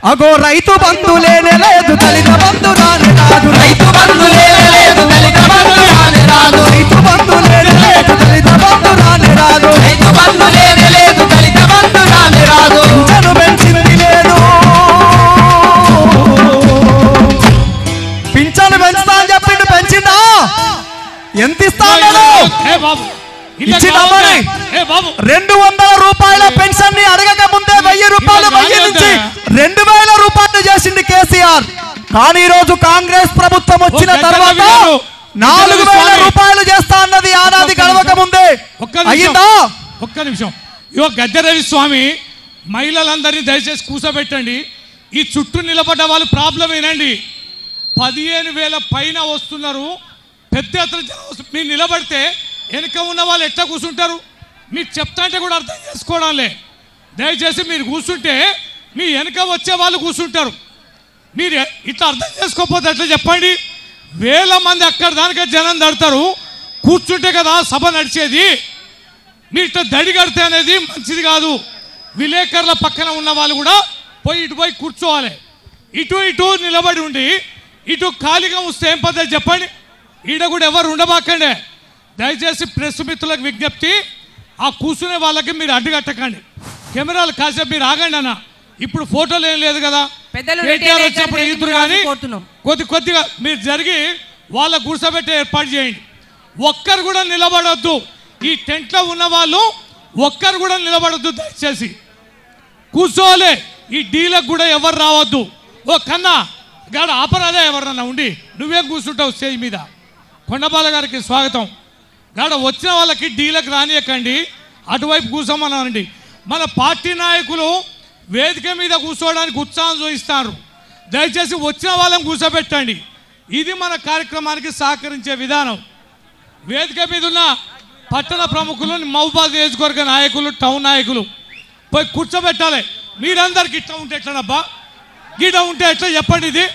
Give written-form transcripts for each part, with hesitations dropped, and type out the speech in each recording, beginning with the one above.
అగో రైతు బంధు లేనే లేదు దళిత బంధు రానే రాదు రైతు బంధు లేనే లేదు దళిత బంధు రానే రాదు రైతు బంధు లేనే లేదు దళిత బంధు రానే రాదు రైతు బంధు లేనే లేదు దళిత బంధు రానే రాదు పింఛను పెంచింది లేదు పింఛను పెంచుతా అని చెప్పిండు పెంచిండా ఎంత ఇస్తా అన్నాడు ఇచ్చిన 200 రూపాయల పెన్షన్ ని అడగక ముందే 1000 రూపాయలు 1000 నుంచి 2000 రూపాయలు చేసింది కేసీఆర్. కానీ ఈ రోజు కాంగ్రెస్ ప్రభుత్వం వచ్చిన తర్వాత 4000 రూపాయలు చేస్తా అన్నది ఏడాది గడవక ముందే అయ్యిందా? ఒక్క నిమిషం. ఇగో గద్దెరవి స్వామి మహిళలందరినీ దయచేసి కూర్చోబెట్టండి. ఈ చుట్టూ నిలబడ్డ వాళ్ళు ప్రాబ్లం ఏనండి. 15,000 పైన వస్తున్నారు. పెద్ద ఎత్తున మీరు నిలబడితే వెనుక ఉన్న వాళ్ళు ఎట్లా కూర్చుంటారు? మీరు చెప్తా అంటే కూడా అర్థం చేసుకోవడంలే. దయచేసి మీరు కూర్చుంటే మీ వెనుక వచ్చే వాళ్ళు కూర్చుంటారు. మీరు ఇట్లా అర్థం చేసుకోకపోతే ఎట్లా చెప్పండి? వేల మంది అక్కడ దానికే జనం దడతారు. కూర్చుంటే కదా సభ నడిచేది. మీరు ఇట్లా దడి కడితే అనేది మంచిది కాదు. విలేకరుల పక్కన ఉన్న వాళ్ళు కూడా ఇటు పోయి కూర్చోవాలి. ఇటు నిలబడి ఉండి ఇటు ఖాళీగా వస్తే ఏం పద్ధతి చెప్పండి? ఈడ కూడా ఎవరు ఉండబాకండి. దయచేసి ప్రెస్ మిత్రులకు విజ్ఞప్తి, ఆ కూర్చునే వాళ్ళకి మీరు అడ్డుకట్టకండి. కెమెరాలు కాసేపు మీరు ఆగండి అన్న. ఇప్పుడు ఫోటోలు ఏం లేదు కదా, కేటీఆర్ వచ్చినప్పుడు ఈదురు. కానీ కొద్దిగా మీరు జరిగి వాళ్ళ కూర్చోబెట్టే ఏర్పాటు చేయండి. ఒక్కరు కూడా నిలబడొద్దు. ఈ టెంట్లో ఉన్న వాళ్ళు ఒక్కరు కూడా నిలబడొద్దు. దయచేసి కూర్చోవాలి. ఈ డీలకు కూడా ఎవరు రావద్దు. ఓ కన్నా గాడ ఆపరాదే ఎవరన్నా ఉండి నువ్వేం కూర్చుంటావు స్టేజ్ మీద? కొండబాల గారికి స్వాగతం. గాడ వచ్చిన వాళ్ళకి డీలకు రానియకండి, అటువైపు కూర్చోమన్నారండి. మన పార్టీ నాయకులు వేదిక మీద కూర్చోవడానికి ఉత్సాహం చూపిస్తారు. దయచేసి వచ్చిన వాళ్ళని కూర్చోబెట్టండి. ఇది మన కార్యక్రమానికి సహకరించే విధానం. వేదిక మీద ఉన్న పట్టణ ప్రముఖులు, మహబూబాద్ నియోజకవర్గ నాయకులు, టౌన్ నాయకులు పోయి కూర్చోబెట్టాలి. మీరందరికి ఇట్లా ఉంటే ఎట్లనబ్బా? గీడ ఉంటే ఎట్లా చెప్పండి? ఇది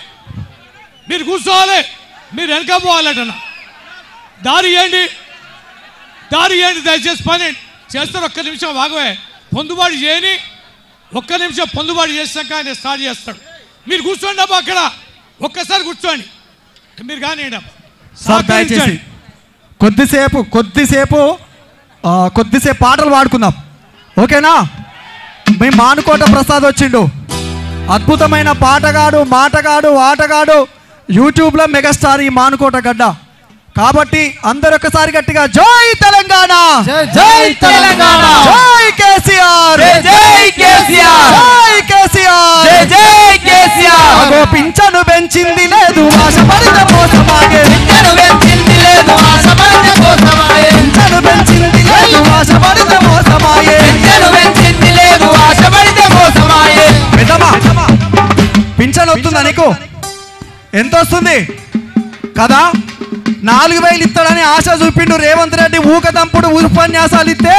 మీరు కూర్చోవాలి, మీరు వెనక పోవాలటన్నా. దారి ఇవ్వండి. దయచేసి పని చేస్తారు. ఒక్క నిమిషం వాగవే. పొందుబాటు చేయని ఒక్క నిమిషం పొందుబాటు చేసినాక ఆయన స్టార్ట్ చేస్తాడు. మీరు కూర్చోండి అబ్బా, అక్కడ ఒక్కసారి కూర్చోండి. మీరు కానీ దయచేసి కొద్దిసేపు పాటలు పాడుకుందాం, ఓకేనా? మీ మానుకోట ప్రసాద్ వచ్చిండు, అద్భుతమైన పాటగాడు, మాటగాడు, ఆటగాడు, యూట్యూబ్లో మెగాస్టార్ ఈ మానుకోట గడ్డ. కాబట్టి అందరూ ఒకసారి గట్టిగా జై తెలంగాణ, జై తెలంగాణ, జై కేసీఆర్, జై కేసీఆర్, జై కేసీఆర్, జై కేసీఆర్. అగో పింఛను పెంచింది లేదు ఆశపడిన మోసమాగే, పింఛను పెంచింది లేదు ఆశపడిన మోసమాయే, పింఛను పెంచింది లేదు ఆశపడిన మోసమాయే, పింఛను పెంచింది లేదు ఆశపడిన మోసమాయే. పెద్దమ్మా పింఛను వస్తుందా నీకు? ఎంత వస్తుంది కదా? 4000 ఇస్తాడని ఆశ చూపిండు రేవంత్ రెడ్డి. ఊకదంపుడు ఉపన్యాసాలు ఇస్తే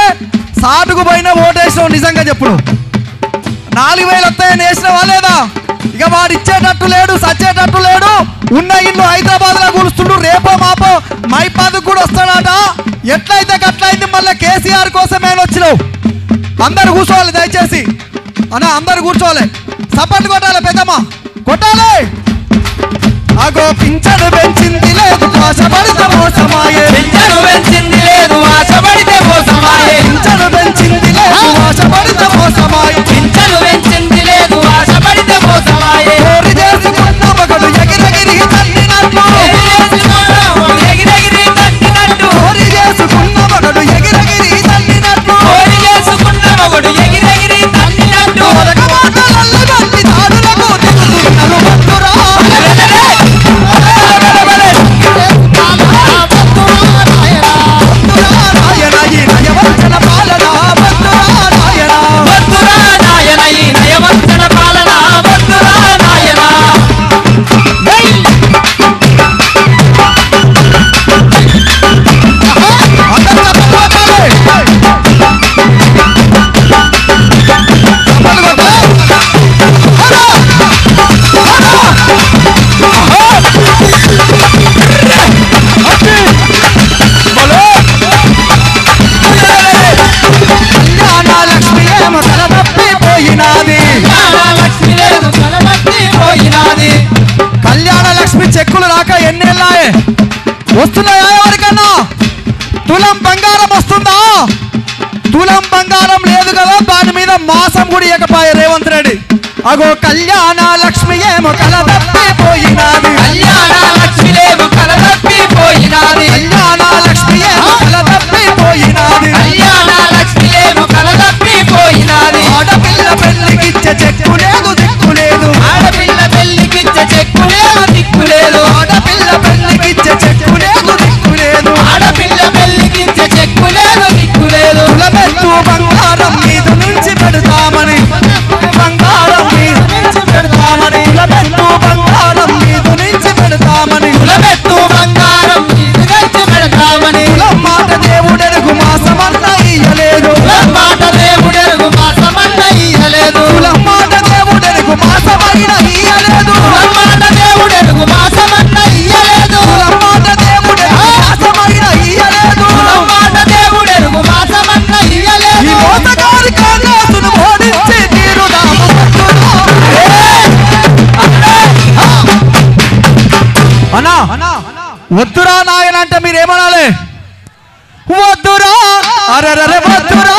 సాటుకు పోయినా ఓటేసినావు. నిజంగా చెప్పుడు 4000 వస్తాయని వేసినవా లేదా? ఇక వాడు ఇచ్చేటట్టు లేడు, సచ్చేటట్టు లేడు. ఉన్న ఇల్లు హైదరాబాద్లో కూలుస్తుండు. రేపో మాపో మైపాదు కూడా వస్తాడట. ఎట్లయితే అట్లయింది. మళ్ళీ కేసీఆర్ కోసమే వచ్చినావు. అందరు కూర్చోవాలి దయచేసి అన్న, అందరు కూర్చోవాలి. సపోర్ట్ కొట్టాలి, పెద్దమ్మ కొట్టాలి. అగో పింఛను పెంచింది లేదు ఆశపడితే మోసమాయే, పింఛను పెంచింది లేదు ఆశపడితే మోసమాయే, పింఛను పెంచింది లేదు ఆశపడితే మోసమాయే, పింఛను పెంచింది లేదు ఆశపడితే మోసమాయే. కోరి చేసుకున్న మగడు ఎగిరెగిరి తన్నినట్టు, ఎగిరెగిరి తట్టినట్టు, కోరి చేసుకున్న మగడు ఎగిరెగిరి తన్నినట్టు, కోరి చేసుకున్న మగడు ఎగిరెగిరి తట్టినట్టు, మాటలల్లి బట్టి దాడులకు దిగుతున్నారు భక్తురా. వస్తున్నాయా ఎవరికన్నా? తులం బంగారం వస్తుందా? తులం బంగారం లేదు కదా, దాని మీద మాసం కూడా ఇవ్వకపోయే రేవంత్ రెడ్డి. అగో కళ్యాణ లక్ష్మి ఏమో కలదప్పిపోయినాది, కళ్యాణ లక్ష్మిలేమో కలదప్పిపోయినాది, కళ్యాణ లక్ష్మి ఏమో కలదప్పిపోయినాది, కళ్యాణ లక్ష్మిలేమో కలదప్పిపోయినాది. ఆడపిల్ల పెళ్లికిచ్చే చెక్కు లేదు దిక్కు లేదు, ఆడపిల్ల పెళ్లికిచ్చే చెక్కు లేదు దిక్కు లేదు, ఆడపిల్ల పెళ్లికిచ్చే చెక్కు లేదు దిక్కు లేదు, ఆడపిల్ల పెళ్లికిచ్చే చెక్కు లేదు దిక్కు లేదు. తులమెత్తు బంగారం మీద నుంచి పెడతామని, బంగారం మీద నుంచి పెడతామని, తులమెత్తు బంగారం మీద నుంచి పెడతామని, కులమెత్తు బంగారం ఇది తెచ్చి పెడతామని. కులం మాట దేవుడెరుగు మాసమన్న ఇయ్యలేదు, కులం మాట దేవుడెరుగు మాసమన్న ఇయ్యలేదు, కులం మాట దేవుడెరుగు మాసమైన ఇయ్యలేదు, కులం మాట దేవుడెరుగు మాసమన్న ఇయ్యలేదు, కులం మాట దేవుడెరుగు మాసమైన ఇయ్యలేదు. కులం మాట దేవుడెరుగు మాసమన్న ఈ ఇయ్యలేదు. మోసగారి కాంగ్రెస్ను ఓడించి తీరుదాము అన్నా. వద్దురా నాయన అంటే మీరేమనాలి? వద్దురా అరెరే వద్దురా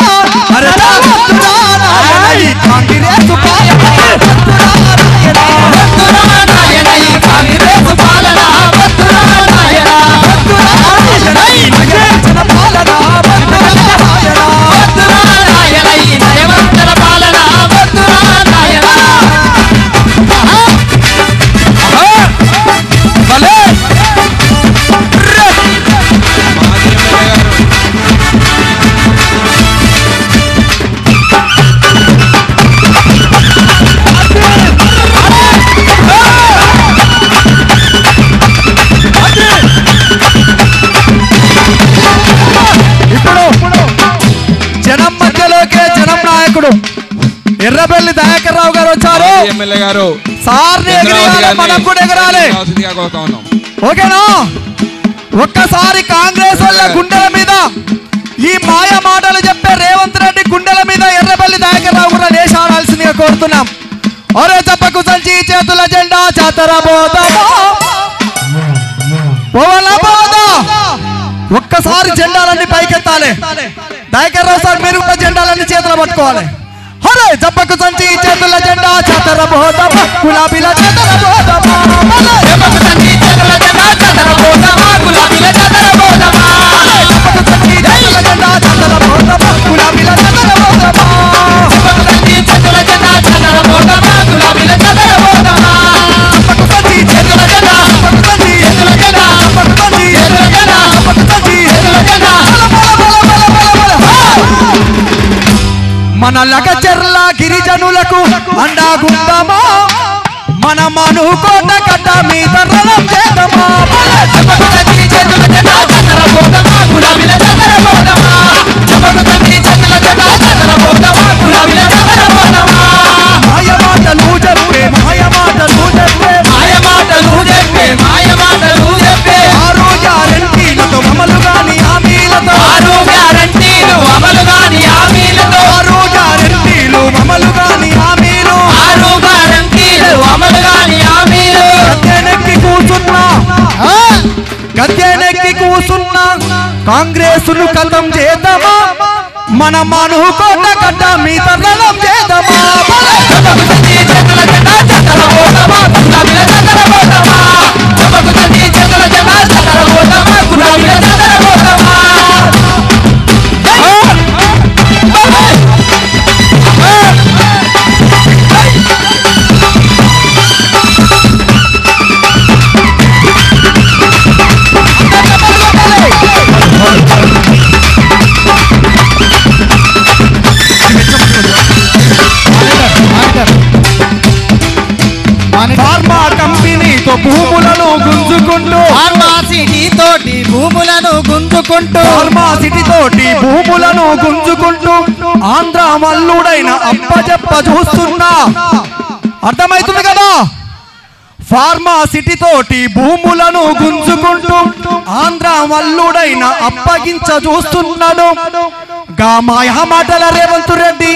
అరే వద్దురా నాయన ఈ కాంగ్రెస్ పాలన, వద్దురా నాయన, వద్దురా నాయన ఈ కాంగ్రెస్ పాలన, వద్దురా నాయన, వద్దురా నాయన ఈ నయవంచన పాలన, వద్దురా నాయన, వద్దురా నాయన ఈ నయవంచన పాలన, వద్దురా నాయన. భలే ఇప్పుడు జనం మధ్యలోకే జనం నాయకుడు ఎర్రబెల్లి దయాకర్ రావు గారు వచ్చారు. ఎమ్మెల్యే గారు సార్ని ఎగిరేయాలి, మనం కూడా ఎగరాలి. వసతిగా కోరుతా ఉన్నాం. ఓకేనా? ఒక్కసారి కాంగ్రెస్ వాళ్ళ గుండెల మీద ఈ మాయ మాటలు చెప్పే రేవంత్ రెడ్డి గుండెల మీద ఎర్రబెల్లి దయాకర్ రావు కూడా లేచాడాల్సిందిగా కోరుతున్నాం. ఒరే చెప్పకు సంచి చేతుల జెండా చాతరబోదామా పోవాలా? ఒక్కసారి జెండాలన్నీ పైకెత్తాలి. దయాకర్ రావు సార్ మీరు కూడా జెండాలన్నీ చేతులు పట్టుకోవాలి. హరే జబ్బకు సంచి చేతుల జెండా చాతరబోదామా, గులాబీల చాతరబోదామా, జపకు సంచి చేతుల జెండా చాతరబోదామా, గులాబీల చాతరబోదామా, జబ్బకు సంచి చేతుల జెండా చాతరబోదామా, గులాబీల చాతరబోదామా, జపకు సంచి చేతుల జెండా చాతరబోదామా, గులాబీల చాతరబోదామా, జబ్బకు సంచి చేతుల జెండా, జబ్బకు సంచి చేతుల జెండా, జబ్బకు సంచి చేతుల జెండా, జబ్బకు సంచి చేతుల జెండా. మన లగచెర్ల గిరిజనులకు అండాగుందామా, మన మనుకోట కట్ట మీద రణం చేద్దామా, జపకు సంచి చేతుల జెండా చాతరబోదామా, గులాబీల చాతరబోదామా, జపకు సంచి చేతుల జెండా చాతరబోదామా, గులాబీల చాతరబోదామా. మాయ మాటలు చెప్పే, మాయ మాటలు చెప్పే, మాయ మాటలు చెప్పే, మాయ మాటలు చెప్పే, 6 గ్యారెంటీలతో అమలు గాని హామీలతో, 6 గ్యారెంటీలు అమలు కాని హామీలతో, 6 గ్యారెంటీలు అమలు గాని హామీలు, 6 గ్యారెంటీలు అమలు కాని హామీలు. గద్దెనెక్కి కూర్చున్నా, గద్దెనెక్కి కూర్చున్నా కాంగ్రెసును కథం చేద్దామా, మన మనుకోట కట్ట మీద రణం చేద్దామా, జపకు సంచి చేతుల జెండా చాతరబోదామా, గులాబీల చాతరబోదామా, జపకు సంచి చేతుల జెండా చాతరబోదామా, గులాబీల చాతరబోదామా. ఫార్మా కంపెనీతో భూములను గుంజుకుంటూ, ఫార్మా సిటీ తోటి భూములను గుంజుకుంటూ, ఫార్మా సిటీ తోటి భూములను గుంజుకుంటూ ఆంధ్ర మల్లుడైన అప్పచెప్ప చూస్తున్నా. అర్థమైతుంది కదా? ఫార్మా సిటీ తోటి భూములను గుంజుకుంటూ ఆంధ్ర మల్లుడైన అప్పగించ చూస్తున్నాడు. గా మాయా మాటల రేవంత్ రెడ్డి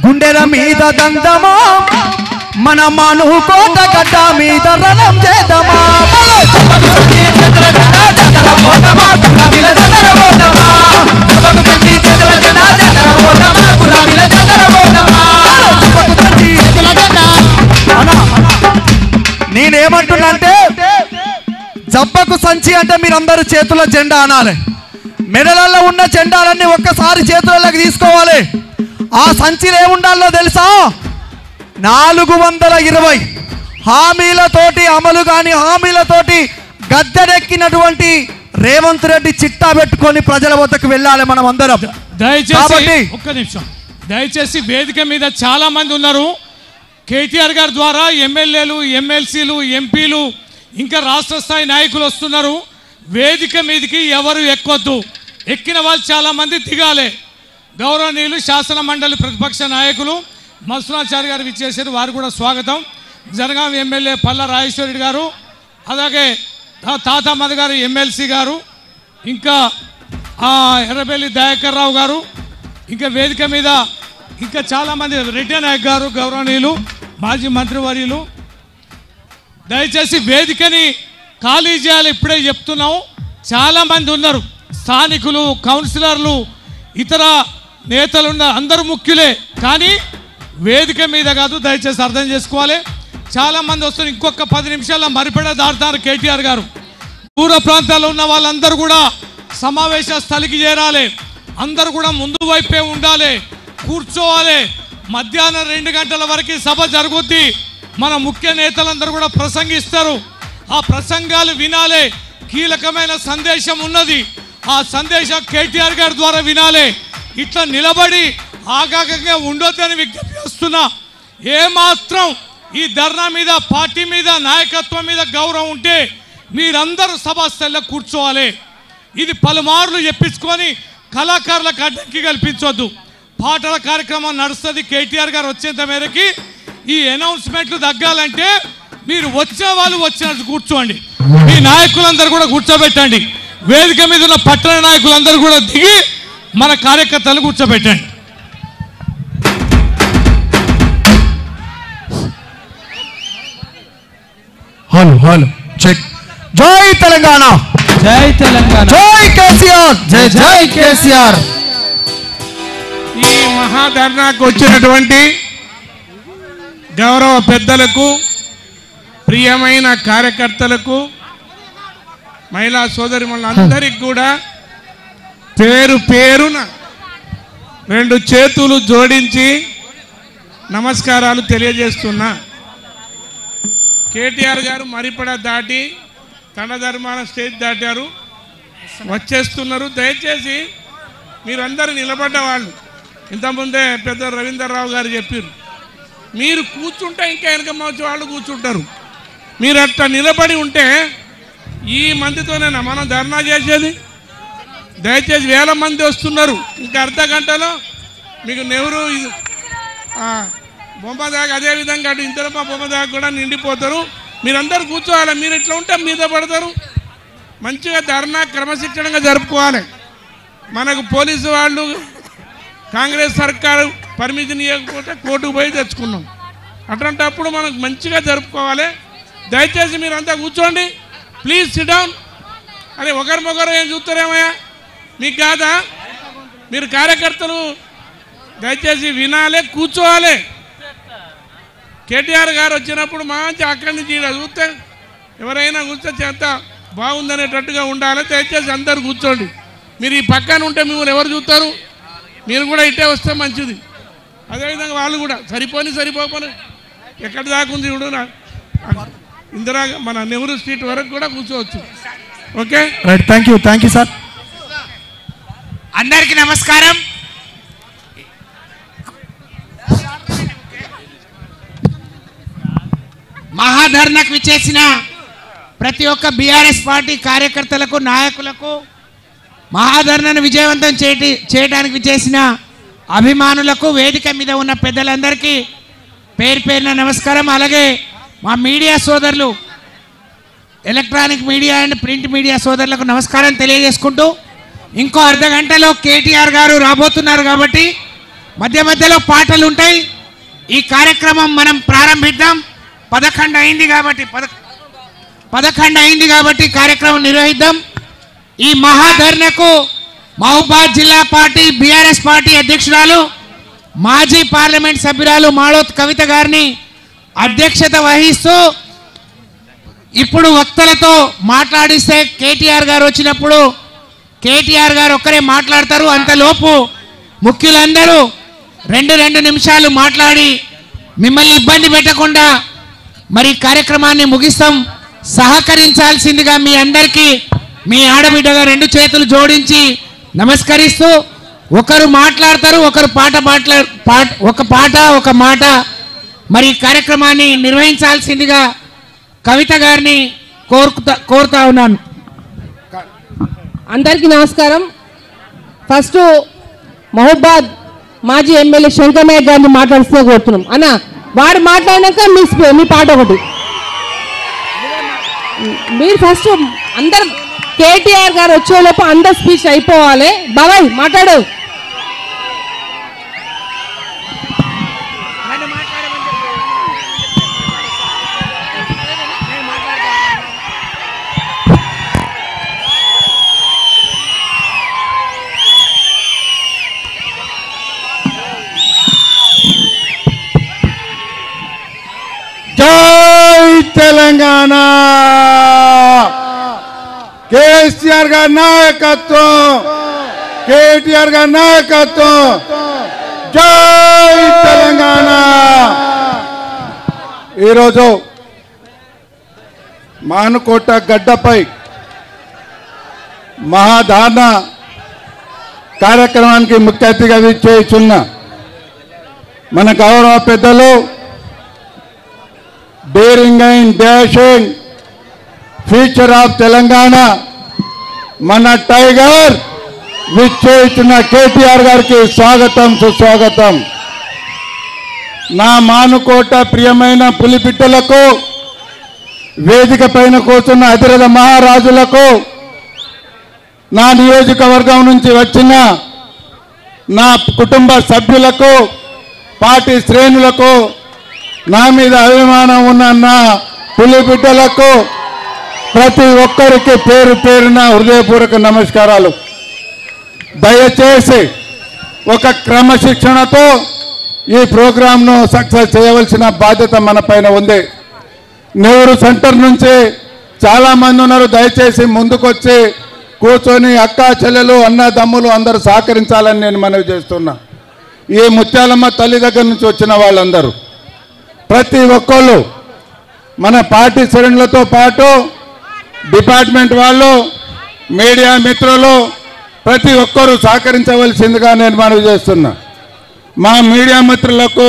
గుండెల మీద దండమా, మన మనుకోట గడ్డ మీద రణం చేద్దామా, జపకు సంచి చేతుల జెండా జాతర పోతామా గులాబీల జాతర పోతామా సభకు తండ్రి చేతుల జెండా జాతర పోతామా గులాబీల జాతర పోతామా సభకు తండ్రి చేతుల జెండా. నేనేమంటున్నా అంటే జబ్బకు సంచి అంటే మీరందరూ చేతుల జెండా అనాలి. మెడలలో ఉన్న జెండాలన్నీ ఒక్కసారి చేతులలోకి తీసుకోవాలి. ఆ సంచిలో ఏముండాలో తెలుసా? 420 హామీలతోటి అమలు కాని హామీలతోటి గద్దెనెక్కినటువంటి రేవంత్ రెడ్డి చిట్టా పెట్టుకొని ప్రజల వద్దకు వెళ్ళాలి మనం అందరం. దయచేసి ఒక్క నిమిషం, దయచేసి వేదిక మీద చాలా మంది ఉన్నారు. కేటీఆర్ గారి ద్వారా ఎమ్మెల్యేలు, ఎమ్మెల్సీలు, ఎంపీలు, ఇంకా రాష్ట్ర స్థాయి నాయకులు వస్తున్నారు. వేదిక మీదకి ఎవరు ఎక్కొద్దు. ఎక్కిన వాళ్ళు చాలా మంది దిగాలి. గౌరవనీయులు శాసన మండలి ప్రతిపక్ష నాయకులు మధుసూదనాచారి గారు విచ్చేసారు, వారు కూడా స్వాగతం. జనగాం ఎమ్మెల్యే పల్లా రాజేశ్వరరెడ్డి గారు, అలాగే తాతామద గారు ఎమ్మెల్సీ గారు, ఇంకా ఎర్రబెల్లి దయాకర్ రావు గారు, ఇంకా వేదిక మీద ఇంకా చాలామంది, రెడ్డి నాయక్ గారు గౌరవనీయులు మాజీ మంత్రివర్యులు. దయచేసి వేదికని ఖాళీ చేయాలి. ఇప్పుడే చెప్తున్నాం, చాలామంది ఉన్నారు. స్థానికులు, కౌన్సిలర్లు, ఇతర నేతలు ఉన్న అందరూ ముఖ్యులే, కానీ వేదిక మీద కాదు. దయచేసి అర్థం చేసుకోవాలి. చాలామంది వస్తున్నారు. ఇంకొక 10 నిమిషాల్లో మరిపెడ దాటుతారు కేటీఆర్ గారు. దూర ప్రాంతాల్లో ఉన్న వాళ్ళందరూ కూడా సమావేశ స్థలికి చేరాలి. అందరూ కూడా ముందు వైపే ఉండాలి, కూర్చోవాలి. మధ్యాహ్నం 2 గంటల వరకు సభ జరుగుద్ది. మన ముఖ్య నేతలందరూ కూడా ప్రసంగిస్తారు. ఆ ప్రసంగాలు వినాలి. కీలకమైన సందేశం ఉన్నది. ఆ సందేశం కేటీఆర్ గారి ద్వారా వినాలి. ఇట్లా నిలబడి ఆగాగంగా ఉండొద్దని విజ్ఞప్తి చేస్తున్నా. ఏమాత్రం ఈ ధర్నా మీద, పార్టీ మీద, నాయకత్వం మీద గౌరవం ఉంటే మీరందరూ సభాస్థల్లో కూర్చోవాలి. ఇది పలుమార్లు చెప్పించుకొని కళాకారులకు అడ్డంకి కల్పించవద్దు. పాటల కార్యక్రమం నడుస్తుంది. కేటీఆర్ గారు వచ్చేంత మేరకి ఈ అనౌన్స్మెంట్లు తగ్గాలంటే మీరు వచ్చిన వాళ్ళు వచ్చినట్టు కూర్చోండి. మీ నాయకులందరూ కూడా కూర్చోబెట్టండి. వేదిక మీద ఉన్న పట్టణ నాయకులందరూ కూడా దిగి మన కార్యకర్తలు కూర్చోబెట్టండి. Hello check. జై తెలంగాణ, జై తెలంగాణ, జై కేసీఆర్, జై జై కేసీఆర్. ఈ మహాధర్నాకు వచ్చినటువంటి గౌరవ పెద్దలకు, ప్రియమైన కార్యకర్తలకు, మహిళా సోదరిమణులందరికీ కూడా పేరు పేరున 2 చేతులు జోడించి నమస్కారాలు తెలియజేస్తున్నా. కేటీఆర్ గారు మరిపడ దాటి తండధర్మాన స్టేజ్ దాటారు, వచ్చేస్తున్నారు. దయచేసి మీరందరూ నిలబడ్డ వాళ్ళు, ఇంతకుముందే పెద్ద రవీంద్రరావు గారు చెప్పారు, మీరు కూర్చుంటే ఇంకా వెనక వచ్చే వాళ్ళు కూర్చుంటారు. మీరు అట్లా నిలబడి ఉంటే ఈ మందితోనేనా మనం ధర్నా చేసేది? దయచేసి వేల మంది వస్తున్నారు. ఇంకా అర్ధ గంటలో మీకు నెహ్రూ బొమ్మ దాకా, అదేవిధంగా అటు ఇంతరమ్మ బొమ్మ దాకా కూడా నిండిపోతారు. మీరందరూ కూర్చోవాలి. మీరు ఇట్లా ఉంటే మీద పడతారు. మంచిగా ధర్నా క్రమశిక్షణగా జరుపుకోవాలి. మనకు పోలీసు వాళ్ళు, కాంగ్రెస్ సర్కారు పర్మిషన్ ఇవ్వకపోతే కోర్టుకు పోయి తెచ్చుకున్నాం. అట్లాంటప్పుడు మనకు మంచిగా జరుపుకోవాలి. దయచేసి మీరంతా కూర్చోండి. Please SIT down. అదే ఒకరికొకరు ఏం చూస్తారేమయ్యా, మీకు కాదా? మీరు కార్యకర్తలు దయచేసి వినాలి, కూర్చోవాలి. కేటీఆర్ గారు వచ్చినప్పుడు మంచి అక్కడి నుంచి చూస్తే ఎవరైనా కూర్చో చేత బాగుందనేటట్టుగా ఉండాలి. దయచేసి అందరు కూర్చోండి. మీరు ఈ పక్కన ఉంటే మిమ్మల్ని ఎవరు చూస్తారు? మీరు కూడా ఇట్టే వస్తే మంచిది. అదేవిధంగా వాళ్ళు కూడా సరిపోని ఎక్కడి దాకా ఉంది చూడు, ఇందిరా మన నెహ్రూ స్ట్రీట్ వరకు కూడా కూర్చోవచ్చు. Okay, right. Thank you sir. అందరికీ నమస్కారం. మహాధర్నాకు విచ్చేసిన ప్రతి ఒక్క బీఆర్ఎస్ పార్టీ కార్యకర్తలకు, నాయకులకు, మహాధర్నాను విజయవంతం చేయడానికి విచ్చేసిన అభిమానులకు, వేదిక మీద ఉన్న పెద్దలందరికీ పేరు పేరున నమస్కారం. అలాగే మా మీడియా సోదరులు, electronic media and print media సోదరులకు నమస్కారం తెలియజేసుకుంటూ, ఇంకో అర్ధ గంటలో కేటీఆర్ గారు రాబోతున్నారు కాబట్టి మధ్య మధ్యలో పాటలు ఉంటాయి. ఈ కార్యక్రమం మనం ప్రారంభిద్దాం. 11 అయింది కాబట్టి కార్యక్రమం నిర్వహిద్దాం. ఈ మహాధర్నకు మహబూబాద్ జిల్లా పార్టీ బీఆర్ఎస్ పార్టీ అధ్యక్షురాలు మాజీ పార్లమెంట్ సభ్యురాలు మాళోత్ కవిత గారిని అధ్యక్షత వహిస్తూ ఇప్పుడు వక్తలతో మాట్లాడిస్తే కేటీఆర్ గారు వచ్చినప్పుడు కేటీఆర్ గారు ఒక్కరే మాట్లాడతారు. అంతలోపు ముఖ్యులందరూ 2 నిమిషాలు మాట్లాడి మిమ్మల్ని ఇబ్బంది పెట్టకుండా మరి కార్యక్రమాన్ని ముగిస్తాం. సహకరించాల్సిందిగా మీ అందరికీ మీ ఆడబిడ్డగా 2 చేతులు జోడించి నమస్కరిస్తూ ఒకరు మాట్లాడతారు, ఒకరు ఒక మాట మరి కార్యక్రమాన్ని నిర్వహించాల్సిందిగా కవిత గారిని కోరుతా ఉన్నాను. అందరికీ నమస్కారం. ఫస్ట్ మహబూబాద్ మాజీ ఎమ్మెల్యే శంకరమయ్య గారిని మాట్లాడుతూ కోరుతున్నాం. అన్న వారు మాట్లాడినాక మీ పాట ఒకటి మీరు ఫస్ట్ అందరు కేటీఆర్ గారు వచ్చేలోపు అందరు స్పీచ్ అయిపోవాలి. బాబాయ్ మాట్లాడు. జై తెలంగాణ. కేసీఆర్ గారి నాయకత్వం, కేటీఆర్ గారి నాయకత్వం. జై తెలంగాణ. ఈరోజు మానుకోట గడ్డపై మహాదాన కార్యక్రమానికి ముఖ్య అతిథిగా విచ్చేస్తున్న మన గౌరవ పెద్దలు daring and dashing future of Telangana మన టైగర్ విచ్చేస్తున్న కేటీఆర్ గారికి స్వాగతం సుస్వాగతం. నా మానుకోట ప్రియమైన పులిపిట్టలకు, వేదిక పైన కూర్చున్న అతిరథ మహారాజులకు, నా నియోజకవర్గం నుంచి వచ్చిన నా కుటుంబ సభ్యులకు, పార్టీ శ్రేణులకు, నా మీద అభిమానం ఉన్న నా పులిబిడ్డలకు ప్రతి ఒక్కరికి పేరు పేరున హృదయపూర్వక నమస్కారాలు. దయచేసి ఒక క్రమశిక్షణతో ఈ ప్రోగ్రాంను సక్సెస్ చేయవలసిన బాధ్యత మన పైన ఉంది. నెహ్రూ సెంటర్ నుంచి చాలామంది ఉన్నారు. దయచేసి ముందుకొచ్చి కూర్చొని అక్కా చెల్లెలు అన్నదమ్ములు అందరూ సహకరించాలని నేను మనవి చేస్తున్నా. ఈ ముత్యాలమ్మ తల్లి దగ్గర నుంచి వచ్చిన వాళ్ళందరూ ప్రతి ఒక్కళ్ళు మన పార్టీ శ్రేణులతో పాటు డిపార్ట్మెంట్ వాళ్ళు, మీడియా మిత్రులు ప్రతి ఒక్కరూ సహకరించవలసిందిగా నేను మనవి చేస్తున్నా. మా మీడియా మిత్రులకు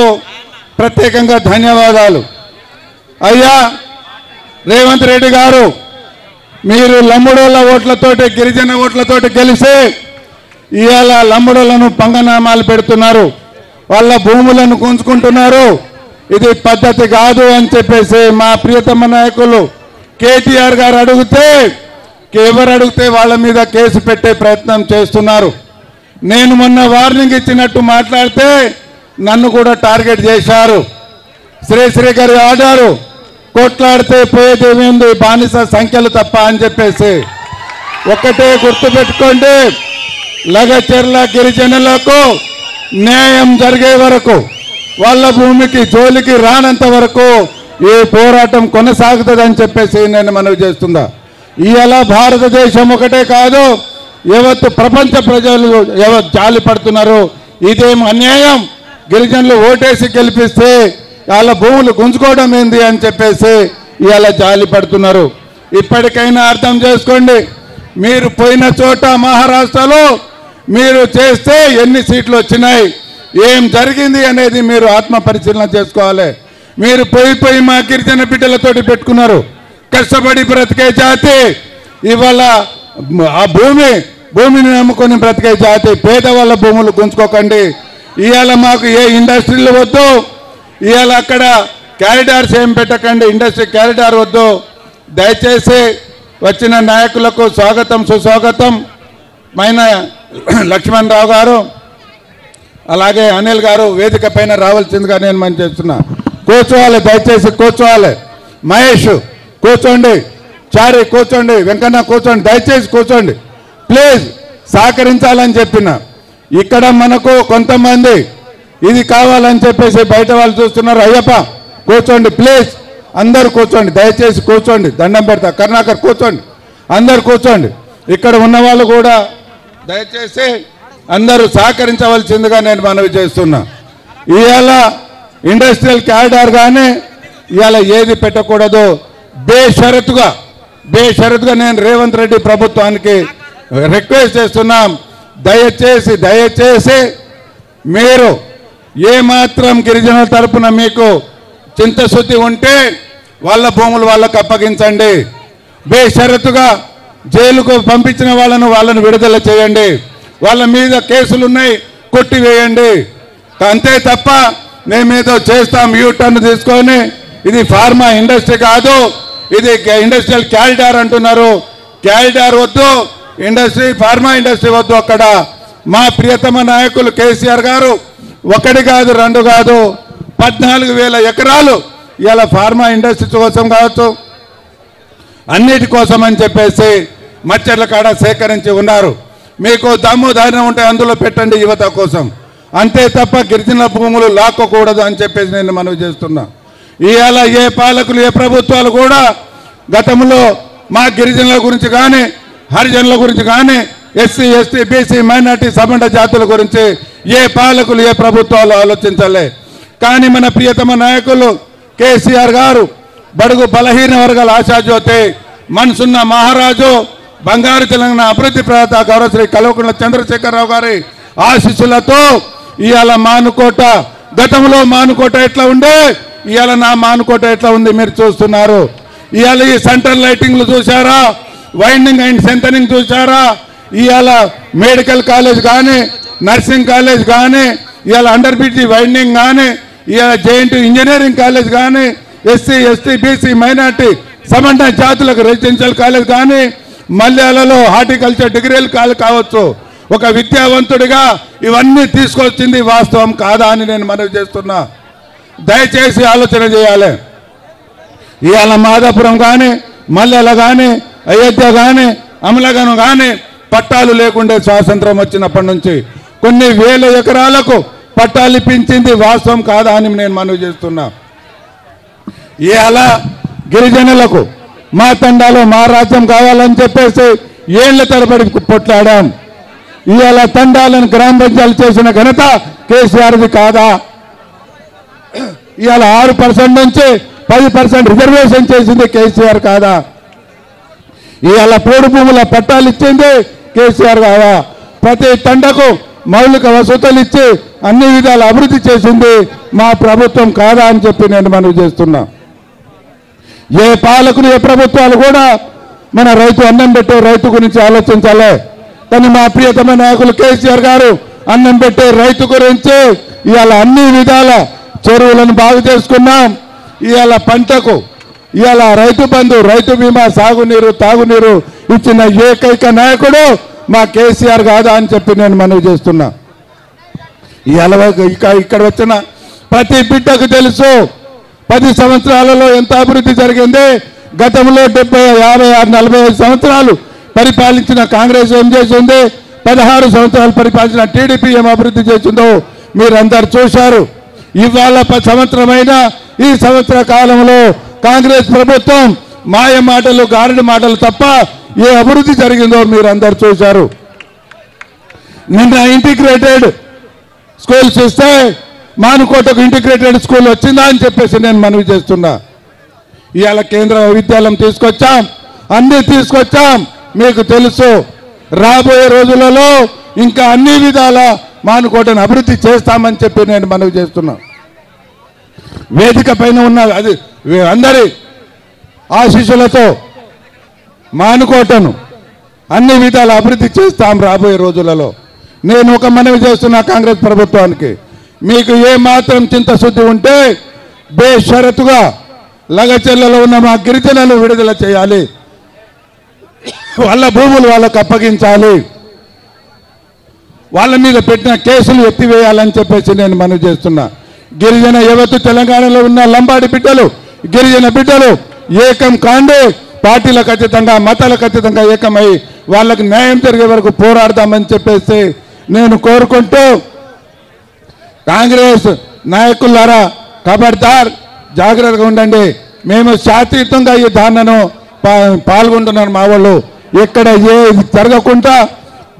ప్రత్యేకంగా ధన్యవాదాలు. అయ్యా రేవంత్ రెడ్డి గారు, మీరు లంబడోళ్ళ ఓట్లతోటి, గిరిజన ఓట్లతోటి గెలిచి ఇవాళ లంబడోళ్లను పంగనామాలు పెడుతున్నారు, వాళ్ళ భూములను గుంజుకుంటున్నారు. ఇది పద్ధతి కాదు అని చెప్పేసి మా ప్రియతమ నాయకులు కేటీఆర్ గారు అడిగితే, ఎవరు అడిగితే వాళ్ళ మీద కేసు పెట్టే ప్రయత్నం చేస్తున్నారు. నేను మొన్న వార్నింగ్ ఇచ్చినట్టు మాట్లాడితే నన్ను కూడా టార్గెట్ చేశారు. శ్రీశ్రీ గారు ఆడారు, కొట్లాడితే పోయేదేమింది బానిస సంఖ్యలు తప్ప అని చెప్పేసి. ఒకటే గుర్తుపెట్టుకోండి, లగచెర్ల గిరిజనులకు న్యాయం జరిగే వరకు, వాళ్ళ భూమికి జోలికి రానంత వరకు ఈ పోరాటం కొనసాగుతుందని చెప్పేసి నేను మనవి చేస్తుందా. ఇవాళ భారతదేశం ఒకటే కాదు, యావత్తు ప్రపంచ ప్రజలు జాలి పడుతున్నారు. ఇదేం అన్యాయం, గిరిజనులు ఓటేసి గెలిపిస్తే వాళ్ళ భూములు గుంజుకోవడం ఏంది అని చెప్పేసి ఇవాళ జాలి పడుతున్నారు. ఇప్పటికైనా అర్థం చేసుకోండి, మీరు పోయిన చోట మహారాష్ట్రలో మీరు చేస్తే ఎన్ని సీట్లు వచ్చినాయి, ఏం జరిగింది అనేది మీరు ఆత్మ పరిశీలన చేసుకోవాలి. మీరు పోయి మా గిరిజన బిడ్డలతోటి పెట్టుకున్నారు. కష్టపడి బ్రతికే జాతి ఇవాళ ఆ భూమిని నమ్ముకొని బ్రతికే జాతి. పేదవాళ్ళ భూములు గుంజుకోకండి. ఇవాళ మాకు ఏ ఇండస్ట్రీలు వద్దు, ఇవాళ అక్కడ క్యారిడార్స్ ఏం పెట్టకండి, ఇండస్ట్రీ క్యారిడార్ వద్దు. దయచేసి వచ్చిన నాయకులకు స్వాగతం సుస్వాగతం. మైన లక్ష్మణ్ రావు గారు అలాగే అనిల్ గారు వేదిక పైన రావాల్సిందిగా నేను మనం చేస్తున్నా. కూర్చోవాలి, దయచేసి కూర్చోవాలి. మహేష్ కూర్చోండి, చారి కూర్చోండి, వెంకన్న కూర్చోండి, దయచేసి కూర్చోండి. ప్లీజ్ సహకరించాలని చెప్పిన. ఇక్కడ మనకు కొంతమంది ఇది కావాలని చెప్పేసి బయట వాళ్ళు చూస్తున్నారు. అయ్యప్ప కూర్చోండి ప్లీజ్, అందరు కూర్చోండి, దయచేసి కూర్చోండి, దండం పెడతా. కరుణాకర్ కూర్చోండి, అందరు కూర్చోండి. ఇక్కడ ఉన్న వాళ్ళు కూడా దయచేసి అందరూ సహకరించవలసిందిగా నేను మనవి చేస్తున్నా. ఇవాళ ఇండస్ట్రియల్ క్యారిడార్ కానీ ఇవాళ ఏది పెట్టకూడదు. బేషరతుగా నేను రేవంత్ రెడ్డి ప్రభుత్వానికి రిక్వెస్ట్ చేస్తున్నాం. దయచేసి మీరు ఏమాత్రం గిరిజనుల తరపున మీకు చింతశుద్ధి ఉంటే వాళ్ళ భూములు వాళ్ళకు అప్పగించండి. బేషరతుగా జైలుకు పంపించిన వాళ్ళను విడుదల చేయండి. వాళ్ళ మీద కేసులున్నాయి, కొట్టివేయండి. అంతే తప్ప మేమేదో చేస్తాం యూటర్న్ తీసుకొని. ఇది ఫార్మా ఇండస్ట్రీ కాదు, ఇది ఇండస్ట్రియల్ క్యారిడార్ అంటున్నారు. క్యారిడార్ వద్దు, ఫార్మా ఇండస్ట్రీ వద్దు. అక్కడ మా ప్రియతమ నాయకులు కేసీఆర్ గారు ఒకటి కాదు, రెండు కాదు, 14,000 ఎకరాలు ఇలా ఫార్మా ఇండస్ట్రీ కోసం కావచ్చు, అన్నిటి కోసం అని చెప్పేసి మచ్చర్ల కాడ సేకరించి ఉన్నారు. మీకు దమ్ము ధైర్యం ఉంటే అందులో పెట్టండి యువత కోసం. అంతే తప్ప గిరిజన భూములు లాక్కకూడదు అని చెప్పేసి నేను మనవి చేస్తున్నా. ఇవాళ ఏ పాలకులు ఏ ప్రభుత్వాలు కూడా గతంలో మా గిరిజనుల గురించి కానీ హరిజనుల గురించి కానీ ఎస్సీ ఎస్టీ బీసీ మైనార్టీ సమండ జాతుల గురించి ఏ పాలకులు ఏ ప్రభుత్వాలు ఆలోచించలే. కానీ మన ప్రియతమ నాయకులు కేసీఆర్ గారు బడుగు బలహీన వర్గాల ఆశాజ్యోతి, మనసున్న మహారాజు, బంగారు తెలంగాణ అభివృద్ధి ప్రదాత గౌరవ శ్రీ కల్వకుంట్ల చంద్రశేఖరరావు గారి ఆశీస్సులతో ఇవాళ మానుకోట, గతంలో మానుకోట ఎట్లా ఉండే ఇవాళ నా మానుకోట ఎట్లా ఉంది మీరు చూస్తున్నారు. ఇవాళ ఈ సెంటర్ లైటింగ్లు చూసారా, వైండింగ్ అండ్ సెంటరింగ్ చూసారా. ఇవాళ మెడికల్ కాలేజ్ కానీ నర్సింగ్ కాలేజ్ కానీ ఇవాళ అండర్ బ్రిడ్జి వైండింగ్ కానీ ఇవాళ జేఎన్టీ ఇంజనీరింగ్ కాలేజ్ కానీ ఎస్సీ ఎస్టీ బీసీ మైనార్టీ సమండ జాతులకు రెసిడెన్షియల్ కాలేజ్ కానీ మల్యాలలో హార్టికల్చర్ డిగ్రీలు కావచ్చు. ఒక విద్యావంతుడిగా ఇవన్నీ తీసుకొచ్చింది వాస్తవం కాదా అని నేను మనవి చేస్తున్నా. దయచేసి ఆలోచన చేయాలి. ఇవాళ మాదాపురం కానీ మల్లెల కానీ అయోధ్య కానీ అమలగను కానీ పట్టాలు లేకుండే స్వాతంత్రం వచ్చినప్పటి నుంచి కొన్ని వేల ఎకరాలకు పట్టాలు ఇప్పించింది వాస్తవం కాదా అని నేను మనవి చేస్తున్నా. ఇవాళ గిరిజనులకు మా తండాలో మా రాజ్యం కావాలని చెప్పేసి ఏళ్ల తరబడి పొట్లాడాం. ఇవాళ తండాలను గ్రామ పంచాయతీలు చేసిన ఘనత కేసీఆర్ది కాదా? ఇవాళ 6% నుంచి 10% రిజర్వేషన్ చేసింది కేసీఆర్ కాదా? ఇవాళ పోడు భూముల పట్టాలు ఇచ్చింది కేసీఆర్ కాదా? ప్రతి తండకు మౌలిక వసతులు ఇచ్చి అన్ని విధాల అభివృద్ధి చేసింది మా ప్రభుత్వం కాదా అని చెప్పి నేను మనవి చేస్తున్నా. ఏ పాలకులు ఏ ప్రభుత్వాలు కూడా మన రైతు అన్నం పెట్టే రైతు గురించి ఆలోచించాలి. కానీ మా ప్రియతమ నాయకులు కేసీఆర్ గారు అన్నం పెట్టే రైతు గురించి ఇవాళ అన్ని విధాల చెరువులను బాగు చేసుకున్నాం. ఇవాళ పంటకు ఇవాళ రైతు బంధు, రైతు బీమా, సాగునీరు, తాగునీరు ఇచ్చిన ఏకైక నాయకుడు మా కేసీఆర్ కాదా అని చెప్పి నేను మనవి చేస్తున్నా. ఇవాళ ఇక్కడ వచ్చిన ప్రతి బిడ్డకు తెలుసు 10 సంవత్సరాలలో ఎంత అభివృద్ధి జరిగింది. గతంలో 70, 50, 45 సంవత్సరాలు పరిపాలించిన కాంగ్రెస్ ఏం చేసింది, 16 సంవత్సరాలు పరిపాలించిన టీడీపీ ఏం అభివృద్ధి చేసిందో మీరందరూ చూశారు. ఇవాళ 10 సంవత్సరమైన ఈ సంవత్సర కాలంలో కాంగ్రెస్ ప్రభుత్వం మాయ మాటలు, గారడి మాటలు తప్ప ఏ అభివృద్ధి జరిగిందో మీరందరూ చూశారు. నిన్న ఇంటిగ్రేటెడ్ స్కూల్స్ ఇస్తే మానుకోటకు ఇంటిగ్రేటెడ్ స్కూల్ వచ్చిందా అని చెప్పేసి నేను మనవి చేస్తున్నా. ఇవాళ కేంద్ర విద్యాలయం తీసుకొచ్చాం, అన్నీ తీసుకొచ్చాం. మీకు తెలుసు రాబోయే రోజులలో ఇంకా అన్ని విధాల మానుకోటను అభివృద్ధి చేస్తామని చెప్పి నేను మనవి చేస్తున్నా. వేదిక పైన ఉన్న అది అందరి ఆశీస్సులతో మానుకోటను అన్ని విధాల అభివృద్ధి చేస్తాం రాబోయే రోజులలో. నేను ఒక మనవి చేస్తున్నా కాంగ్రెస్ ప్రభుత్వానికి, మీకు ఏ మాత్రం చింతశుద్ధి ఉంటే బేషరతుగా లగచెర్లలో ఉన్న మా గిరిజనులను విడుదల చేయాలి, వాళ్ళ భూములు వాళ్ళకు అప్పగించాలి, వాళ్ళ మీద పెట్టిన కేసులు ఎత్తివేయాలని చెప్పేసి నేను మనవి చేస్తున్నా. గిరిజన యువత తెలంగాణలో ఉన్న లంబాడి బిడ్డలు, గిరిజన బిడ్డలు ఏకం కాండి పార్టీలకు అతీతంగా, మతాలకు అతీతంగా ఏకమై వాళ్ళకి న్యాయం జరిగే వరకు పోరాడదామని చెప్పేసి నేను కోరుకుంటూ కాంగ్రెస్ నాయకులారా ఖబర్దార్ జాగ్రత్తగా ఉండండి. మేము శాంతియుతంగా ఈ ధారణను పాల్గొంటున్నారు మా వాళ్ళు. ఇక్కడ ఏ జరగకుండా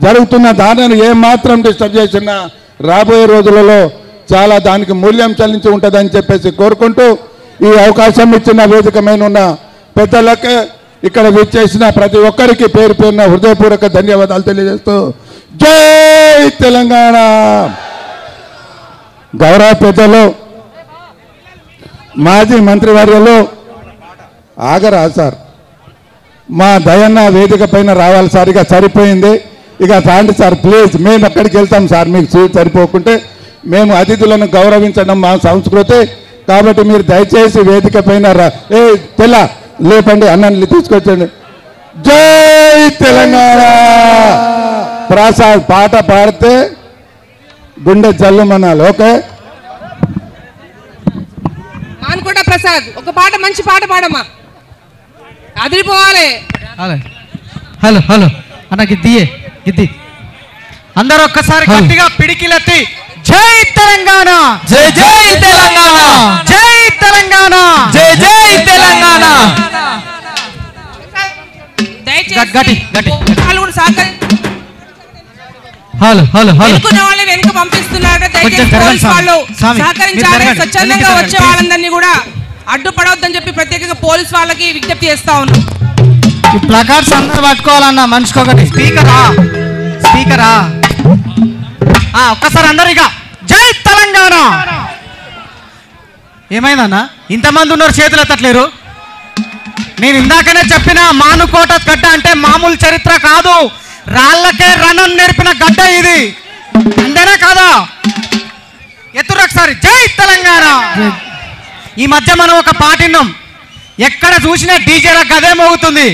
జరుగుతున్న ధారణను ఏమాత్రం డిస్టర్బ్ చేసినా రాబోయే రోజులలో చాలా దానికి మూల్యం చెల్లించి ఉంటుందని చెప్పేసి కోరుకుంటూ ఈ అవకాశం ఇచ్చిన వేదికమైన ఉన్న పెద్దలకే ఇక్కడ విచ్చేసిన ప్రతి ఒక్కరికి పేరు పేరున హృదయపూర్వక ధన్యవాదాలు తెలియజేస్తూ జై తెలంగాణ. గౌరవ పెద్దలు మాజీ మంత్రివర్యులు ఆగరా సార్, మా దయన్న వేదిక పైన రావాలి సార్. ఇక సరిపోయింది, ఇక రాండి సార్ ప్లీజ్. మేము ఎక్కడికి వెళ్తాం సార్, మీకు సీట్ సరిపోకుంటే. మేము అతిథులను గౌరవించడం మా సంస్కృతి కాబట్టి మీరు దయచేసి వేదిక పైన ఏ తెల్ల లేపండి, అన్నాన్ని తీసుకొచ్చండి. జై తెలంగాణ. ప్రసాద్ పాట పాడితే గుండె జల్లుమనాలి. ఓకే మానుకోట ప్రసాద్ ఒక పాట, మంచి పాట పాడమ్మా, అదిరిపోవాలి. హలో హలో అన్న గిద్దియే గిద్ది. అందరూ ఒక్కసారి గట్టిగా పిడికిలెత్తి జై తెలంగాణ, జై జై తెలంగాణ, జై తెలంగాణ, జై జై తెలంగాణ. గట్టి గట్టి. హలో హలో హలో వెనుకున్న వాళ్ళని వెనుక పంపిస్తున్నారు. దయచేసి పోలీస్ వాళ్ళు సహకరించాలి. స్వచ్ఛందంగా వచ్చే వాళ్ళందరినీ కూడా అడ్డుపడవద్దని చెప్పి ప్రత్యేకంగా పోలీస్ వాళ్ళకి విజ్ఞప్తి చేస్తా ఉన్నాం. ఈ ప్లకార్డ్స్ అందరూ పట్టుకోవాలన్నా మనిషికి ఒకటి. స్పీకరా స్పీకరా ఒక్కసారి అందరు ఇక జై తెలంగాణ. ఏమైందన్నా ఇంతమంది ఉన్నారు చేతులు ఎత్తట్లేరు? నేను ఇందాకనే చెప్పిన మానుకోట గడ్డ అంటే మామూలు చరిత్ర కాదు, రాళ్లకే రణం నేర్పిన గడ్డ ఇది. అంతేనా కాదా? ఎత్తురు ఒకసారి జై తెలంగాణ. ఈ మధ్య మనం ఒక పాట విన్నాం, ఎక్కడ చూసినా డీజేల గదే మోగుతుంది.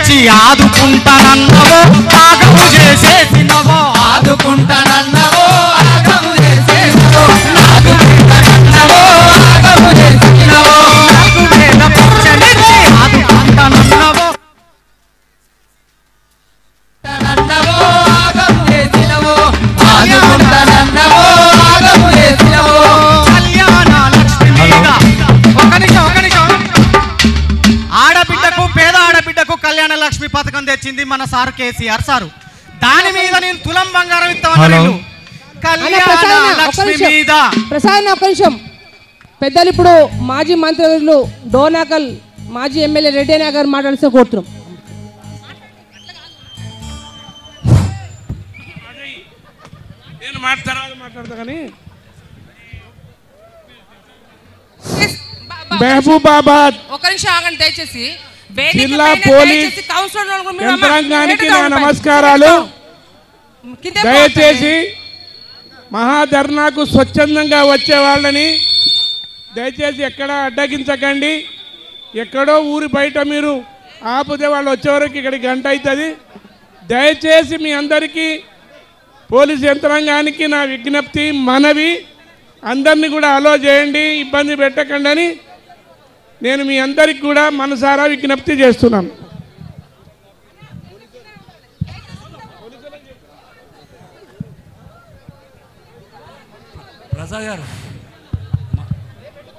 పెన్షనిచ్చి ఆదుకుంటానన్నవో ఆగము చేసేసినవో ఆదుకుంటానన్నవో ఆగము చేసేసినవో ఆదుకుంటానన్నవో ఆగము చేసినవో 4,000 పెన్షనిచ్చి ఆదుకుంటానన్నవో నన్నవో ఆగము చేసినవో ఆదుకుంటానన్నవో ఆగము చేసినవో కళ్యాణ లక్ష్మి మీద ఒక నిమిషం ఆడబిడ్డకు పేద ఆడబిడ్డకు కళ్యాణ లక్ష్మి పథకం తెచ్చింది మన సార్ కేసీఆర్ సారు. దాని మీద నేను తులం బంగారం ఇస్తామన్నాను. కళ్యాణ లక్ష్మి మీద ప్రసాద్ ఒక్క నిమిషం. పెద్దలు ఇప్పుడు మాజీ మంత్రులు డోనాకల్ మాజీ ఎమ్మెల్యే రెడ్డి అన్న గారు మాట్లాడితే కోరుతున్నాం. నేను మాట్లాడతా కానీ మహబూబాబాద్ ఒక నిమిషం ఆగండి దయచేసి. జిల్లా పోలీస్ యంత్రాంగానికి నా నమస్కారాలు. దయచేసి మహాధర్నాకు స్వచ్ఛందంగా వచ్చే వాళ్ళని దయచేసి ఎక్కడ అడ్డగించకండి. ఎక్కడో ఊరి బయట మీరు ఆపితే వాళ్ళు వచ్చేవరకు ఇక్కడికి గంట అవుతుంది. దయచేసి మీ అందరికీ పోలీస్ యంత్రాంగానికి నా విజ్ఞప్తి మనవి, అందరినీ కూడా అలో చేయండి, ఇబ్బంది పెట్టకండి అని నేను మీ అందరికి కూడా మనసారా విజ్ఞప్తి చేస్తున్నాను. ప్రసాద్ గారు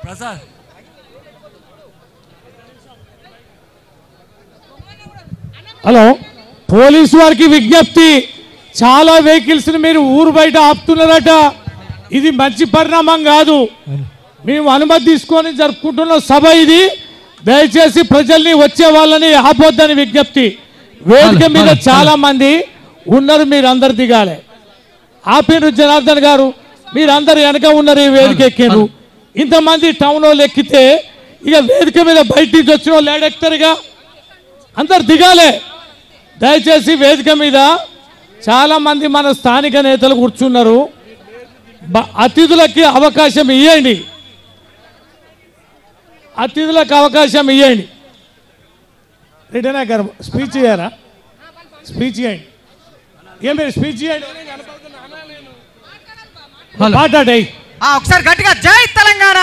ప్రసాద్ హలో, పోలీసు వారికి విజ్ఞప్తి, చాలా వెహికల్స్ మీరు ఊరు బయట ఆపుతున్నారట. ఇది మంచి పరిణామం కాదు. మేము అనుమతి తీసుకొని జరుపుకుంటున్న సభ ఇది. దయచేసి ప్రజల్ని వచ్చే వాళ్ళని ఆపొద్దని విజ్ఞప్తి. వేదిక మీద చాలా మంది ఉన్నారు, మీరు అందరు దిగాలి. ఆపిరు జనార్దన్ గారు, మీరందరు వెనక ఉన్నారు, ఈ వేదిక ఎక్కారు. ఇంతమంది టౌన్ వాళ్ళు ఎక్కితే ఇక వేదిక మీద బయట నుంచి వచ్చిన వాళ్ళు ఏడెక్తారుగా, అందరు దిగాలి. దయచేసి వేదిక మీద చాలా మంది మన స్థానిక నేతలు కూర్చున్నారు. అతిథులకి అవకాశం ఇవ్వండి, అతిథులకు అవకాశం ఇవ్వండి. రెడ్డి గారు స్పీచ్ చేయారా? స్పీచ్ చేయండి. ఏం మీరు స్పీచ్ చేయండి, మాట్లాడే ఒకసారి గట్టిగా జై తెలంగాణ.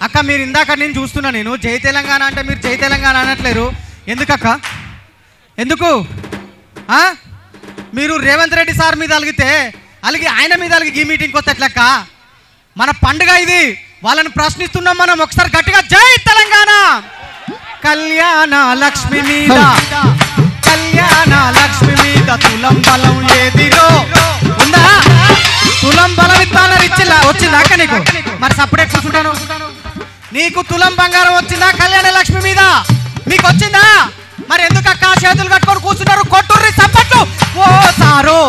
అక్క మీరు ఇందాక నేను చూస్తున్నా, నేను జై తెలంగాణ అంటే మీరు జై తెలంగాణ అనట్లేరు ఎందుకక్క? ఎందుకు మీరు రేవంత్ రెడ్డి సార్ మీద అలిగి ఆయన మీద అలిగి ఈ మీటింగ్కి వస్తే ఎట్లక్క? మన పండుగ ఇది, వాళ్ళని ప్రశ్నిస్తున్నాం మనం. ఒకసారి గట్టిగా జై తెలంగాణ. కళ్యాణ లక్ష్మి మీద, కళ్యాణ లక్ష్మి మీద తులం బలం ఏదిరో ఉందా? తులం బలం ఇస్తానని ఇచ్చిలా వచ్చిందా అక్క నీకు? మరి సపరేట్ చూసుకుంటాను. నీకు తులం బంగారం వచ్చిందా కళ్యాణ లక్ష్మి మీద? మీకు వచ్చిందా? మరి ఎందుకక్క చేతులు కట్టుకొని కూర్చున్నారు? కొట్టుర్రి సప్పట్లు. ఓ సారు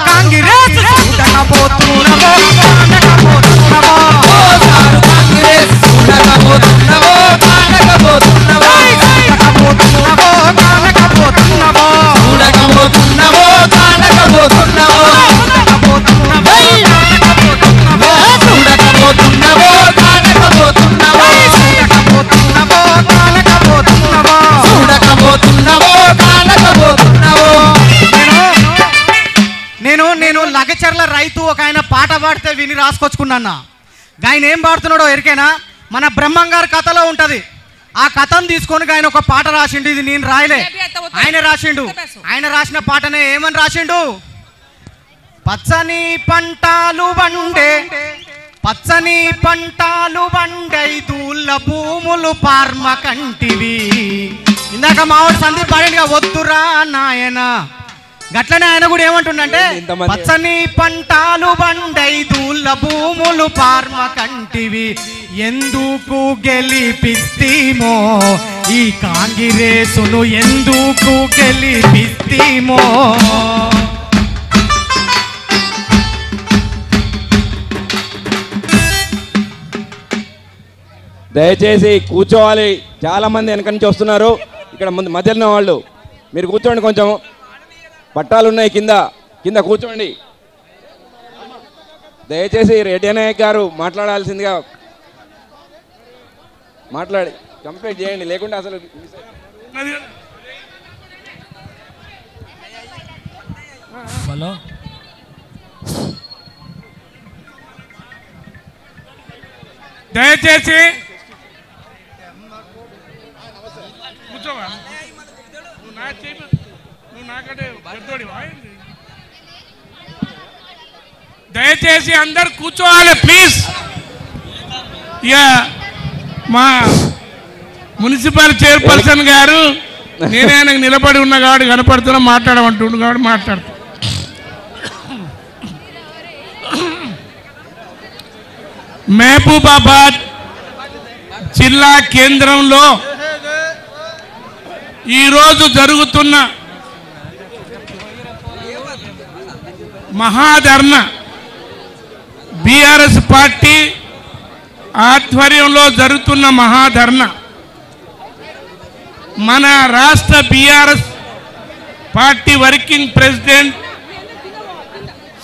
కాంగ్రెస్ చూడకపోతున్నావో, కానకపోతున్నావో. ఓ సారు కాంగ్రెస్ చూడకపోతున్నావో, కానకపోతున్నావో. చూడకపోతున్నావో, కానకపోతున్నావో. చూడకపోతున్నావో, కానకపోతున్నావో. చూడకపోతున్నావో, కానకపోతున్నావో. చూడకపోతున్నావో, కానకపోతున్నావో. నేను లగచర్ల రైతు ఒక ఆయన పాట పాడితే విని రాసుకొచ్చుకున్నా. ఆయన ఏం పాడుతున్నాడో ఎరికేనా? మన బ్రహ్మంగారి కథలో ఉంటది. ఆ కథను తీసుకొని ఆయన ఒక పాట రాసిండు. ఇది నేను రాయలే, ఆయన రాసిండు. ఆయన రాసిన పాటనే ఏమని రాసిండు? పచ్చని పంటాలు బండే, పచ్చని పంటాలు బండై దూళ్ళ భూములు పార్మ కంటివి. ఇందాక మావాడు సందీప్ పాడిండిగా వద్దురా నాయన. గట్లనే ఆయన కూడా ఏమంటుండంటే పచ్చని పంటాలు బండై దూళ్ళ భూములు పార్మ కంటివి. ఎందుకు గెలిపిస్తీమో ఈ కాంగ్రెసును, ఎందుకు గెలిపిస్తీమో. దయచేసి కూర్చోవాలి. చాలా మంది వెనక నుంచి వస్తున్నారు. ఇక్కడ మధ్యలో వాళ్ళు మీరు కూర్చోండి. కొంచెం పట్టాలు ఉన్నాయి కింద కూర్చోండి. దయచేసి రెడ్డి నాయక్ గారు మాట్లాడాల్సిందిగా మాట్లాడి కంప్లీట్ చేయండి, లేకుంటే అసలు హలో దయచేసి కూర్చోవా, నువ్వు నాకంటే పెద్దోడివా? దయచేసి అందరు కూర్చోవాలి ప్లీజ్. ఇక మా మున్సిపల్ చైర్పర్సన్ గారు నేనే ఆయనకు నిలబడి ఉన్న గాడు కనపడుతున్నా మాట్లాడమంటుండు గాడు మాట్లాడుతూ మహబూబాబాద్ జిల్లా కేంద్రంలో ఈరోజు జరుగుతున్న మహాధర్నా బీఆర్ఎస్ పార్టీ ఆధ్వర్యంలో జరుగుతున్న మహాధర్నా మన రాష్ట్ర BRS party working president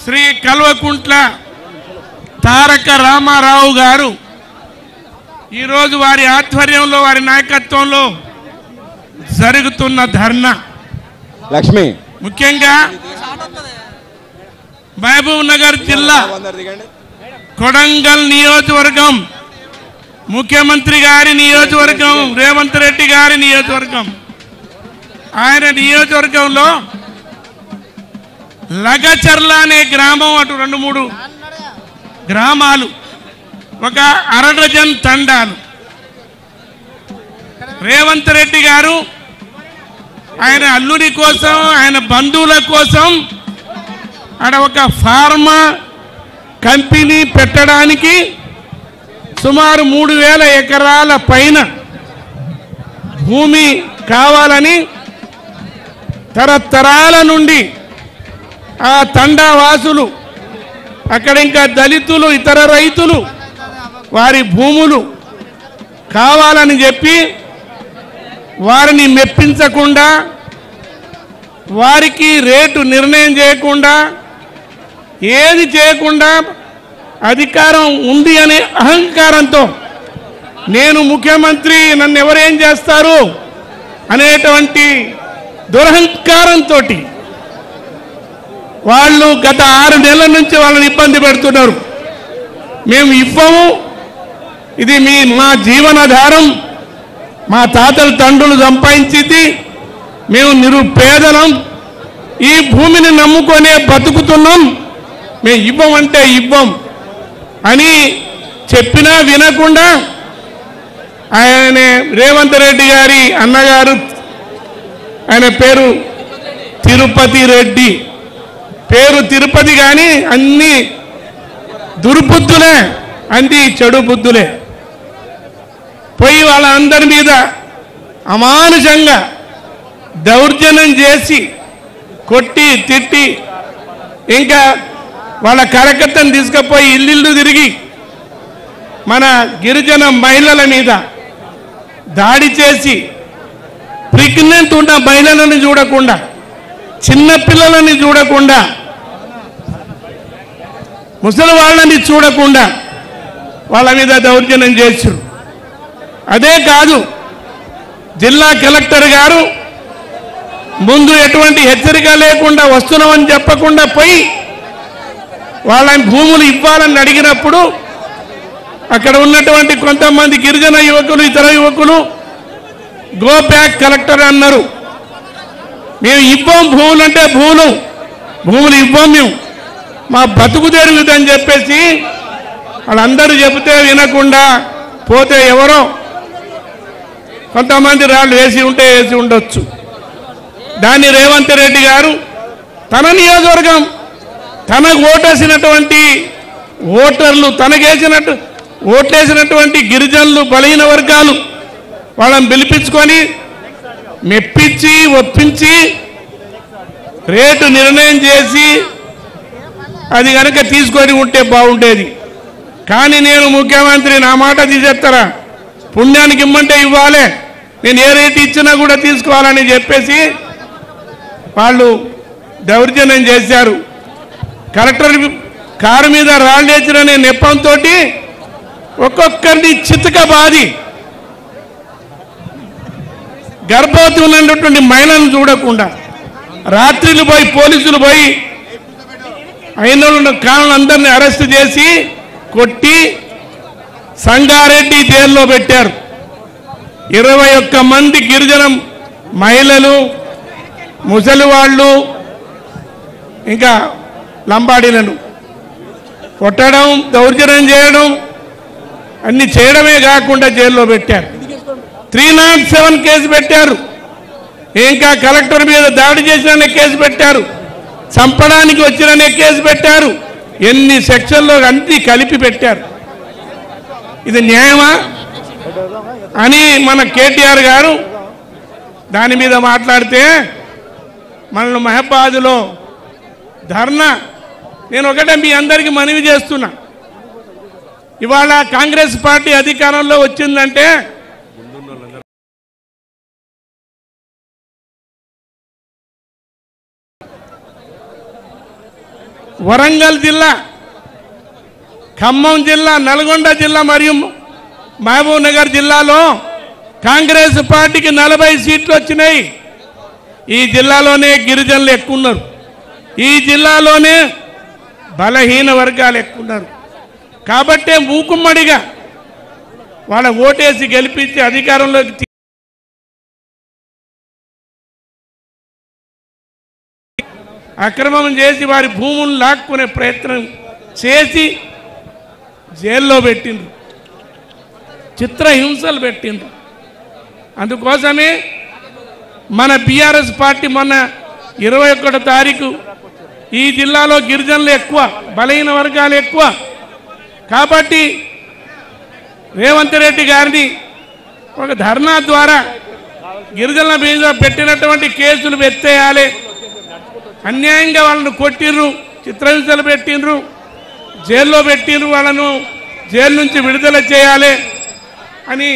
Shri Kalvakuntla Taraka Ramarao గారు ఈరోజు వారి ఆధ్వర్యంలో వారి నాయకత్వంలో జరుగుతున్న ధర్నా లక్ష్మి ముఖ్యంగా మహబూబ్ నగర్ జిల్లా కొడంగల్ నియోజకవర్గం ముఖ్యమంత్రి గారి నియోజకవర్గం రేవంత్ రెడ్డి గారి నియోజకవర్గం ఆయన నియోజకవర్గంలో లగచర్ల అనే గ్రామం అటు 2-3 గ్రామాలు ఒక అరడజన్ తండాలు రేవంత్ రెడ్డి గారు ఆయన అల్లుడి కోసం ఆయన బంధువుల కోసం ఆడ ఒక ఫార్మా కంపెనీ పెట్టడానికి సుమారు 3000 ఎకరాల పైన భూమి కావాలని తరతరాల నుండి ఆ తండావాసులు అక్కడ ఇంకా దళితులు ఇతర రైతులు వారి భూములు కావాలని చెప్పి వారిని మెప్పించకుండా వారికి రేటు నిర్ణయం చేయకుండా ఏది చేయకుండా అధికారం ఉంది అనే అహంకారంతో నేను ముఖ్యమంత్రి నన్ను ఎవరేం చేస్తారు అనేటువంటి దురహంకారంతో వాళ్ళు గత 6 నెలల నుంచి వాళ్ళని ఇబ్బంది పెడుతున్నారు. మేము ఇవ్వము, ఇది మా జీవనాధారం, మా తాతలు తండ్రులు సంపాదించింది, మేము నిరుపేదలం, ఈ భూమిని నమ్ముకొనే బతుకుతున్నాం, మేము ఇవ్వమంటే ఇవ్వం అని చెప్పినా వినకుండా ఆయన రేవంత్ రెడ్డి గారి అన్నగారు, ఆయన పేరు తిరుపతి రెడ్డి, పేరు తిరుపతి కానీ అన్ని దుర్బుద్ధులే, అన్ని చెడు బుద్ధులే, పోయి వాళ్ళందరి మీద అమానుషంగా దౌర్జన్యం చేసి కొట్టి తిట్టి ఇంకా వాళ్ళ కార్యకర్తను తీసుకుపోయి ఇల్లు తిరిగి మన గిరిజన మహిళల మీద దాడి చేసి ప్రెగ్నెంట్ ఉన్న మహిళలను చూడకుండా చిన్నపిల్లలని చూడకుండా ముసలి వాళ్ళని చూడకుండా వాళ్ళ మీద దౌర్జన్యం చేశారు. అదే కాదు, జిల్లా కలెక్టర్ గారు ముందు ఎటువంటి హెచ్చరిక లేకుండా వస్తున్నామని చెప్పకుండా పోయి వాళ్ళ భూములు ఇవ్వాలని అడిగినప్పుడు అక్కడ ఉన్నటువంటి కొంతమంది గిరిజన యువకులు ఇతర యువకులు గో బ్యాక్ కలెక్టర్ అన్నారు. మేము ఇవ్వం భూములు అంటే భూములు ఇవ్వం, మేము మా బతుకు తెరుగుదని చెప్పేసి వాళ్ళందరూ చెబితే వినకుండా పోతే ఎవరో కొంతమంది రాళ్ళు వేసి ఉండొచ్చు. దాన్ని రేవంత్ రెడ్డి గారు తన నియోజకవర్గం తనకు ఓటేసినటువంటి ఓటర్లు ఓట్లేసినటువంటి గిరిజనులు బలహీన వర్గాలు వాళ్ళని పిలిపించుకొని మెప్పించి ఒప్పించి రేటు నిర్ణయం చేసి అది కనుక తీసుకొని ఉంటే బాగుండేది. కానీ నేను ముఖ్యమంత్రి నా మాట తీసేస్తారా, పుణ్యానికి ఇమ్మంటే ఇవ్వాలి, నేను ఏ రేటు ఇచ్చినా కూడా తీసుకోవాలని చెప్పేసి వాళ్ళు దౌర్జన్యం చేశారు. కలెక్టర్ కారు మీద రాళ్ళేసిన నెపంతో ఒక్కొక్కరిని చితక బాది గర్భవతి ఉన్నటువంటి మహిళను చూడకుండా రాత్రిలు పోయి పోలీసులు పోయి అయిన కారణాలందరినీ అరెస్ట్ చేసి కొట్టి సంగారెడ్డి జైల్లో పెట్టారు. 21 మంది గిరిజన మహిళలు, ముసలి వాళ్ళు, ఇంకా లంబాడీలను కొట్టడం, దౌర్జన్యం చేయడం అన్ని చేయడమే కాకుండా జైల్లో పెట్టారు. 307 కేసు పెట్టారు. ఇంకా కలెక్టర్ మీద దాడి చేసిన కేసు పెట్టారు. చంపడానికి వచ్చిన కేసు పెట్టారు. ఎన్ని సెక్షన్లో అన్ని కలిపి పెట్టారు. ఇది న్యాయమా అని మన కేటీఆర్ గారు దాని మీద మాట్లాడితే మన మహబాద్లో ధర్నా. నేను ఒకటే మీ అందరికీ మనవి చేస్తున్నా, ఇవాళ కాంగ్రెస్ పార్టీ అధికారంలో వచ్చిందంటే వరంగల్ జిల్లా, ఖమ్మం జిల్లా, నల్గొండ జిల్లా మరియు మహబూబ్ నగర్ జిల్లాలో కాంగ్రెస్ పార్టీకి 40 సీట్లు వచ్చినాయి. ఈ జిల్లాలోనే గిరిజనులు ఎక్కువ ఉన్నారు. ఈ జిల్లాలోనే బలహీన వర్గాలు ఎక్కువ ఉన్నారు. కాబట్టే మూకుమ్మడిగా వాళ్ళ ఓటేసి గెలిపించి అధికారంలోకి అక్రమం చేసి వారి భూములు లాక్కునే ప్రయత్నం చేసి జైల్లో పెట్టిండ్రు, చిత్రహింసలు పెట్టిండ్రు. అందుకోసమే మన బీఆర్ఎస్ పార్టీ మొన్న 21 తారీఖు ఈ జిల్లాలో గిరిజనులు ఎక్కువ, బలహీన వర్గాలు ఎక్కువ. కాబట్టి రేవంత్ రెడ్డి గారిని ఒక ధర్నా ద్వారా గిరిజనుల మీద పెట్టినటువంటి కేసులు ఎత్తేయాలి. అన్యాయంగా వాళ్ళను కొట్టిర్రు, చిత్రహింసలు పెట్టిండ్రు, జైల్లో పెట్టిండ్రు. వాళ్ళను జైలు నుంచి విడుదల చేయాలి అని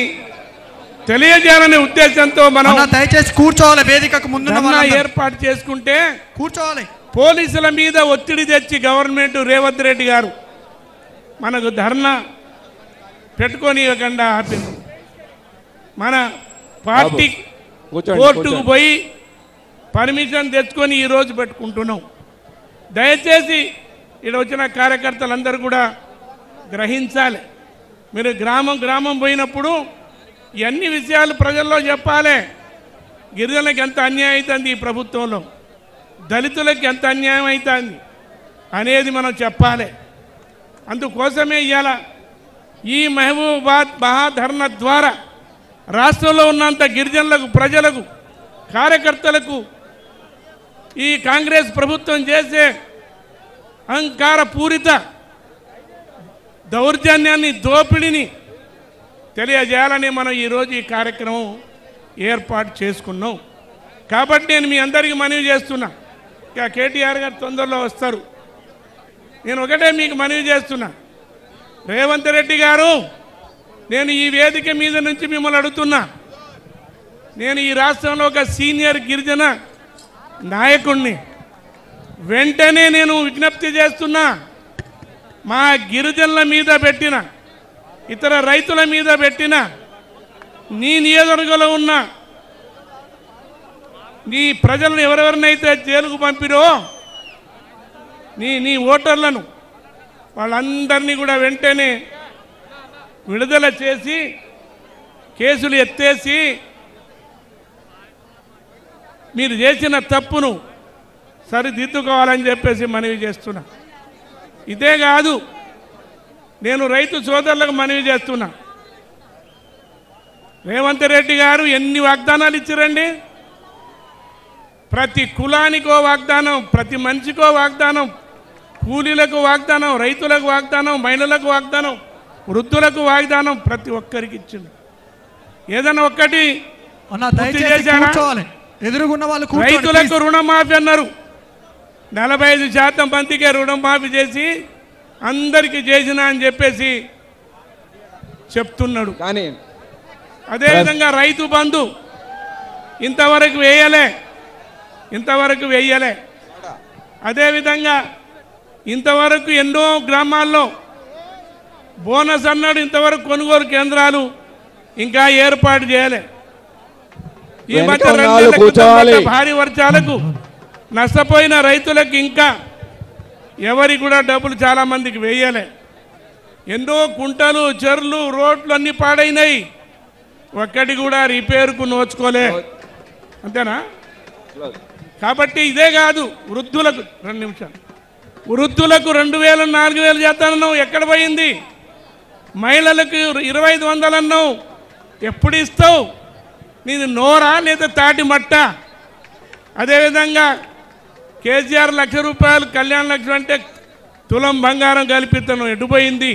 తెలియజేయాలనే ఉద్దేశంతో మనం దయచేసి కూర్చోవాలి. వేదికకు ముందు ఏర్పాటు చేసుకుంటే కూర్చోవాలి. పోలీసుల మీద ఒత్తిడి తెచ్చి గవర్నమెంట్ రేవంత్ రెడ్డి గారు మనకు ధర్నా పెట్టుకొని ఇవ్వకుండా ఆపింది. మన పార్టీ కోర్టుకు పోయి పర్మిషన్ తెచ్చుకొని ఈరోజు పెట్టుకుంటున్నాం. దయచేసి ఇక్కడ వచ్చిన కార్యకర్తలందరూ కూడా గ్రహించాలి. మీరు గ్రామం గ్రామం పోయినప్పుడు ఇవన్నీ విషయాలు ప్రజల్లో చెప్పాలి. గిరిజనులకు ఎంత అన్యాయం అవుతుంది ఈ ప్రభుత్వంలో, దళితులకు ఎంత అన్యాయం అవుతుంది అనేది మనం చెప్పాలి. అందుకోసమే ఇవాళ ఈ మహబూబాబాద్ మహాధర్నా ద్వారా రాష్ట్రంలో ఉన్నంత గిరిజనులకు, ప్రజలకు, కార్యకర్తలకు ఈ కాంగ్రెస్ ప్రభుత్వం చేసే అహంకార పూరిత దౌర్జన్యాన్ని, దోపిడీని తెలియజేయాలని మనం ఈరోజు ఈ కార్యక్రమం ఏర్పాటు చేసుకున్నాం. కాబట్టి నేను మీ అందరికీ మనవి చేస్తున్నా, ఇక కేటీఆర్ గారు తొందరలో వస్తారు. నేను ఒకటే మీకు మనవి చేస్తున్నా, రేవంత్ రెడ్డి గారు, నేను ఈ వేదిక మీద నుంచి మిమ్మల్ని అడుగుతున్నా. నేను ఈ రాష్ట్రంలో ఒక సీనియర్ గిరిజన నాయకుడిని. వెంటనే నేను విజ్ఞప్తి చేస్తున్నా, మా గిరిజనుల మీద పెట్టిన, ఇతర రైతుల మీద పెట్టిన, నీ నియోజకవర్గంలో ఉన్న నీ ప్రజలను ఎవరెవరినైతే జైలుకు పంపిరో నీ ఓటర్లను వాళ్ళందరినీ కూడా వెంటనే విడుదల చేసి కేసులు ఎత్తేసి మీరు చేసిన తప్పును సరిదిద్దుకోవాలని చెప్పేసి మనవి చేస్తున్నా. ఇదే కాదు, నేను రైతు సోదరులకు మనవి చేస్తున్నా. రేవంత్ రెడ్డి గారు ఎన్ని వాగ్దానాలు ఇచ్చారండి. ప్రతి కులానికో వాగ్దానం, ప్రతి మనిషికో వాగ్దానం, కూలీలకు వాగ్దానం, రైతులకు వాగ్దానం, మహిళలకు వాగ్దానం, వృద్ధులకు వాగ్దానం, ప్రతి ఒక్కరికి ఇచ్చింది. ఏదైనా ఒక్కటి ఎదురుగున్న వాళ్ళు రైతులకు రుణమాఫీ అన్నారు. 45% మందికే రుణమాఫీ చేసి అందరికీ చేసిన అని చెప్పేసి చెప్తున్నాడు. కానీ అదేవిధంగా రైతు బంధు ఇంతవరకు వేయలే. అదేవిధంగా ఇంతవరకు ఎన్నో గ్రామాల్లో బోనస్ అన్నాడు, ఇంతవరకు కొనుగోలు కేంద్రాలు ఇంకా ఏర్పాటు చేయలే. ఈ మధ్య వెనక 2 ఉన్నాళ్ళు నెలల కూర్చోవాలి. క్రితం భారీ వర్షాలకు నష్టపోయిన రైతులకు ఇంకా ఎవరికి కూడా డబ్బులు చాలా మందికి వేయలే. ఎన్నో కుంటలు చెర్లు రోడ్లు అన్నీ పాడైనాయి, ఒక్కటి కూడా రిపేర్కు నోచుకోలే. అంతేనా? కాబట్టి ఇదే కాదు, వృద్ధులకు 2 నిమిషాలు, వృద్ధులకు 2000 4000 చేస్తానన్నావు, ఎక్కడ పోయింది? మహిళలకు 2500 అన్నావు, ఎప్పుడు ఇస్తావు? నీది నోరా లేదా తాటి మట్ట? అదేవిధంగా కేసీఆర్ ₹1,00,000 కళ్యాణ లక్ష్యం అంటే తులం బంగారం కల్పిస్తాను, ఎటుపోయింది?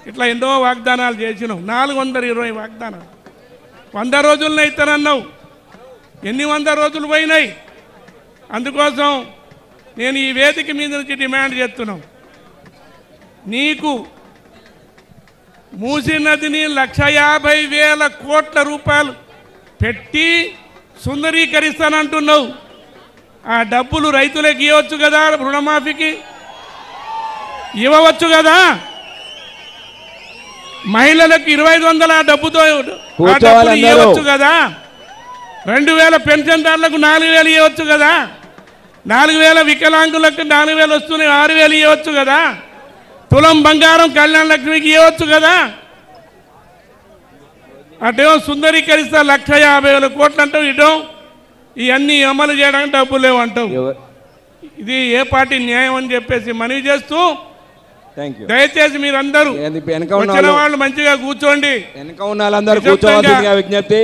ఇట్లా ఎన్నో వాగ్దానాలు చేసినావు, 420 వాగ్దానాలు. 100 రోజుల్లో ఇస్తానన్నావు, ఎన్ని 100 రోజులు పోయినాయి? అందుకోసం నేను ఈ వేదిక మీద నుంచి డిమాండ్ చేస్తున్నాను, నీకు మూసీ నదిని 1,50,000 కోట్ల రూపాయలు పెట్టి సుందరీకరిస్తానంటున్నావు. ఆ డబ్బులు రైతులకు ఇవ్వచ్చు కదా, రుణమాఫీకి ఇవ్వవచ్చు కదా, మహిళలకు 2,500 ఆ డబ్బుతో ఇవ్వచ్చు కదా, 2,000 పెన్షన్దారులకు 4,000 ఇవ్వచ్చు కదా, 4,000 వికలాంగులకు 4,000 వస్తున్నాయి, 6,000 ఇవ్వచ్చు కదా, తులం బంగారం కళ్యాణ లక్ష్మికి ఇవ్వచ్చు కదా. అటేమో సుందరీకరిస్తా 1,50,000 కోట్లు అంటావు, ఇటో ఇవన్నీ అమలు చేయడానికి డబ్బులు లేవంటావు. ఇది ఏ పార్టీ న్యాయం అని చెప్పేసి మనవి చేస్తూ, దయచేసి మీరందరూ వచ్చిన వాళ్ళు మంచిగా కూర్చోండి, విజ్ఞప్తి.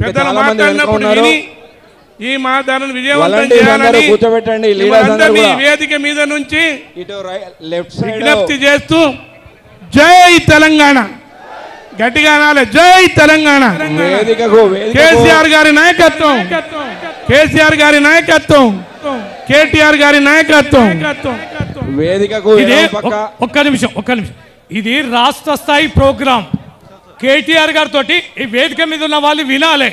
పెద్దలు మాట్లాడినప్పుడు విని ఈ మాట్లాడను విజయవంతం చేయాలని అందరినీ వేదిక మీద నుంచి విజ్ఞప్తి చేస్తూ, జై తెలంగాణ, గట్టిగా అనాలి, జై తెలంగాణ. కేసీఆర్ గారి నాయకత్వం, కేసీఆర్ గారి నాయకత్వం, కేటీఆర్ గారి నాయకత్వం. ఒక్క నిమిషం. ఇది రాష్ట్ర స్థాయి ప్రోగ్రాం. కేటీఆర్ గారితో ఈ వేదిక మీద ఉన్న వాళ్ళు వినాలి,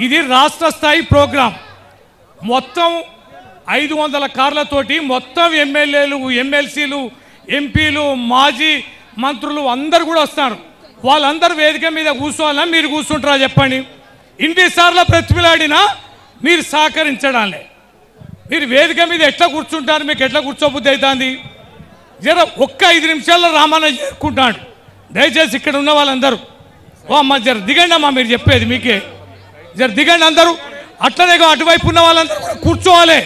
ఇది రాష్ట్ర స్థాయి ప్రోగ్రాం. మొత్తం 500 కార్లతోటి మొత్తం ఎమ్మెల్యేలు, ఎమ్మెల్సీలు, ఎంపీలు, మాజీ మంత్రులు అందరు కూడా వస్తారు. వాళ్ళందరూ వేదిక మీద కూర్చోవాలా, మీరు కూర్చుంటారా చెప్పండి? ఇన్నిసార్లు ప్రతిపిలాడినా మీరు సహకరించడాలే. మీరు వేదిక మీద ఎట్లా కూర్చుంటారు? మీకు ఎట్లా కూర్చోబుద్ధి అవుతుంది? జర ఒక్క 5 నిమిషాల్లో రామాయణ చేసుకుంటాడు. దయచేసి ఇక్కడ ఉన్న వాళ్ళందరూ ఓ అమ్మ జర దిగండి అమ్మా, మీరు చెప్పేది మీకే, జర దిగండి అందరూ. అట్లనే అటువైపు ఉన్న వాళ్ళందరూ కూడా కూర్చోవాలి,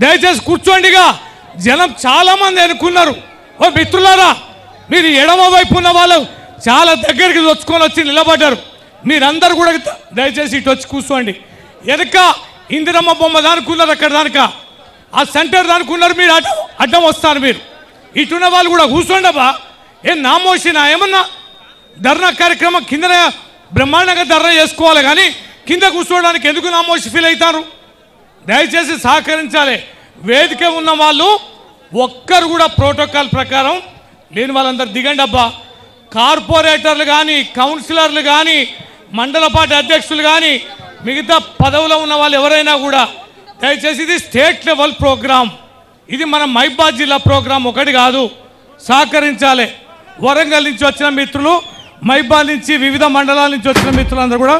దయచేసి కూర్చోండిగా. జనం చాలామంది అనుకున్నారు. ఓ మిత్రులారా, మీరు ఎడమ వైపు ఉన్న వాళ్ళు చాలా దగ్గరికి వచ్చుకొని వచ్చి నిలబడ్డారు. మీరందరూ కూడా దయచేసి ఇటు వచ్చి కూర్చోండి. వెనక ఇందిరమ్మ బొమ్మ దానుకున్నారు, అక్కడ దానిక ఆ సెంటర్ దానుకున్నారు, మీరు అడ్డం వస్తారు. మీరు ఇటున్న వాళ్ళు కూడా కూర్చోండి అబ్బా. ఏం నామోషినా ఏమన్నా? ధర్నా కార్యక్రమం కిందనే బ్రహ్మాండంగా ధర్నా చేసుకోవాలి, కానీ కింద కూర్చోవడానికి ఎందుకు నామోషి ఫీల్ అవుతారు? దయచేసి సహకరించాలి. వేదిక ఉన్న వాళ్ళు ఒక్కరు కూడా ప్రోటోకాల్ ప్రకారం లేని వాళ్ళందరూ దిగండి అబ్బా. కార్పొరేటర్లు కానీ, కౌన్సిలర్లు కానీ, మండల పార్టీ అధ్యక్షులు కానీ, మిగతా పదవులో ఉన్న వాళ్ళు ఎవరైనా కూడా దయచేసి ఇది స్టేట్ లెవెల్ ప్రోగ్రాం, ఇది మన మహబూబాబాద్ జిల్లా ప్రోగ్రాం ఒకటి కాదు, సహకరించాలి. వరంగల్ నుంచి వచ్చిన మిత్రులు, మహబూబాబాద్ నుంచి, వివిధ మండలాల నుంచి వచ్చిన మిత్రులందరూ కూడా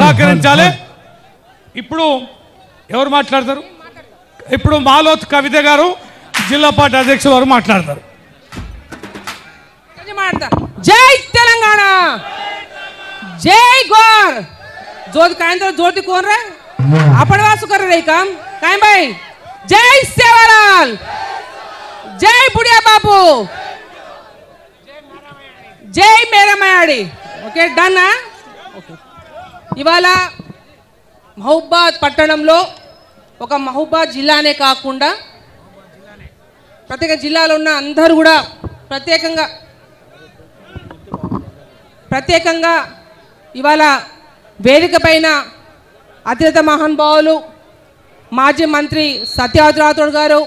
సహకరించాలి. ఇప్పుడు ఎవరు మాట్లాడతారు? ఇప్పుడు మాలోత్ కవిత గారు, జిల్లా పార్టీ అధ్యక్షులు వారు మాట్లాడతారు. जय तेलंगाना, जय गौर. जोर काय तर जोरती कोण रे? आपण वासू कर रे काम काय बाई? जय सेवालाल, जय बुढ़िया बाबू, जय मेरा मयाड़ी. Okay done. ఓకే, ఇవాళ మహబూబాద్ పట్టణంలో ఒక మహబూబాద్ జిల్లానే కాకుండా ప్రత్యేక జిల్లాలో ఉన్న అందరూ కూడా ప్రత్యేకంగా ఇవాళ వేదిక పైన అతిరథ మహానుభావులు మాజీ మంత్రి సత్యవతి రాథోడ్ గారు,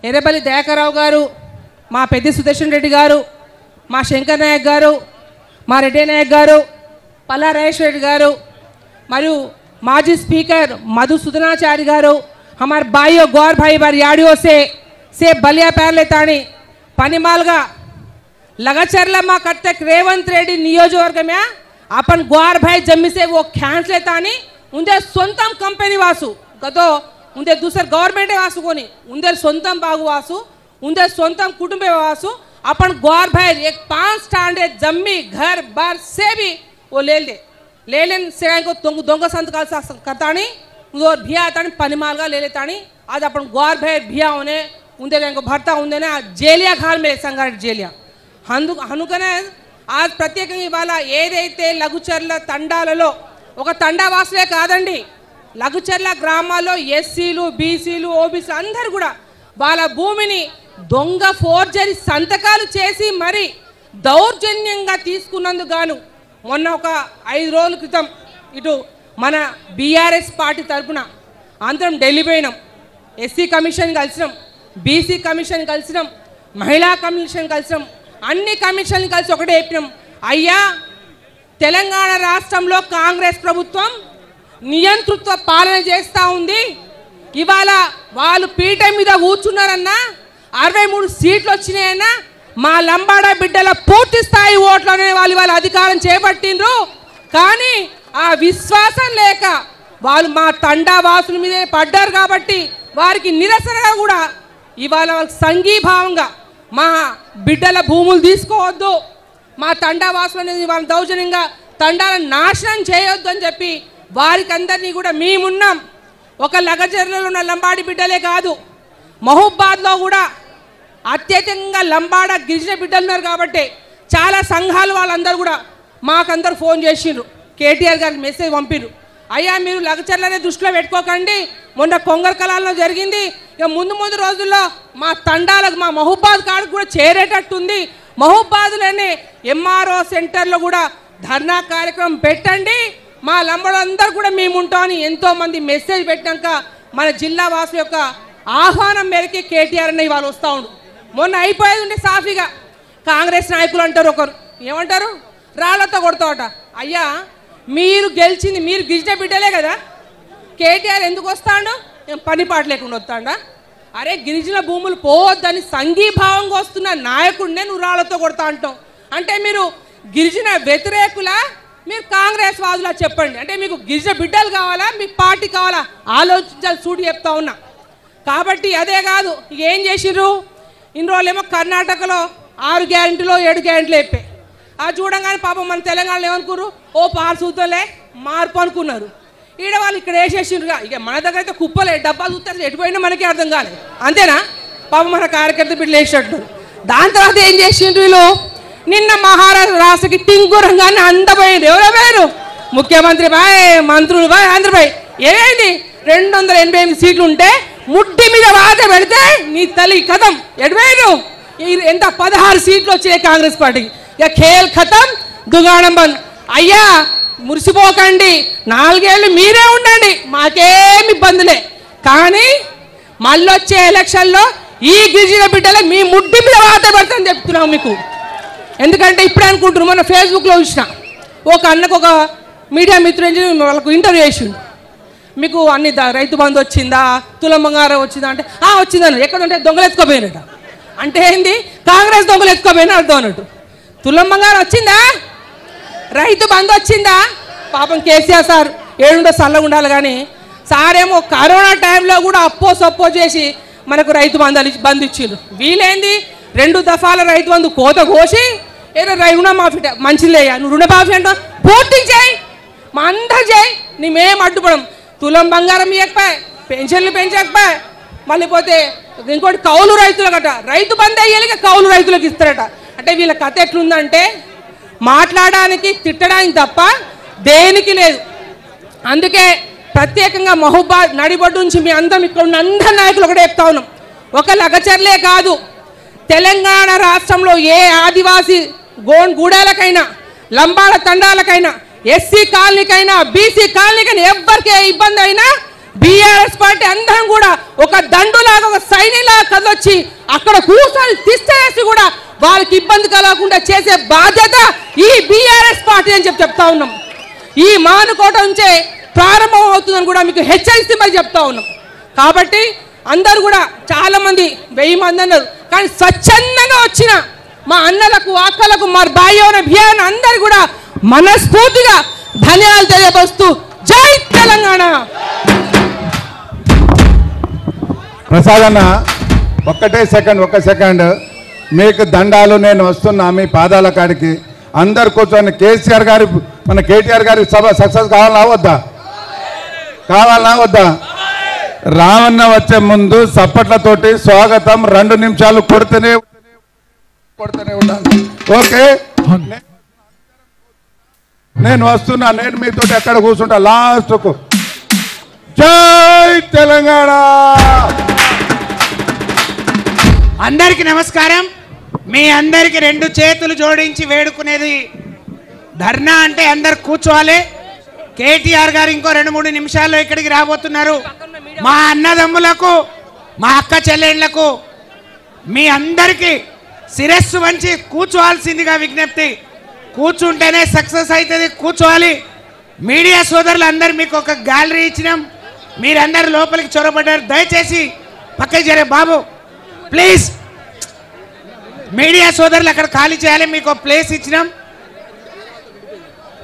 ఎర్రబల్లి దయాకర్రావు గారు, మా పెద్ది సుదర్శన్ రెడ్డి గారు, మా శంకర్ నాయక్ గారు, మా రెడ్డి నాయక్ గారు, పల్లా రాజేశ్వర రెడ్డి గారు, మరియు మాజీ స్పీకర్ మధుసూదనాచారి గారు, हमारे भाइयों गौर भाई बार याडियों से बलिया पैर लेतानी पनिमालगा लगचर्ला मा कट्टक रेवंत रेड्डी नियोजकवर्ग में अपन ग्वार भाई जम्मी से वो ख्याल लेता नहीं उनके सोंतम कंपनी वासु कतो उनके दूसरे गवर्नमेंट वासु को नहीं उनके सोंतम बागु वासु उनके सोंतम कुटुंबे वासु अपन ग्वार भाई एक 5 स्टैंडर्ड जम्मी घर बार से भी वो ले लेन से को दोंग संतकाल करता नहीं उधर भिया आता नहीं पनिमाल का ले लेता नहीं आज अपन ग्वार भाई भिया होने उनके को भरता उनके ना जेलिया खाल में संगारेट जेलिया हनुकने आज ప్రత్యేకంగా ఇవాళ ఏదైతే లఘుచర్ల తండాలలో ఒక తండా వాసులే కాదండి లఘుచర్ల గ్రామాల్లో ఎస్సీలు బీసీలు ఓబీసీలు అందరూ కూడా వాళ్ళ భూమిని దొంగ ఫోర్జరీ సంతకాలు చేసి మరి దౌర్జన్యంగా తీసుకున్నందుకు గాను మొన్న ఒక 5 రోజుల క్రితం ఇటు మన బీఆర్ఎస్ పార్టీ తరపున అందరం ఢిల్లీ పోయినాం ఎస్సీ కమిషన్ కలిసినాం బీసీ కమిషన్ కలిసినాం మహిళా కమిషన్ కలిసినాం అన్ని కమిషన్లు కలిసి ఒకటే చెప్పినాం అయ్యా తెలంగాణ రాష్ట్రంలో కాంగ్రెస్ ప్రభుత్వం నియంతృత్వ పాలన చేస్తూ ఉంది ఇవాళ వాళ్ళు పీఠం మీద కూర్చున్నారన్నా 63 సీట్లు వచ్చినాయన్నా మా లంబాడ బిడ్డల పూర్తి స్థాయి ఓట్లనే వాళ్ళు ఇవాళ అధికారం చేపట్టిండ్రు కానీ ఆ విశ్వాసం లేక వాళ్ళు మా తండా వాసుల మీదే పడ్డారు కాబట్టి వారికి నిరసనగా కూడా ఇవాళ వాళ్ళకి సంఘీభావంగా మా బిడ్డల భూములు తీసుకోవద్దు మా తండా వాసులని వాళ్ళ దౌర్జన్యంగా తండాలను నాశనం చేయొద్దు అని చెప్పి వారికి అందరినీ కూడా మేమున్నాం ఒక లగజర్లలో ఉన్న లంబాడి బిడ్డలే కాదు మహబూబాద్లో కూడా అత్యధికంగా లంబాడ గిరిజన బిడ్డలు ఉన్నారు కాబట్టి చాలా సంఘాలు వాళ్ళందరూ కూడా మాకందరూ ఫోన్ చేసిండ్రు కేటీఆర్ గారికి మెసేజ్ పంపిర్రు అయ్యా మీరు లగచర్లనే దృష్టిలో పెట్టుకోకండి మొన్న కొంగర కళాల్లో జరిగింది ఇక ముందు రోజుల్లో మా తండాలకు మా మహబూబాద్ కాడికి కూడా చేరేటట్టుంది మహబూబాద్లోనే ఎంఆర్ఓ సెంటర్లో కూడా ధర్నా కార్యక్రమం పెట్టండి మా లంబడందరూ కూడా మేము ఉంటామని ఎంతోమంది మెసేజ్ పెట్టాక మన జిల్లా వాసుల యొక్క ఆహ్వానం మేరకే కేటీఆర్ అన్న ఇవాళ వస్తూ ఉండు మొన్న అయిపోయేది ఉంటే సాఫీగా కాంగ్రెస్ నాయకులు అంటారు ఒకరు ఏమంటారు రాళ్లతో కొడతావట అయ్యా మీరు గెలిచింది మీరు గిరిజన బిడ్డలే కదా కేటీఆర్ ఎందుకు వస్తాడు పని పాట లేకుండా వస్తాడా అరే గిరిజన భూములు పోవద్దని సంఘీభావంగా వస్తున్న నాయకుడినే నువ్వు రాళ్లతో కొడతా అంటావు అంటే మీరు గిరిజన వ్యతిరేకులా మీరు కాంగ్రెస్ వాదులా చెప్పండి అంటే మీకు గిరిజన బిడ్డలు కావాలా మీ పార్టీ కావాలా ఆలోచించాలి చూడు చెప్తా ఉన్నా కాబట్టి అదే కాదు ఇక ఏం చేసిర్రు ఇన్ని రోజులేమో కర్ణాటకలో 6 గ్యారెంటీలో 7 గ్యారెంటీలు అయిపోయాయి ఆ చూడంగానే పాపం మన తెలంగాణలో ఏమనుకున్నారు ఓ పార్సూతలే మార్పు అనుకున్నారు ఈడ వాళ్ళు ఇక్కడ వేసేసిండ్రుగా ఇక మన దగ్గర అయితే కుప్పలే డబ్బాలు చూస్తారు ఎటుపోయినా మనకే అర్థం కాలేదు అంతేనా పాపం మన కార్యకర్త బిడ్డలు వేసేటట్టు దాని తర్వాత ఏం చేసిండ్రు వీళ్ళు నిన్న మహారాష్ట్ర రాష్ట్రకి టింగురంగానే అందపోయింది ఎవరో పేరు ముఖ్యమంత్రి బాయ్ మంత్రులు బాయ్ ఆంధ్రబాయ్ ఏమైంది 288 సీట్లు ఉంటే ముట్టి మీద వాత పెడితే నీ తల్లి కథం ఎటుపోయారు ఎంత 16 సీట్లు వచ్చాయి కాంగ్రెస్ పార్టీకి ఇక ఖేల్ ఖతం దుగాణం బంద్ అయ్యా మురిసిపోకండి 4 ఏళ్ళు మీరే ఉండండి మాకేమి ఇబ్బందులే కానీ మళ్ళీ వచ్చే ఎలక్షన్లో ఈ గిరిజన బిడ్డలే మీ ముడ్డి మీద వాత పెడతాను చెప్తున్నాం మీకు ఎందుకంటే ఇప్పుడే అనుకుంటున్నాం మొన్న ఫేస్బుక్లో చూసిన ఒక అన్నకు ఒక మీడియా మిత్రుడు వాళ్ళకు ఇంటర్వ్యూ చేసిండు మీకు అన్ని రైతు బంధు వచ్చిందా తులం బంగారం వచ్చిందా అంటే వచ్చిందని ఎక్కడంటే దొంగలు ఎత్తుకోపోయినట అంటే ఏంది కాంగ్రెస్ దొంగలు ఎత్తుకోపోయినా అర్థం అన్నట్టు తులం బంగారం వచ్చిందా రైతు బంధు వచ్చిందా పాపం కేసీఆర్ సార్ ఏడుండో చల్లగా ఉండాలి కానీ సారేమో కరోనా టైంలో కూడా సప్పో చేసి మనకు రైతు బంధు ఇచ్చిండ్రు వీలేంది 2 దఫాల రైతు బంధు కోత కోసి ఏదో రుణమాఫీ మంచిలేయా నువ్వు రుణమాఫీ అంటావు పూర్తి చేయి మా అందరూ చేయి మేమేం అడ్డుపడం తులం బంగారం ఇవ్వకపోయా పెన్షన్లు పెంచకపోయా మళ్ళీ పోతే ఇంకోటి కౌలు రైతులకట రైతు బంధు అయ్యేలాగా కౌలు రైతులకు ఇస్తారట అంటే వీళ్ళ కథ ఎట్లుందంటే మాట్లాడడానికి తిట్టడానికి తప్ప దేనికి లేదు అందుకే ప్రత్యేకంగా మహబూబాద్ నడిబొడ్డు నుంచి మీ అందరం ఇక్కడ ఉన్న అందరి నాయకులు ఒకటే చెప్తా ఉన్నాం ఒక లగచర్లే కాదు తెలంగాణ రాష్ట్రంలో ఏ ఆదివాసీ గూడాలకైనా లంబాడ తండాలకైనా ఎస్సీ కాలనీకైనా బీసీ కాలనీకైనా ఎవరికి ఇబ్బంది అయినా బీఆర్ఎస్ పార్టీ అందరం కూడా ఒక దండులాగా ఒక సైనిలాగా కదలొచ్చి అక్కడ కూర్చొని తిష్టేసి కూడా వాళ్ళకి ఇబ్బంది కలగకుండా చేసే బాధ్యత ఈ బీఆర్ఎస్ పార్టీ అని చెప్తా ఉన్నాం ఈ మానుకోట నుంచే ప్రారంభం అవుతుందని కూడా మీకు హెచ్చరిస్తే మరి చెప్తా ఉన్నాం కాబట్టి అందరూ కూడా చాలా మంది 1000 మంది అన్నారు కానీ స్వచ్ఛందంగా వచ్చిన మా అన్నలకు అక్కలకు మా భాయ్యోన భియాన అందరు కూడా మనస్ఫూర్తిగా ధన్యవాదాలు తెలియపరుస్తూ జై తెలంగాణ. ప్రసాద్ అన్న ఒక్క సెకండ్ మీకు దండాలు. నేను వస్తున్నా మీ పాదాల కాడికి. అందరు కూర్చొని కేసీఆర్ గారి మన కేటీఆర్ గారి సభ సక్సెస్ కావాలా వద్దా? రావన్న వచ్చే ముందు చప్పట్లతోటి స్వాగతం 2 నిమిషాలు కొడుతూనే ఉండాలి. ఓకే, నేను వస్తున్నా. నేను మీతో ఎక్కడ కూర్చుంటా లాస్ట్కు. జై తెలంగాణ. అందరికి నమస్కారం. మీ అందరికి 2 చేతులు జోడించి వేడుకునేది ధర్నా అంటే అందరు కూర్చోవాలి. కేటీఆర్ గారు ఇంకో 2-3 నిమిషాల్లో ఇక్కడికి రాబోతున్నారు. మా అన్నదమ్ములకు, మా అక్క చెల్లెళ్లకు, మీ అందరికీ శిరస్సు వంచి కూర్చోవాల్సిందిగా విజ్ఞప్తి. కూర్చుంటేనే సక్సెస్ అవుతుంది, కూర్చోవాలి. మీడియా సోదరులు అందరు మీకు ఒక గ్యాలరీ ఇచ్చినాం, మీరందరూ లోపలికి చొరబడ్డారు. దయచేసి పక్కకి జరే బాబు ప్లీజ్. మీడియా సోదరులు అక్కడ ఖాళీ చేయాలి. మీకు ఒక ప్లేస్ ఇచ్చినాం,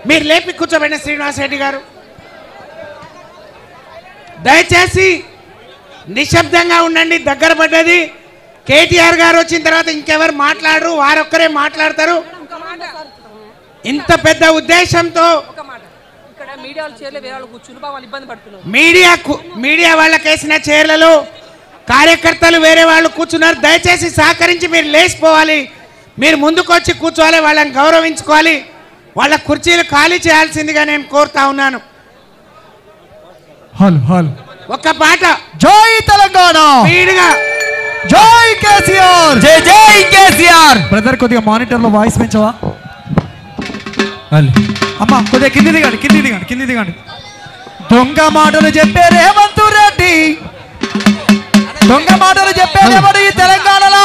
మీరు లేపి కూర్చోబెట్టిన శ్రీనివాస్ రెడ్డి గారు. దయచేసి నిశ్శబ్దంగా ఉండండి, దగ్గర పడ్డది. కేటీఆర్ గారు వచ్చిన తర్వాత ఇంకెవరు మాట్లాడరు, వారొక్కరే మాట్లాడతారు. ఇంత పెద్ద ఉద్దేశంతో మీడియా వాళ్ళకేసిన చైర్లలో కార్యకర్తలు వేరే వాళ్ళు కూర్చున్నారు. దయచేసి సహకరించి మీరు లేచిపోవాలి, మీరు ముందుకు వచ్చి కూర్చోవాలి, వాళ్ళని గౌరవించుకోవాలి, వాళ్ళ కుర్చీలు ఖాళీ చేయాల్సిందిగా నేను కోరుతా ఉన్నాను. ఒక్క పాట జై తెలంగాణ, స్పీడ్గా జై కేసీఆర్, జై జై కేసీఆర్. బ్రదర్ కొద్దిగా మానిటర్ లో వాయిస్ పెంచవా? అమ్మా కొద్దిగా కింది దిగండి. దొంగ మాటలు చెప్పే రేవంత్ రెడ్డి, దొంగ మాటలు చెప్పేదేవాడు ఈ తెలంగాణలో.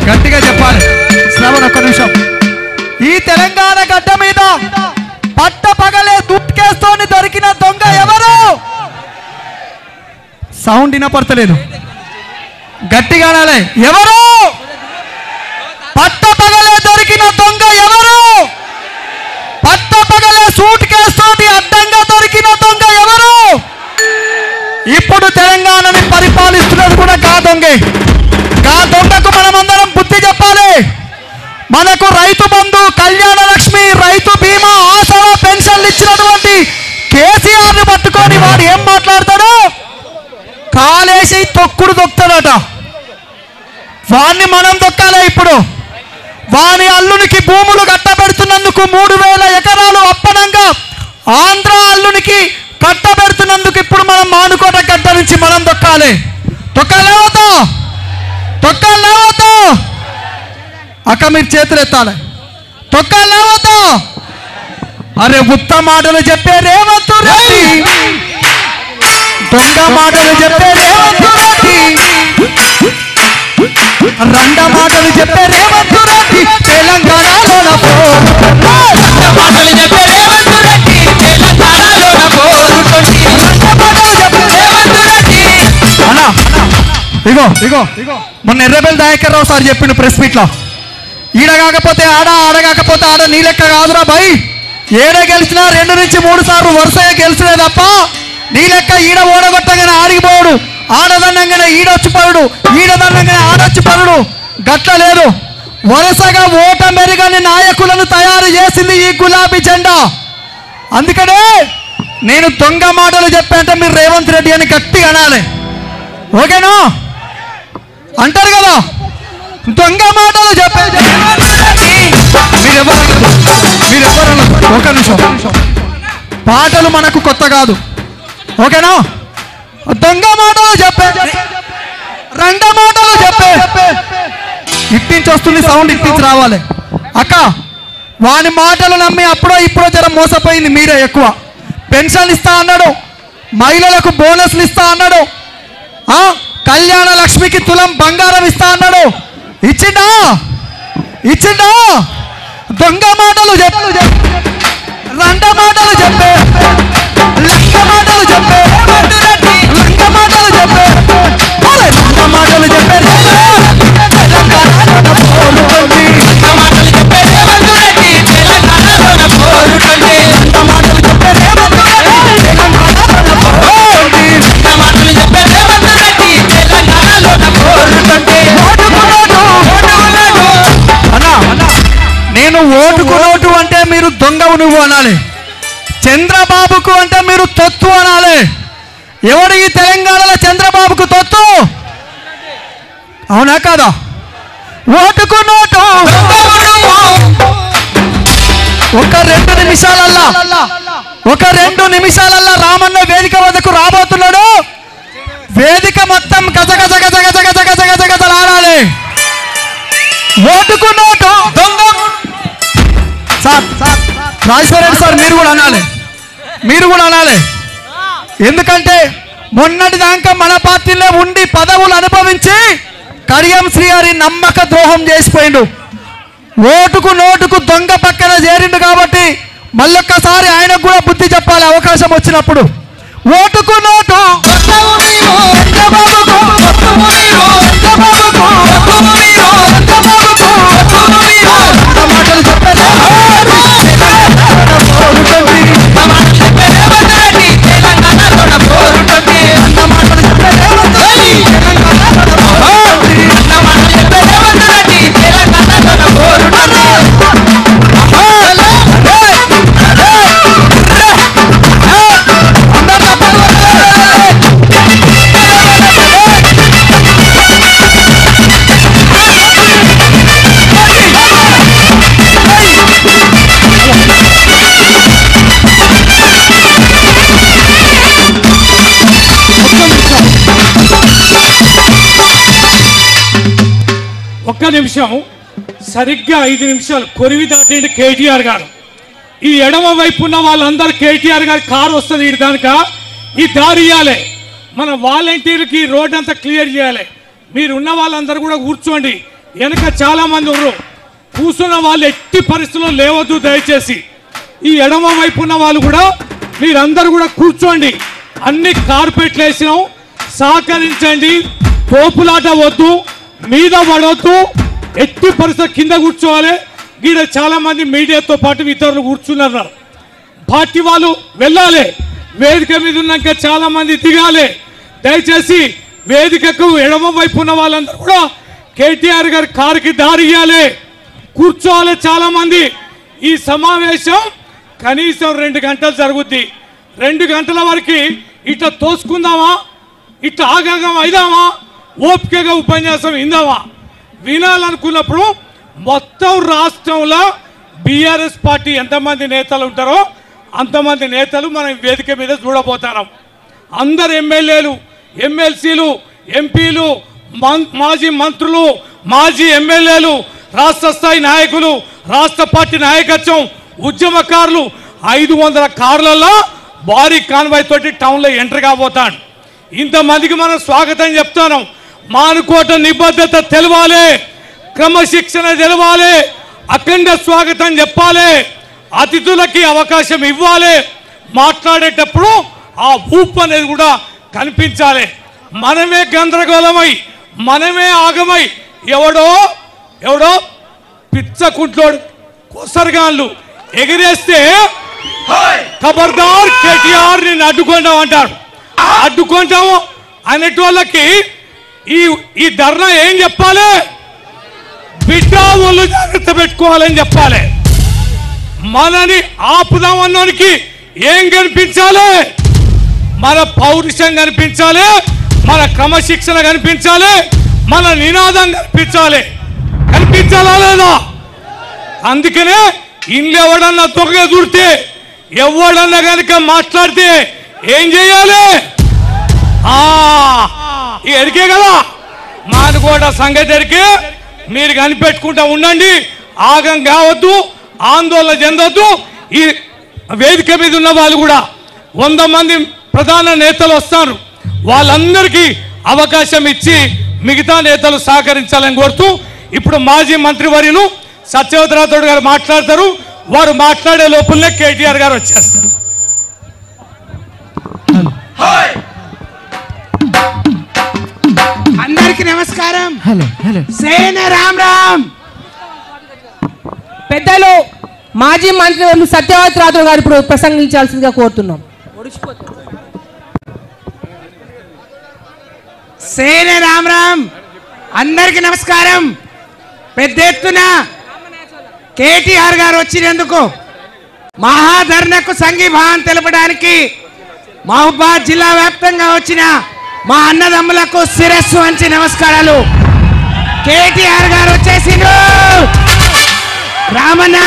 గట్టిగా చెప్పాలి శ్రవణ్, ఒక్క నిమిషం. ఈ తెలంగాణ గడ్డ మీద పట్ట పగలే దుట్కేస్తోని దొరికిన దొంగ ఎవరు? సౌండ్ వినపడతలేదు, గట్టిగా అనాలి. ఎవరు? పట్ట పగలే దొరికిన దొంగ ఎవరు? పట్ట పగలే సూట్ కేస్తోటి అడ్డంగా దొరికిన దొంగ ఎవరు? ఇప్పుడు తెలంగాణని పరిపాలిస్తున్నది కూడా గా దొంగే. గా దొంగకు మనమందరం బుద్ధి చెప్పాలి. మనకు రైతు బంధు, కళ్యాణ లక్ష్మి, రైతు బీమా, ఆసరా పెన్షన్లు ఇచ్చినటువంటి కేసీఆర్ని పట్టుకొని వాడు ఏం మాట్లాడతాడు? కాలేసి తొక్కుడు దొక్కుతాడట. వాడిని మనం దొక్కాలి. ఇప్పుడు వాని అల్లునికి భూములు కట్టబెడుతున్నందుకు 3000 ఎకరాలు అప్పనంగా ఆంధ్ర అల్లునికి కట్టబెడుతున్నందుకు ఇప్పుడు మనం మానుకోట గడ్డ నుంచి మనం దొక్కాలి. తొక్కాలేవద్దు అక్క, మీరు చేతులు ఎత్తాలి. తొక్కాలేవద్దు. అరే ఉత్త మాటలు చెప్పే రేవంత్ రెడ్డి, దొంగ మాటలు చెప్పే రేవంత్ రెడ్డి, రండ మాటలు చెప్పే రేవంత్ రెడ్డి తెలంగాణలో మాటలు చెప్పే రేవంత్ రెడ్డి తెలంగాణలో పోరుతోటి. మాటలు చెప్పే రేవంత్ రెడ్డి. అన్నా ఇగో మొన్న ఎర్రబెల్లి దయాకర్ రావు సార్ చెప్పిండు ప్రెస్ మీట్ లో, ఈడ కాకపోతే ఆడ, ఆడ కాకపోతే ఆడ, నీ లెక్క కాదురా భయ్. ఏడ గెలిచినా 2 నుంచి 3 సార్లు వరుసగా గెలిచినే తప్ప నీ లెక్క ఈడ ఓడగొట్టగానే ఆడిపోడు, ఆడదన్నంగానే ఈడొచ్చి పరుడు, ఈడదన్నంగానే ఆడొచ్చి పరుడు. గట్ల లేదు. వరుసగా ఓట మెరుగని నాయకులను తయారు చేసింది ఈ గులాబీ జెండా. అందుకనే నేను దొంగ మాటలు చెప్పానంటే మీరు రేవంత్ రెడ్డి అని గట్టిగా అనాలి. ఓకేనా? అంటారు కదా, దొంగ మాటలు చెప్పే మీరెవరు. ఒక నిమిషం, పాటలు మనకు కొత్త కాదు. ఓకేనా? దొంగ మాటలు చెప్పే, రండ మాటలు చెప్పే, ఇట్టించి వస్తుంది సౌండ్, ఇట్టించి రావాలి. అక్క వాని మాటలు నమ్మి అప్పుడో ఇప్పుడో జర మోసపోయింది మీరే ఎక్కువ. పెన్షన్లు ఇస్తా అన్నాడు, మహిళలకు బోనస్లు ఇస్తా అన్నాడు, కళ్యాణ లక్ష్మికి తులం బంగారం ఇస్తా అన్నాడు. ఇచ్చిండా? దొంగ మాటలు చెప్పు, రండ మాటలు చెప్పే, లంగ మాటలు చెప్పే, లంగ మాటలు చెప్పే, లంగ మాటలు చెప్పే, మాటలు చెప్పే రేవంత్ రెడ్డి నువ్వు అనాలి. చంద్రబాబుకు అంటే మీరు తొత్తు అనాలి. ఎవడు ఈ తెలంగాణలో చంద్రబాబుకు తొత్తు? అవునా కాదా? ఓటుకు నోటు. ఒక 2 నిమిషాలల్లా రామన్న వేదిక వద్దకు రాబోతున్నాడు. వేదిక మొత్తం గజ గజ గజ గజ గజ గజ గజ గజలాడాలి. ఓటుకు నోటు. రాజశేఖర్ సార్ మీరు కూడా అనాలి. ఎందుకంటే మొన్నటి దాకా మన పార్టీలో ఉండి పదవులు అనుభవించి కడియం శ్రీహరి నమ్మక ద్రోహం చేసిపోయిండు. ఓటుకు నోటుకు దొంగ పక్కన చేరిండు కాబట్టి మళ్ళొక్కసారి ఆయనకు కూడా బుద్ధి చెప్పాలి అవకాశం వచ్చినప్పుడు. ఓటుకు నోటు. ఒక్క నిమిషం, సరిగ్గా 5 నిమిషాలు కొరివి దాటిండి కేటీఆర్ గారు. ఈ ఎడమ వైపు ఉన్న వాళ్ళందరూ కేటీఆర్ గారి కారు వస్తుంది ఈ దానిక ఈ దారి ఇవ్వాలి. మన వాలంటీర్కి రోడ్ అంతా క్లియర్ చేయాలి. మీరు ఉన్న వాళ్ళందరూ కూడా కూర్చోండి. వెనక చాలా మంది ఉన్నారు. కూర్చున్న వాళ్ళు ఎట్టి పరిస్థితుల్లో లేవద్దు దయచేసి. ఈ ఎడమ వైపు ఉన్న వాళ్ళు కూడా మీరందరూ కూడా కూర్చోండి. అన్ని కార్పెట్లు వేసినాం, సహకరించండి. తోపులాట వద్దు, మీద పడవద్దు, ఎట్టి పరిస్థితి కింద కూర్చోవాలి. గీడ చాలా మంది మీడియాతో పాటు ఇతరులు కూర్చున్నారు. పార్టీ వాళ్ళు వెళ్ళాలి. వేదిక మీద ఉన్నాక చాలా మంది దిగాలి. దయచేసి వేదికకు ఎడమ వైపు ఉన్న వాళ్ళందరూ కూడా కేటీఆర్ గారి కారుకి దారి ఇవ్వాలి, కూర్చోవాలి. చాలా మంది ఈ సమావేశం కనీసం 2 గంటలు జరుగుద్ది. 2 గంటల వరకు ఇట్లా తోసుకుందామా, ఇట్లా ఆగంగా అయిదామా, ఓపికగా ఉపన్యాసం ఇందామా? వినాలనుకున్నప్పుడు మొత్తం రాష్ట్రంలో బీఆర్ఎస్ పార్టీ ఎంతమంది నేతలు ఉంటారో అంతమంది నేతలు మనం వేదిక మీద చూడబోతున్నాం. అందరు ఎమ్మెల్యేలు, ఎమ్మెల్సీలు, ఎంపీలు, మాజీ మంత్రులు, మాజీ ఎమ్మెల్యేలు, రాష్ట్ర స్థాయి నాయకులు, రాష్ట్ర పార్టీ నాయకత్వం, ఉద్యమకారులు 500 కార్లలో భారీ కాన్వాయ్ తోటి టౌన్లో ఎంటర్ కాబోతాడు. ఇంతమందికి మనం స్వాగతం చెప్తాను. మానుకోట నిబద్ధత తెలవాలి, క్రమశిక్షణ తెలవాలి, అఖండ స్వాగతం చెప్పాలి, అతిథులకి అవకాశం ఇవ్వాలి. మాట్లాడేటప్పుడు ఆ ఊపు అనేది కూడా కనిపించాలి. మనమే గందరగోళమై, మనమే ఆగమై, ఎవడో పిచ్చకుంట్లోడు కొసరగాళ్ళు ఎగిరేస్తే ఖబర్దార్ కేటీఆర్ నేను అడ్డుకుంటాం అంటారు. అడ్డుకుంటాము అనేటోళ్ళకి ఈ ధర్నా ఏం చెప్పాలి? బిడ్డ వాళ్ళు జాగ్రత్త పెట్టుకోవాలని చెప్పాలి. మనని ఆపుదామన్నోనికి ఏం కనిపించాలి? మన పౌరుషం కనిపించాలి, మన క్రమశిక్షణ కనిపించాలి, మన నినాదం కనిపించాలా లేదా? అందుకనే ఇల్లు ఎవడన్నా తొగ దూరితే, ఎవడన్నా కనుక మాట్లాడితే ఏం చేయాలి? ఎరికే కదా మానుకోట సంగతి ఎరికే. మీరు కనిపెట్టుకుంటా ఉండండి, ఆగం కావద్దు, ఆందోళన చెందొద్దు. ఈ వేదిక మీద ఉన్న వాళ్ళు కూడా 100 మంది ప్రధాన నేతలు వస్తారు. వాళ్ళందరికీ అవకాశం ఇచ్చి మిగతా నేతలు సహకరించాలని కోరుతూ ఇప్పుడు మాజీ మంత్రివర్యులు సత్యవతి రాథోడ్ గారు మాట్లాడతారు. వారు మాట్లాడే లోపలనే కేటీఆర్ గారు వచ్చేస్తారు. అందరికి నమస్కారం. సేన రామ్ రామ్. పెద్దలు మాజీ మంత్రి సత్యవతి రాథోడ్ గారు ఇప్పుడు ప్రసంగించాల్సిందిగా కోరుతున్నాం. సేన రామ్ రామ్. అందరికి నమస్కారం. పెద్ద ఎత్తున కేటీఆర్ గారు వచ్చినందుకు మహాధర్నకు సంఘీభావం తెలపడానికి మహబూబాద్ జిల్లా వ్యాప్తంగా వచ్చిన మా అన్నదమ్ములకు శిరస్సు వంచి నమస్కారాలు. కేటీఆర్ గారు వచ్చేసిండ్రు. రామన్న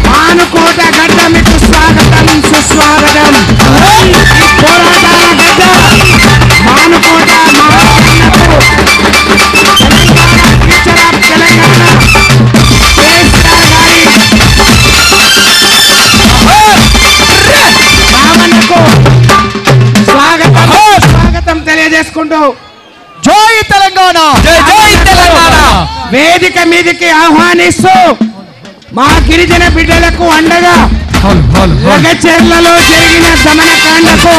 మానుకోట గడ్డ మీకు స్వాగతం సుస్వాగతం. ఈ పోరాటాల గడ్డ మానుకోట తెలంగాణ రామన్నకు స్వాగతం తెలియజేసుకుంటూ జై తెలంగాణ, జై తెలంగాణ. వేదిక మీదికి ఆహ్వానిస్తూ మా గిరిజన బిడ్డలకు అండగా లగచెర్లలో జరిగిన దమనకాండకు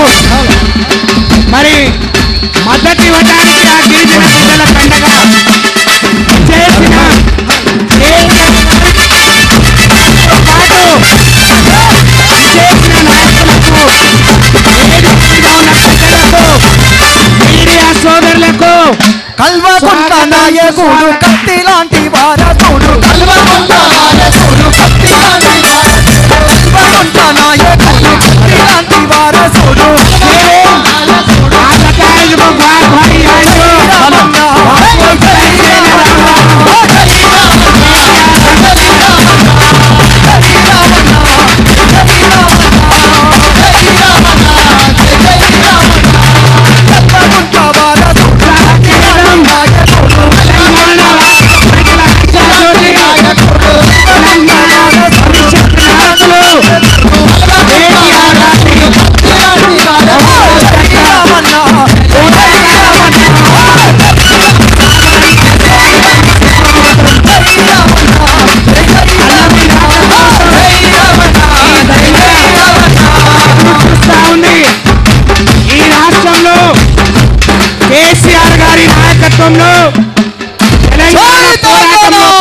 మరి మద్దతు ఇవ్వడానికి ఆ గిరిజన బిడ్డలకు అండగా చేసిన మీడియా సోదరులకు కల్వకుంట నాయకుడు కత్తి లాంటి వారసుడు, కల్వకుంట నాయకుడు కత్తి లాంటి వారసుడు.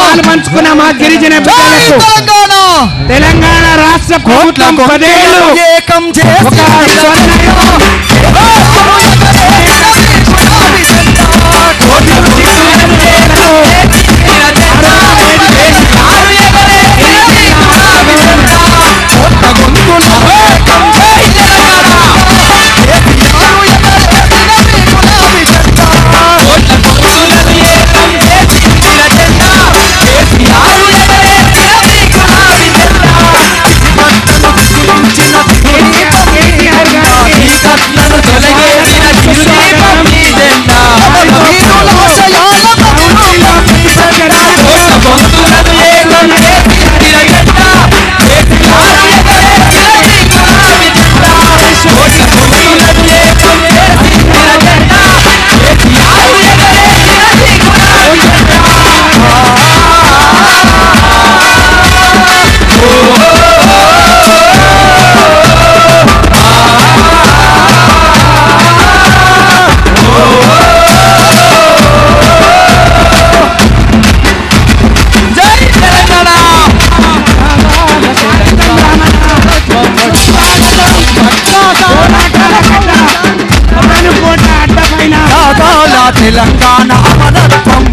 పాల్పంచుకున్న మా గిరిజన బిడ్డలకు తెలంగాణ రాష్ట్ర ప్రభుత్వం 10 ఏళ్ళు ఒక తెలంగాణ అమరత్వం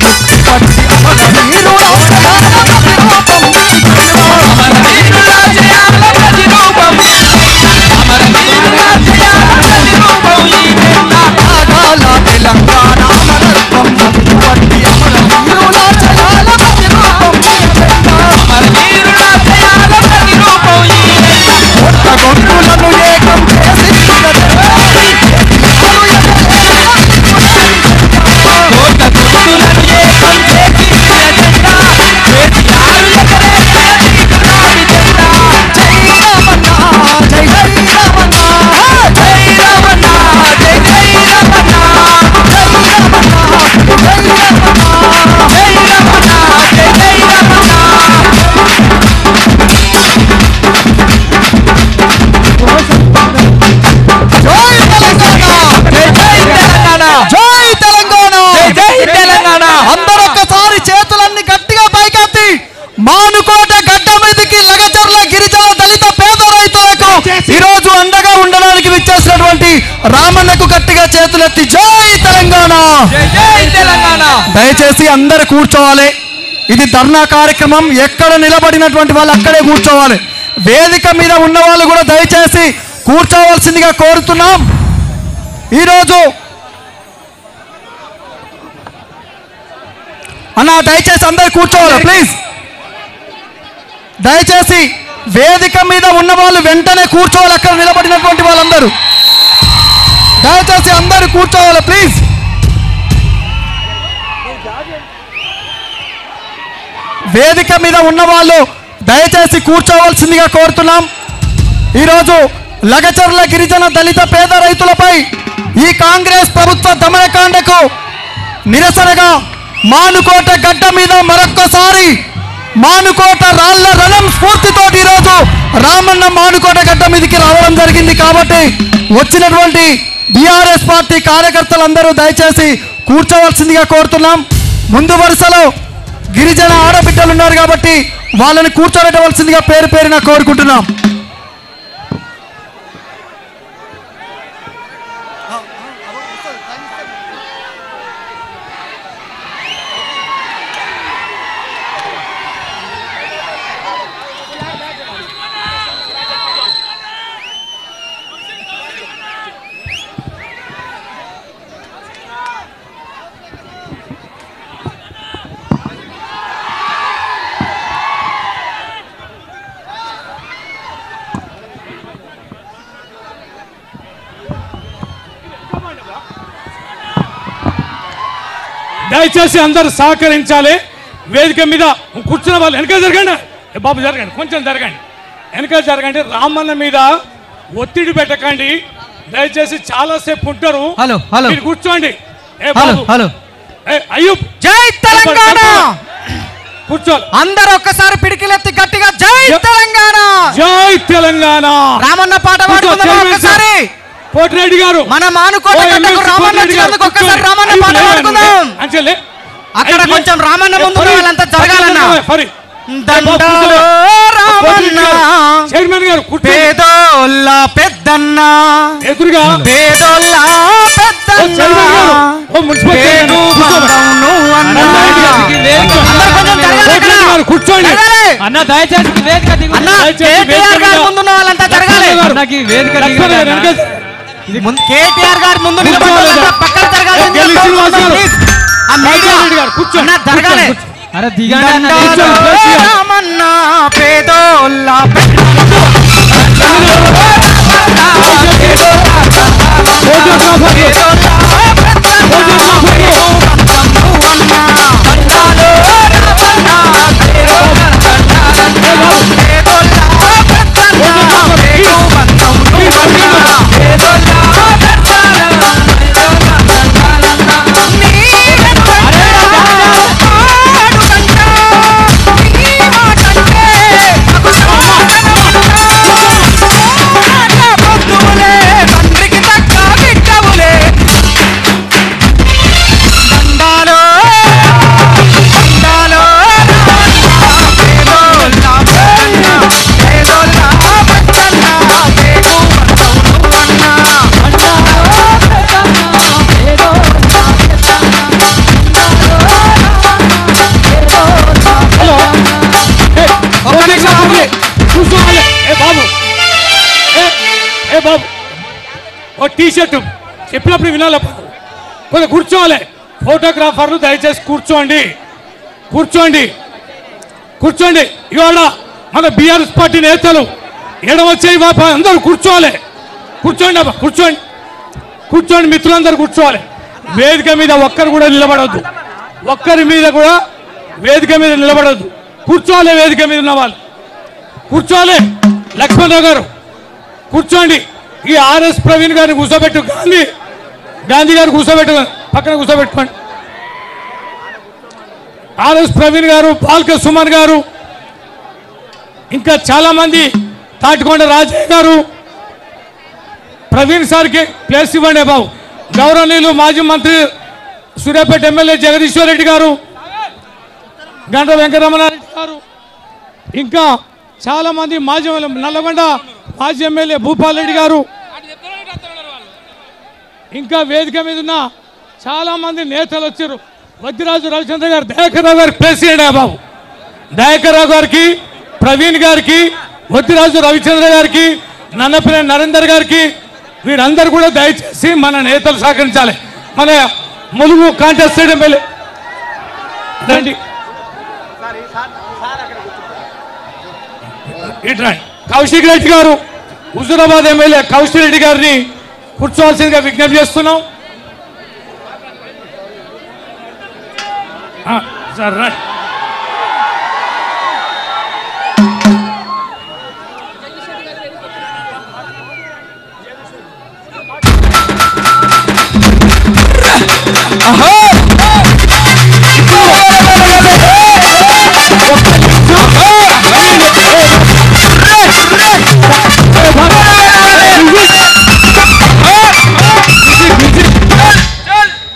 రామన్నకు గట్టిగా చేతులెత్తి జై తెలంగాణ, జై తెలంగాణ. దయచేసి అందరు కూర్చోవాలి. ఇది ధర్నా కార్యక్రమం. ఎక్కడ నిలబడినటువంటి వాళ్ళు అక్కడే కూర్చోవాలి. వేదిక మీద ఉన్న వాళ్ళు కూడా దయచేసి కూర్చోవలసిందిగా కోరుతున్నాం. ఈరోజు అన్న దయచేసి అందరు కూర్చోవాలి ప్లీజ్. దయచేసి వేదిక మీద ఉన్న వాళ్ళు వెంటనే కూర్చోవాలి. అక్కడ నిలబడినటువంటి వాళ్ళందరూ దయచేసి అందరూ కూర్చోవాలి ప్లీజ్. వేదిక మీద ఉన్న వాళ్ళు దయచేసి కూర్చోవలసిందిగా కోరుతున్నాం. ఈరోజు లగచర్ల గిరిజన దళిత పేద రైతులపై ఈ కాంగ్రెస్ ప్రభుత్వ దమనకాండకు నిరసనగా మానుకోట గడ్డ మీద మరొక్కసారి మానుకోట రాళ్ల రణం స్ఫూర్తితో ఈరోజు రామన్న మానుకోట గడ్డ మీదకి రావడం జరిగింది. కాబట్టి వచ్చినటువంటి బీఆర్ఎస్ పార్టీ కార్యకర్తలందరూ దయచేసి కూర్చోవలసిందిగా కోరుతున్నాం. ముందు వరుసలో గిరిజన ఆడబిడ్డలు ఉన్నారు కాబట్టి వాళ్ళని కూర్చోబెట్టవలసిందిగా పేరు పేరున కోరుకుంటున్నాం. దయచేసి అందరూ సహకరించాలి. వేదిక మీద కూర్చున్న వాళ్ళు వెనక జరగండి. బాబు జరగండి, కొంచెం జరగండి, వెనక జరగండి. రామన్న మీద ఒత్తిడి పెట్టకండి దయచేసి. చాలా సేపు ఉంటారు. హలో హలో మీరు కూర్చోండి. హలో అయ్యూబ్ జై తెలంగాణ కూర్చోండి. అందరూ ఒక్కసారి పిడికిలెత్తి గట్టిగా జై తెలంగాణ జై తెలంగాణ. రామన్న పాట పాడుకుందాం ఒక్కసారి. కోటిరెడ్డి గారు మన మానుకోట గడ్డకు రామన్న వచ్చినందుకు ఒక్కసారి రామన్న పాట పాడుకుందాం. అక్కడ కొంచెం రామన్న ముందు వాళ్ళంతా జరగాలన్నా. దండాలో రామన్న చైర్మన్ గారు పేదోళ్ళ పెద్దన్న ఎదురుగా పేదోళ్ళ పెద్దన్న కూర్చోండి అన్న దయచేసి వేదిక దిగు. కేటీఆర్ గారి ముందున్న వాళ్ళంతా జరగాలి. వేదిక కేటీఆర్ గారి ముందు పక్కన జరగాలి. జరగాలి. అరే దిగండి. రామన్న పేదోళ్ళ టీషర్ట్ చెప్పినప్పుడు వినాలి. కొంచెం కూర్చోవాలి. ఫోటోగ్రాఫర్లు దయచేసి కూర్చోండి, కూర్చోండి, కూర్చోండి. ఇవాళ మన బీఆర్ఎస్ పార్టీ నేతలు ఎడవచ్చేయి అందరూ కూర్చోవాలి. కూర్చోండి అబ్బా, కూర్చోండి, కూర్చోండి. మిత్రులందరూ కూర్చోవాలి. వేదిక మీద ఒక్కరు కూడా నిలబడవద్దు. ఒక్కరి మీద కూడా వేదిక మీద నిలబడవద్దు. కూర్చోవాలి. వేదిక మీద ఉన్న వాళ్ళు కూర్చోవాలి. లక్ష్మణరావు గారు కూర్చోండి. ఈ ఆర్ఎస్ ప్రవీణ్ గారిని కూర్చోబెట్టు. గాంధీ గారు కూర్చోబెట్టు, పక్కన కూర్చోబెట్టుకోండి. ఆర్ఎస్ ప్రవీణ్ గారు, పాల్క సుమన్ గారు, ఇంకా చాలా మంది, తాటికొండ రాజయ్య గారు. ప్రవీణ్ సార్కి ప్లేస్ ఇవ్వండి బాబు. గౌరవనీయులు మాజీ మంత్రి సూర్యాపేట ఎమ్మెల్యే జగదీశ్వర్ రెడ్డి గారు, గంట వెంకటరమణారెడ్డి గారు, ఇంకా చాలా మంది మాజీ నల్లగొండ మాజీ ఎమ్మెల్యే భూపాల్ రెడ్డి గారు, ఇంకా వేదిక మీద ఉన్న చాలా మంది నేతలు వచ్చారు. వద్దిరాజు రవిచంద్ర గారు, దయాకర్రావు గారికి ప్లేస్ ఇవ్వండి బాబు. దయాకర్రావు గారికి, ప్రవీణ్ గారికి, వద్దిరాజు రవిచంద్ర గారికి, నన్నపల్లి నరేందర్ గారికి, వీరందరూ కూడా దయచేసి మన నేతలు సహకరించాలి. మన ములుగు కాంటెస్టెడ్ ఎమ్మెల్యే రండి, ఇట్లా కౌశిక్ రెడ్డి గారు, హుజూరాబాద్ ఎమ్మెల్యే కౌశిక్ రెడ్డి గారిని కూర్చోవాల్సిందిగా విజ్ఞప్తి చేస్తున్నాం. సార్ రండి.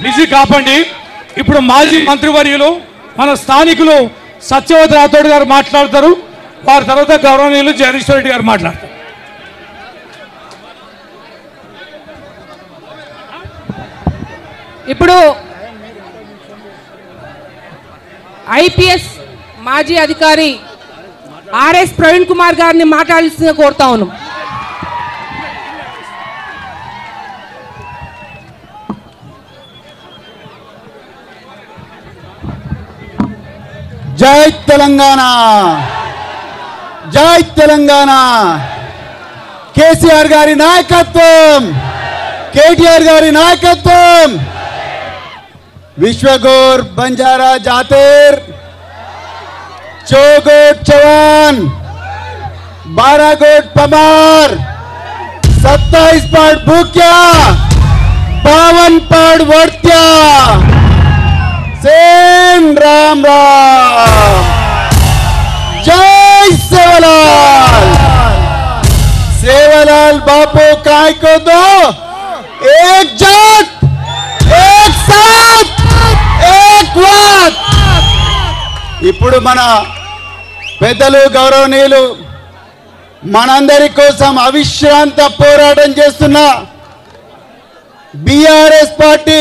బిజీ కాపండి. ఇప్పుడు మాజీ మంత్రివర్యులు మన స్థానికులు సత్యవతి రాథోడ్ గారు మాట్లాడతారు. వారి తర్వాత గౌరవనీయులు జగదీశ్వర్ రెడ్డి గారు మాట్లాడతారు. ఇప్పుడు ఐపీఎస్ మాజీ అధికారి ఆర్ఎస్ ప్రవీణ్ కుమార్ గారిని మాట్లాడాల్సిందిగా కోరుతా ఉన్నాం. జై తెలంగాణ, జై తెలంగాణ. కేసీఆర్ గారి నాయకత్వం, కేటీఆర్ గారి నాయకత్వం. విశ్వగోర్ బంజారా జాతీర్, चौगोट चवान, 12 गोट पमार, 27 पाड़ भूक्या, 52 पाड़ वर्त्या. सेम राम राम. जय सेवालाल. सेवालाल बापू काय को दो, एक जात, एक साथ, एक वात. ఇప్పుడు మన పెద్దలు గౌరవనీయులు మనందరి కోసం అవిశ్రాంత పోరాటం చేస్తున్న BRS party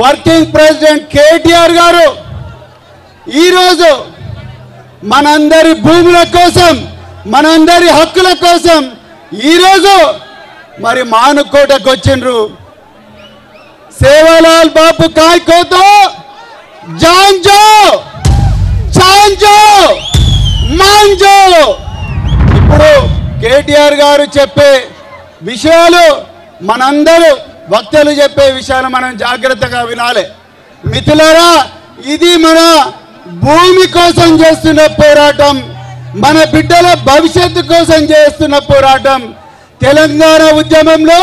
working president KTR గారు ఈరోజు మనందరి భూముల కోసం, మనందరి హక్కుల కోసం ఈరోజు మరి మానుకోటకు వచ్చిండ్రు. సేవాలాల్ బాపు కాయ్కోతో జాంజో చాంజో మాంజో. ఇప్పుడు కేటీఆర్ గారు చెప్పే విషయాలు, మనందరూ వక్తలు చెప్పే విషయాలు మనం జాగ్రత్తగా వినాలి. మిత్రులారా, ఇది మన భూమి కోసం చేస్తున్న పోరాటం, మన బిడ్డల భవిష్యత్తు కోసం చేస్తున్న పోరాటం. తెలంగాణ ఉద్యమంలో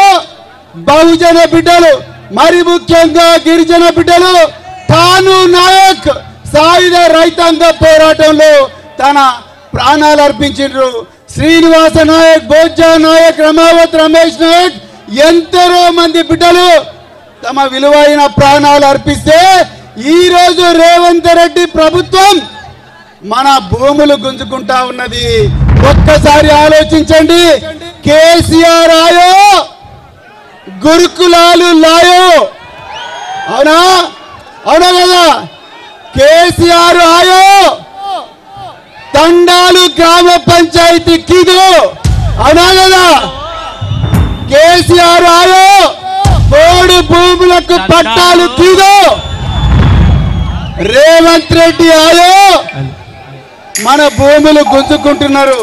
బహుజన బిడ్డలు, మరి ముఖ్యంగా గిరిజన బిడ్డలు తాను నాయక్ సాయుధ రైతాంగ పోరాటంలో తన ప్రాణాలు అర్పించారు. శ్రీనివాస నాయక్, బోజ్జా నాయక్, రమావత్ రమేష్ నాయక్, ఎందరో మంది బిడ్డలు తమ విలువైన ప్రాణాలు అర్పిస్తే ఈరోజు రేవంత్ రెడ్డి ప్రభుత్వం మన భూములు గుంజుకుంటా ఉన్నది. ఒక్కసారి ఆలోచించండి. కేసీఆర్ ఆయో, గురుకులాలు లాయో. అవునా, అవునా కదా? కేసీఆర్ ఆయో, తండాలు గ్రామ పంచాయతీ కిదో. అవునా కదా? కేసీఆర్ ఆయో, పోడు భూములకు పట్టాలు కిదో. రేవంత్ రెడ్డి ఆయో, మన భూములు గుంజుకుంటున్నారు.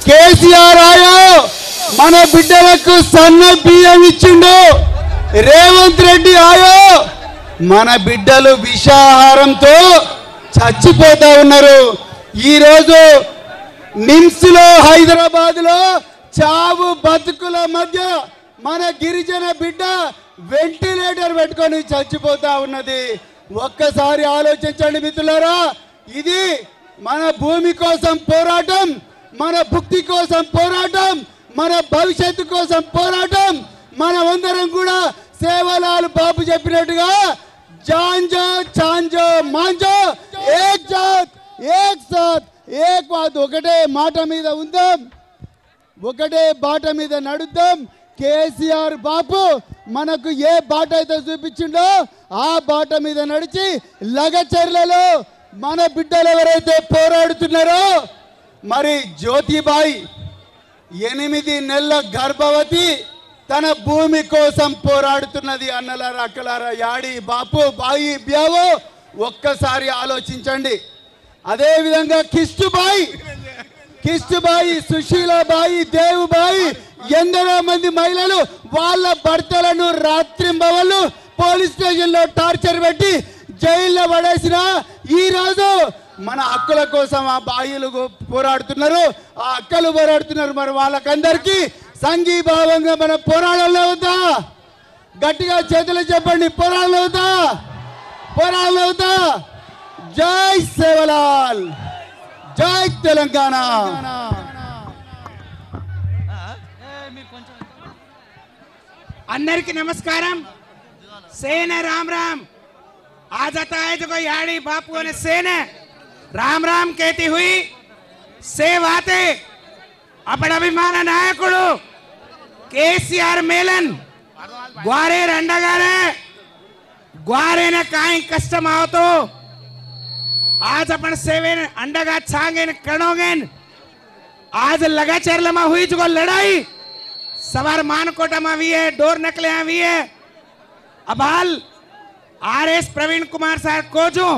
కేసీఆర్ ఆయో, మన బిడ్డలకు సన్న బియ్యం ఇచ్చిండు. రేవంత్ రెడ్డి ఆయో, మన బిడ్డలు విషాహారంతో చచ్చిపోతా ఉన్నారు. ఈరోజు నిమ్స్ లో, హైదరాబాద్ లో చావు బతుకుల మధ్య మన గిరిజన బిడ్డ వెంటిలేటర్ పెట్టుకొని చచ్చిపోతా ఉన్నది. ఒక్కసారి ఆలోచించండి మిత్రులారా. ఇది మన భూమి కోసం పోరాటం, మన భుక్తి కోసం పోరాటం, మన భవిష్యత్తు కోసం పోరాటం. మనమందరం కూడా సేవలాల్ బాబు చెప్పినట్టుగా జాంజో చాంజో మాంజో, ఏక్ జాత్ ఏక్ సాత్ ఏక్ వాత్. ఒకటే మాట మీద ఉందాం, ఒకటే బాట మీద నడుద్దాం. కేసీఆర్ బాపు మనకు ఏ బాట అయితే చూపించిండో ఆ బాట మీద నడిచి లగచర్లలో మన బిడ్డలు ఎవరైతే పోరాడుతున్నారో మరి జ్యోతిబాయి 8 నెలల గర్భవతి తన భూమి కోసం పోరాడుతున్నది. అన్నలారా అక్కలారా, యాడి బాపు బాయి బ్యావో ఒక్కసారి ఆలోచించండి. అదేవిధంగా కిష్టుబాయి, సుశీలాబాయి, దేవుబాయి, ఎందరో మంది మహిళలు వాళ్ళ భర్తలను రాత్రింబవళ్ళు పోలీస్ స్టేషన్లో టార్చర్ పెట్టి జైల్లో పడేసిన ఈరోజు మన హక్కుల కోసం ఆ బాయిలు పోరాడుతున్నారు, ఆ అక్కలు పోరాడుతున్నారు. మరి వాళ్ళకందరికీ సంఘీభావంగా మన పోరాడాలి అవుతా? గట్టిగా చేతులు చెప్పండి, పోరాడాలి అవుతా? జై సేవలాల్, జై తెలంగాణ. అందరికి నమస్కారం. सेन राम राम आ जाता है जो याड़ी बापू ने सेन राम राम कहती हुई सेव आते अपन अभिमान नायकुడు केसीआर मेलन ग्वारे रंडगारे ग्वारे ने काई कष्टम आवतो आज अपन सेवेन अंडगा छांगेन कणोगेन आज लगाचेरला में हुई जो लड़ाई सवार मानकोटा में भी है, डोर नकले भी है. अबाल आरएस प्रवीण कुमार साहब को जो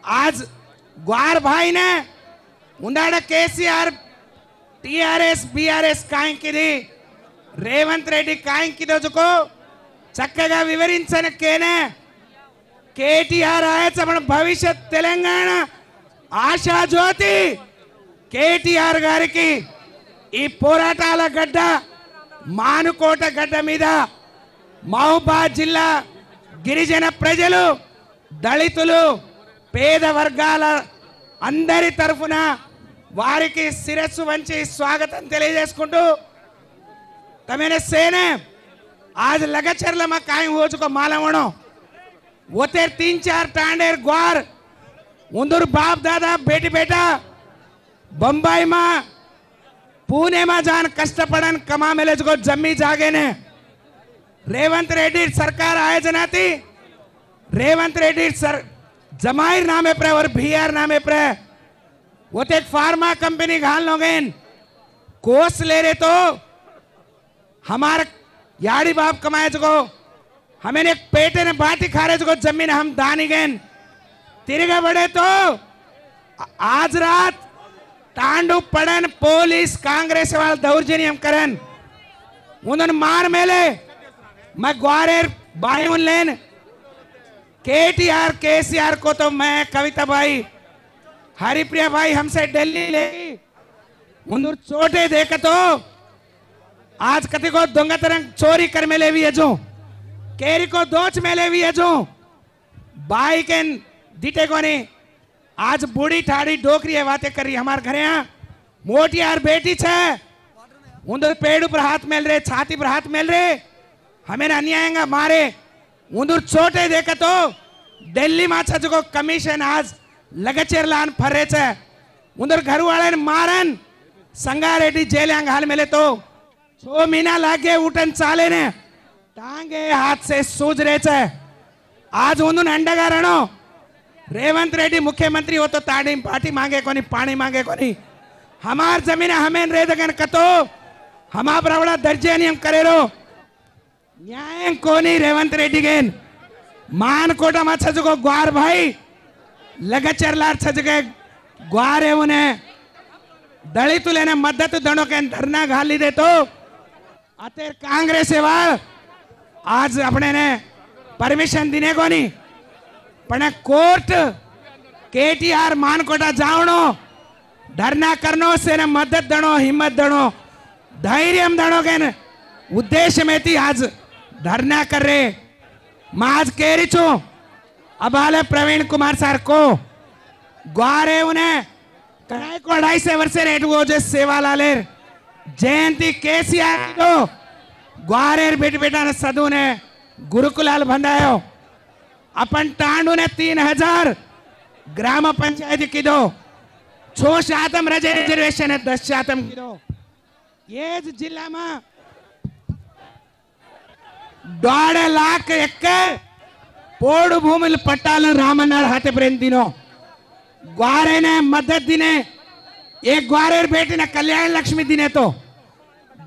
आज ग्वार भाई ने उन्दाड़ा केसीआर टीआरएस बीआरएस काई की रेवंत रेड्डी काई की को चक्कगा विवरिंचन केने केटीआर आयच अपन भविष्य तेलंगाणा आशा ज्योति केटीआर गारिकी ఈ పోరాటాల గడ్డ మానుకోట గడ్డ మీద మహబూబాద్ జిల్లా గిరిజన ప్రజలు దళితులు పేద వర్గాల అందరి తరఫున వారికి శిరస్సు వంచి స్వాగతం తెలియజేసుకుంటూ तमेने सेने आज लगचरला में कायम हो चुका मालवणो वो 3-4 टांडेर ग्वार उंदूर बाप दादा बेटी बेटा बंबई में पुणे में जान कष्टपड़न कमा मेले जो जमी जागे ने रेवंत रेड्डी सरकार आयोजना थी रेवंत रेड्डी सर जमाईर नामे पर और बीआर नामे पर वो एक फार्मा कंपनी घाल लोगे कोर्स ले रहे तो हमारे याड़ी बाप कमाए जो हमें एक पेटे ने बाटी खा रहे जो जमीन हम दानी गए तिरगा बड़े तो आज रात तांडू पड़न पोलिस कांग्रेस वाल दौर्जन्यम करन उन्होंने मार मेले मैं ग्वारेर बायुन लेन केटीआर केसीआर को तो मैं कविता भाई हरिप्रिया भाई हमसे दिल्ली ले उन्होंने छोटे देखा तो आज कति को दोंगा तरंग चोरी कर मेले भी है जो केरी को दोच मेले भी है जो बाई के दिटे को नहीं आज बूढ़ी ठाड़ी डोकरी है बातें कर रही हमारे घर यहाँ मोटी यार बेटी छे उधर पेड़ पर हाथ मेल रहे छाती पर हाथ मेल रहे हमें अन्यायंगा मारे उधर छोटे देखा तो दिल्ली में अच्छा जो कमीशन आज लगचेर लान फर्रे छे उधर घर वाले ने मारन संगारेड्डी जेल हाल मेले तो 6 महीना लागे उठन चाले ने टांगे हाथ से सूझ रहे छे आज उन्होंने अंडगा रणो रेवंत रेड्डी मुख्यमंत्री हो तो ताड़ी पार्टी मांगे कोनी पानी मांगे कोनी हमार जमीन हमें रे दगन कतो हमा बराबड़ा दर्जे नियम करे रो न्याय कोनी रेवंत रेड्डी गेन मान कोटा मा छजको ग्वार भाई लगचरलार छजके ग्वारे उन्हें दलितुलेने मदद दणो के धरना घाली दे तो अतेर कांग्रेस वाल आज अपने ने परमिशन दिने कोनी पण कोर्ट केटीआर मानकोटा जावणो धरना करनो से मदद दणो हिम्मत दणो धैर्य दणो के उद्देश्य में थी आज धरना कर रहे मैं आज कह रही छू अब हाले प्रवीण कुमार सर को ग्वारे उन्हें कड़ाई को 250 वर्ष रेट वो जो सेवा लालेर जयंती केसीआर को ग्वारेर बेट बेटा ने सदू ने गुरुकुलाल बंधायो अपन तांडू ने 3000 ग्राम पंचायत की दो 6% रिजर्वेशन है 10% की दो ये जिला में 1.5 लाख एकड़ पोड़ भूमि पट्टाल रामनार हाथे प्रेम दिनो ग्वारे ने मदद दिने एक ग्वारेर बेटी ने कल्याण लक्ष्मी दिने तो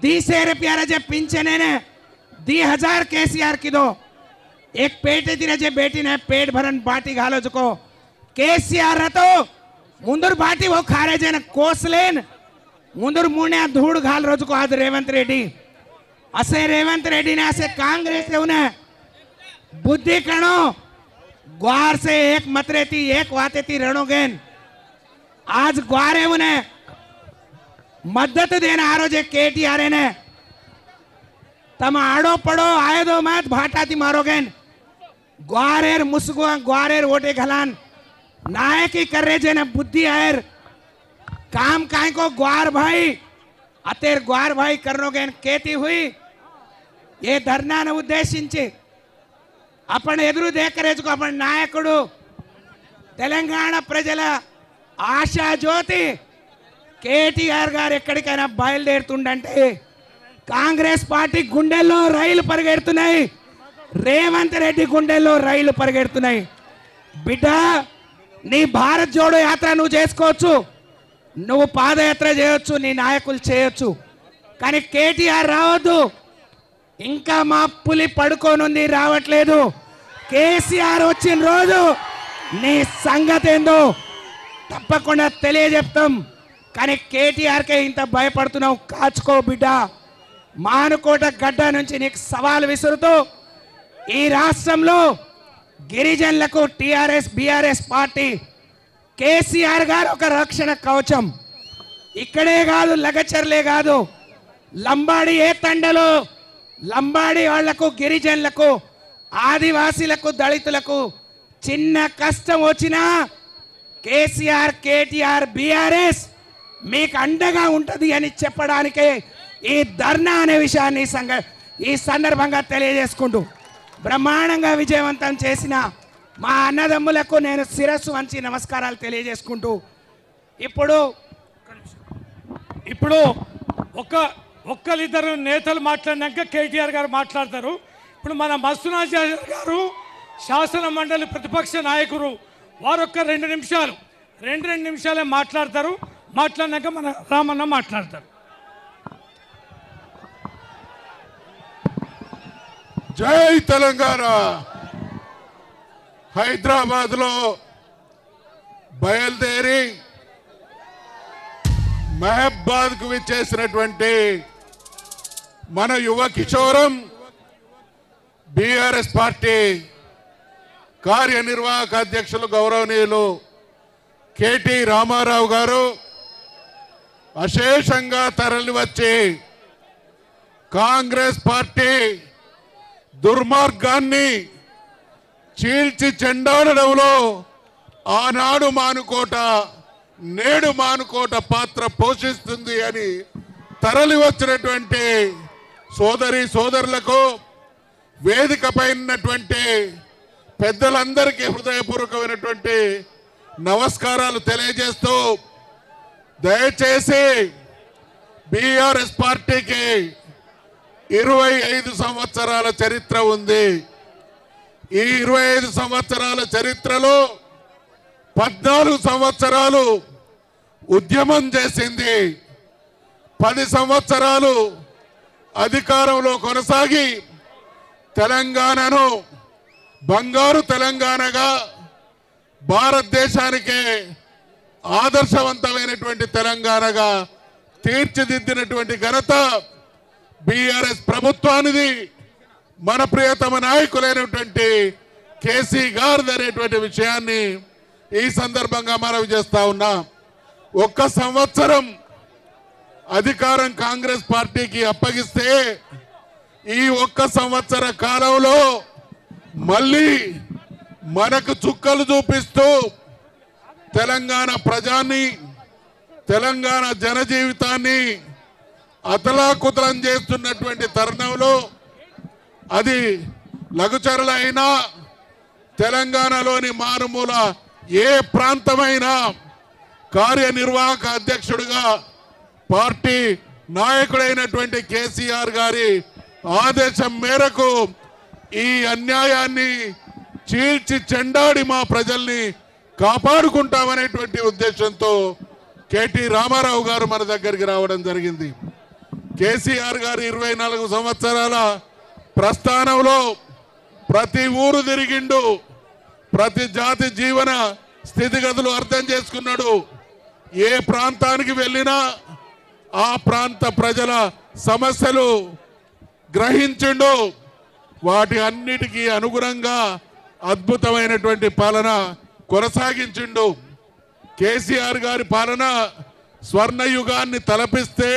10 रुपया जे पिंचने ने 10,000 केसीआर की दो एक पेटे दिने जे बेटी ने पेट भरन बाटी घालो जुको केसीआर तो मुंदुर बाटी वो खारे जे ने कोसलेन मुंदुर मुण्या धूड़ घाल रोज को आज रेवंत रेड्डी असे रेवंत रेड्डी ने असे कांग्रेस से उन्हें बुद्धि कणो ग्वार से एक मतरेती एक वातेती रणोगेन आज ग्वारे उन्हें मदद देना आ रोजे केटीआर ने तम आड़ो पड़ो आए दो मत भाटाती मारोगेन ग्वारेर मुसगुआ ग्वारेर वोटे घलान नायकी कर रहे जे ने बुद्धि आयर काम काय को ग्वार भाई अतेर ग्वार भाई करनोगेन केती हुई ये धरना न उद्देशिंచి अपन ఎదురు దేకరేచుకో अपन నాయకుడు తెలంగాణ ప్రజల ఆశా జ్యోతి కేటీఆర్ గారు ఎక్కడికైనా బయలుదేరుతుండంటే కాంగ్రెస్ పార్టీ గుండెల్లో రైలు పరిగెడుతున్నాయి రేవంత్ రెడ్డి గుండెల్లో రైలు పరిగెడుతున్నాయి బిడ్డ నీ భారత్ జోడో యాత్ర నువ్వు చేసుకోవచ్చు నువ్వు పాదయాత్ర చేయొచ్చు నీ నాయకులు చేయొచ్చు కానీ కేటీఆర్ రావద్దు ఇంకా మా పులి పడుకోనుంది రావట్లేదు కేసీఆర్ వచ్చిన రోజు నీ సంగతి ఏందో తప్పకుండా తెలియజెప్తాం కానీ కేటీఆర్ కే ఇంత భయపడుతున్నావు కాచుకో బిడ్డ మానుకోట గడ్డ నుంచి నీకు సవాల్ విసురుతూ ఈ రాష్ట్రంలో గిరిజనులకు టిఆర్ఎస్ బిఆర్ఎస్ పార్టీ కేసీఆర్ గారు ఒక రక్షణ కవచం ఇక్కడే కాదు లగచర్లే కాదు లంబాడి ఏ తండలో లంబాడి వాళ్లకు గిరిజనులకు ఆదివాసీలకు దళితులకు చిన్న కష్టం వచ్చినా కేసీఆర్ కేటీఆర్ బిఆర్ఎస్ మీకు అండగా ఉంటది అని చెప్పడానికే ఈ ధర్నా అనే విషయాన్ని ఈ సందర్భంగా తెలియజేసుకుంటూ బ్రహ్మాండంగా విజయవంతం చేసిన మా అన్నదమ్ములకు నేను శిరస్సు వంచి నమస్కారాలు తెలియజేసుకుంటూ ఇప్పుడు ఒక్కరిద్దరు నేతలు మాట్లాడినాక కేటీఆర్ గారు మాట్లాడతారు ఇప్పుడు మన మస్తునాజర్ గారు శాసన మండలి ప్రతిపక్ష నాయకులు వారొక్క 2 నిమిషాలే మాట్లాడతారు మాట్లాడినాక మన రామన్న మాట్లాడతారు జై తెలంగాణ హైదరాబాద్ లో బయలుదేరి మహబాద్ కు విచ్చేసినటువంటి మన యువ కిషోరం బీఆర్ఎస్ పార్టీ కార్యనిర్వాహక అధ్యక్షులు గౌరవనీయులు కేటీ రామారావు గారు అశేషంగా తరలివచ్చి కాంగ్రెస్ పార్టీ దుర్మార్గాన్ని చీల్చి చెండాడడంలో ఆనాడు మానుకోట నేడు మానుకోట పాత్ర పోషిస్తుంది అని తరలి వచ్చినటువంటి సోదరులకు వేదికపై ఉన్నటువంటి పెద్దలందరికీ హృదయపూర్వకమైనటువంటి నమస్కారాలు తెలియజేస్తూ దయచేసి బీఆర్ఎస్ పార్టీకి 25 సంవత్సరాల చరిత్ర ఉంది. ఈ 25 సంవత్సరాల చరిత్రలో 14 సంవత్సరాలు ఉద్యమం చేసింది, 10 సంవత్సరాలు అధికారంలో కొనసాగి తెలంగాణను బంగారు తెలంగాణగా భారతదేశానికే ఆదర్శవంతమైనటువంటి తెలంగాణగా తీర్చిదిద్దినటువంటి ఘనత బీఆర్ఎస్ ప్రభుత్వానిది. మన ప్రియతమ నాయకులైనటువంటి కేసీ గారు అనేటువంటి విషయాన్ని ఈ సందర్భంగా మనవి చేస్తా ఉన్నా. 1 సంవత్సరం అధికారం కాంగ్రెస్ పార్టీకి అప్పగిస్తే ఈ 1 సంవత్సర కాలంలో మళ్ళీ మనకు చుక్కలు చూపిస్తూ తెలంగాణ ప్రజాన్ని తెలంగాణ జనజీవితాన్ని అతలాకుతలం చేస్తున్నటువంటి తరుణంలో అది లఘుచరుల అయినా తెలంగాణలోని మారుమూల ఏ ప్రాంతమైనా కార్యనిర్వాహక అధ్యక్షుడిగా పార్టీ నాయకుడైనటువంటి కేసీఆర్ గారి ఆదేశం మేరకు ఈ అన్యాయాన్ని చీల్చి చెండాడి మా ప్రజల్ని కాపాడుకుంటామనేటువంటి ఉద్దేశంతో కేటీ రామారావు గారు మన దగ్గరికి రావడం జరిగింది. కేసీఆర్ గారు 24 సంవత్సరాల ప్రస్థానంలో ప్రతి ఊరు తిరిగిండు, ప్రతి జాతి జీవన స్థితిగతులు అర్థం చేసుకున్నాడు. ఏ ప్రాంతానికి వెళ్ళినా ఆ ప్రాంత ప్రజల సమస్యలు గ్రహించిండు. వాటి అన్నిటికీ అనుగుణంగా అద్భుతమైనటువంటి పాలన కొనసాగించిండు. కేసీఆర్ గారి పాలన స్వర్ణయుగాన్ని తలపిస్తే,